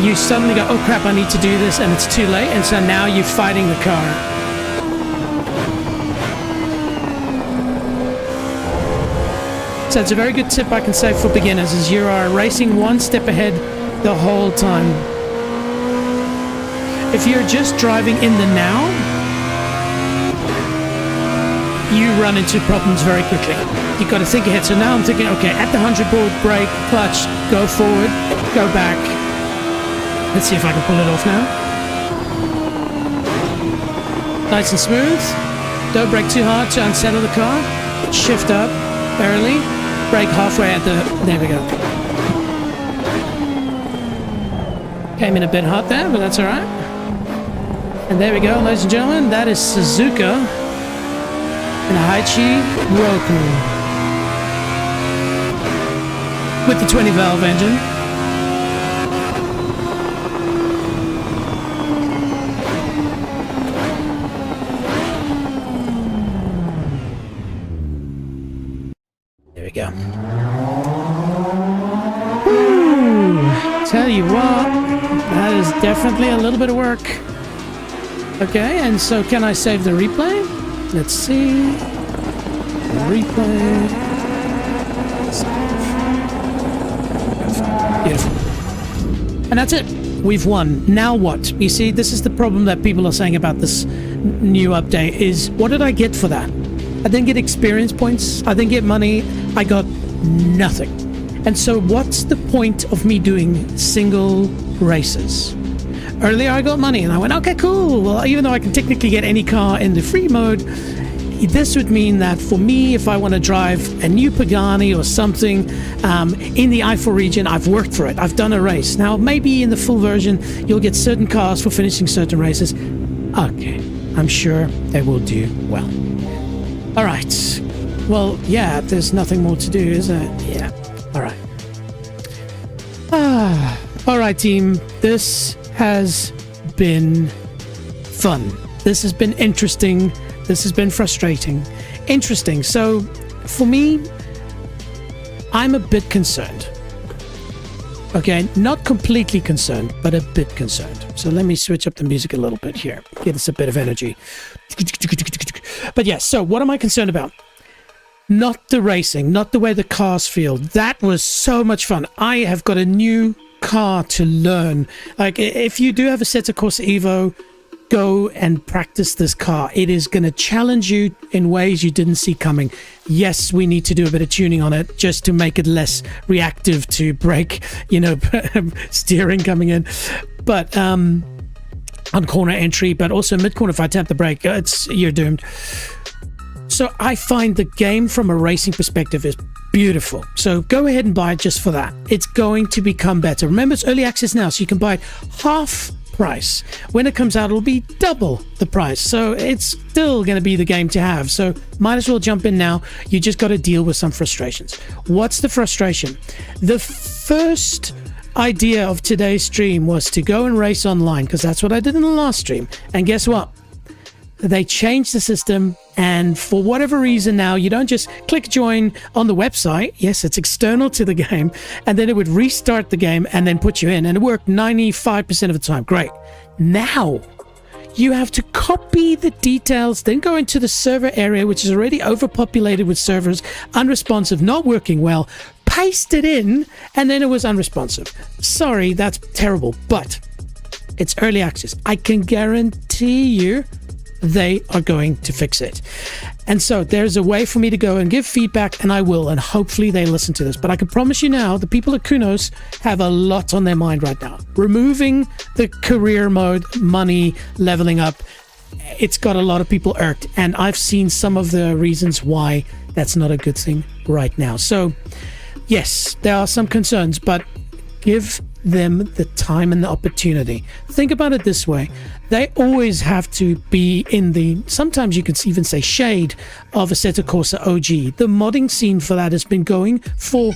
you suddenly go, oh crap, I need to do this, and it's too late. And so now you're fighting the car. So it's a very good tip I can say for beginners, is you are racing one step ahead the whole time. If you're just driving in the now, you run into problems very quickly. You've got to think ahead. So now I'm thinking, okay, at the 100 board, brake, clutch, go forward, go back. Let's see if I can pull it off now. Nice and smooth. Don't brake too hard to unsettle the car. Shift up, barely. Brake halfway at the... There we go. Came in a bit hot there, but that's alright. And there we go, ladies and gentlemen. That is Suzuka and Haichi Roku with the 20 valve engine. There we go. Woo! Tell you what, that is definitely a little bit of work. Okay, and so can I save the replay? Let's see. Replay. Beautiful. And that's it. We've won. Now what? You see, this is the problem that people are saying about this new update is, what did I get for that? I didn't get experience points. I didn't get money. I got nothing. And so what's the point of me doing single races? Earlier I got money and I went, okay, cool. Well, even though I can technically get any car in the free mode, this would mean that for me, if I want to drive a new Pagani or something in the Eifel region, I've worked for it. I've done a race. Now, maybe in the full version, you'll get certain cars for finishing certain races. Okay, I'm sure they will do well. All right. Well, yeah, there's nothing more to do, is there? Yeah. All right. All right, team. This has been fun. This has been interesting. This has been frustrating. Interesting. So, for me, I'm a bit concerned. Okay, not completely concerned, but a bit concerned. So let me switch up the music a little bit here. Get us a bit of energy. But yes, so what am I concerned about? Not the racing, not the way the cars feel. That was so much fun. I have got a new car to learn. Like, if you do have a Assetto Corsa Evo, go and practice this car. It is going to challenge you in ways you didn't see coming. Yes, we need to do a bit of tuning on it just to make it less reactive to brake, steering coming in. But on corner entry, but also mid-corner, if I tap the brake, you're doomed. So I find the game from a racing perspective is beautiful. So go ahead and buy it just for that. It's going to become better. Remember, it's early access now, so you can buy it half price. When it comes out, it'll be double the price. So it's still going to be the game to have. So might as well jump in now. You just got to deal with some frustrations. What's the frustration? The first idea of today's stream was to go and race online, because that's what I did in the last stream. And guess what? They changed the system, and for whatever reason now, you don't just click join on the website. Yes, it's external to the game, and then it would restart the game and then put you in, and it worked 95% of the time. Great. Now you have to copy the details, then go into the server area, which is already overpopulated with servers, unresponsive, not working well, paste it in, and then it was unresponsive. Sorry, that's terrible, but it's early access. I can guarantee you they are going to fix it. And so there's a way for me to go and give feedback, and I will, and hopefully they listen to this. But I can promise you now, the people at Kunos have a lot on their mind right now. Removing the career mode, money, leveling up, it's got a lot of people irked, and I've seen some of the reasons why that's not a good thing right now. So yes, there are some concerns, but give them the time and the opportunity. Think about it this way. They always have to be in the, sometimes you could even say, shade of Assetto Corsa OG. The modding scene for that has been going for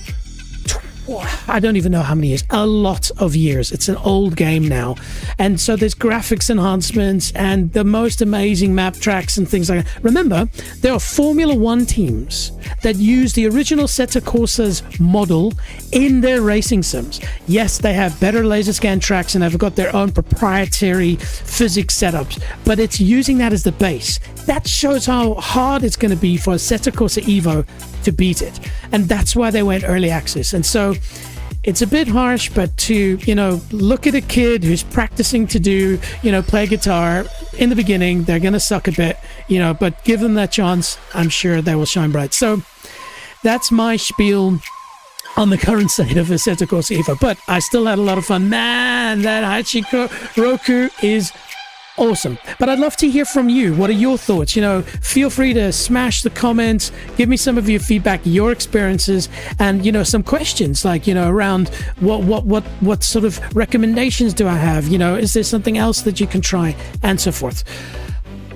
I don't even know how many years, a lot of years. It's an old game now. And so there's graphics enhancements and the most amazing map tracks and things like that. Remember, there are Formula One teams that use the original Assetto Corsa's model in their racing sims. Yes, they have better laser scan tracks and they've got their own proprietary physics setups, but it's using that as the base. That shows how hard it's going to be for Assetto Corsa Evo to beat it. And that's why they went early access. And so it's a bit harsh, but to, look at a kid who's practicing to do, play guitar in the beginning, they're going to suck a bit, but give them that chance. I'm sure they will shine bright. So that's my spiel on the current state of Assetto Corsa Evo, but I still had a lot of fun. Man, that Hachiko Roku is awesome. But I'd love to hear from you. What are your thoughts? Feel free to smash the comments, give me some of your feedback, your experiences, and some questions like around what sort of recommendations do I have? Is there something else that you can try, and so forth.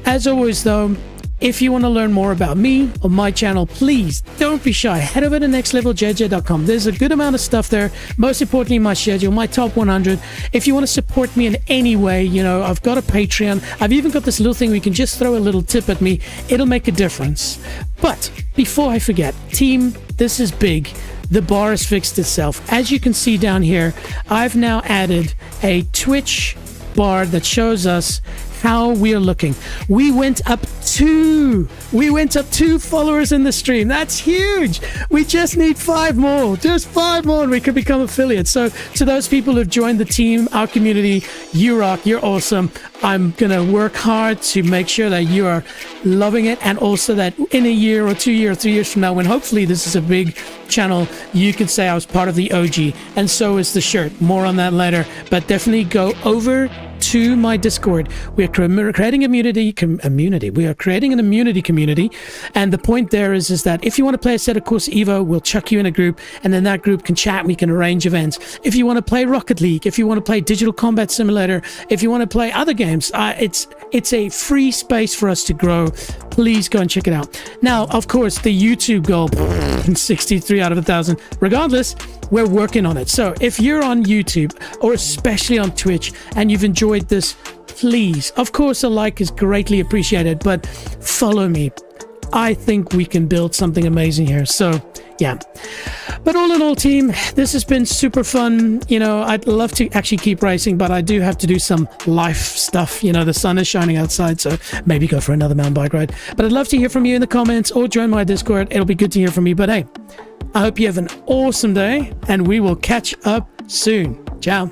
As always though, if you want to learn more about me or my channel, please don't be shy. Head over to nextleveljj.com. There's a good amount of stuff there. Most importantly, my schedule, my top 100. If you want to support me in any way, I've got a Patreon. I've even got this little thing where you can just throw a little tip at me. It'll make a difference. But before I forget, team, this is big. The bar has fixed itself. As you can see down here, I've now added a Twitch bar that shows us how we are looking. We went up two followers in the stream. That's huge. We just need 5 more, just 5 more, and we could become affiliates. So to those people who've joined the team, our community, you rock, you're awesome. I'm gonna work hard to make sure that you are loving it, and also that in a year or 2 years or 3 years from now, when hopefully this is a big channel, you can say I was part of the OG, and so is the shirt. More on that later, but definitely go over to my Discord. We are creating immunity. We are creating an immunity community, and the point there is that if you want to play Assetto Corsa Evo, we'll chuck you in a group, and then that group can chat. We can arrange events. If you want to play Rocket League, if you want to play Digital Combat Simulator, if you want to play other games, it's a free space for us to grow. Please go and check it out. Now, of course, the YouTube goal, 63 out of 1,000. Regardless, we're working on it. So if you're on YouTube, or especially on Twitch, and you've enjoyed this, please, of course, a like is greatly appreciated, but follow me. I think we can build something amazing here. So yeah, but all in all, team, this has been super fun. I'd love to actually keep racing, but I do have to do some life stuff. The sun is shining outside, so maybe go for another mountain bike ride. But I'd love to hear from you in the comments, or join my Discord. It'll be good to hear from you. But hey, I hope you have an awesome day, and we will catch up soon. Ciao.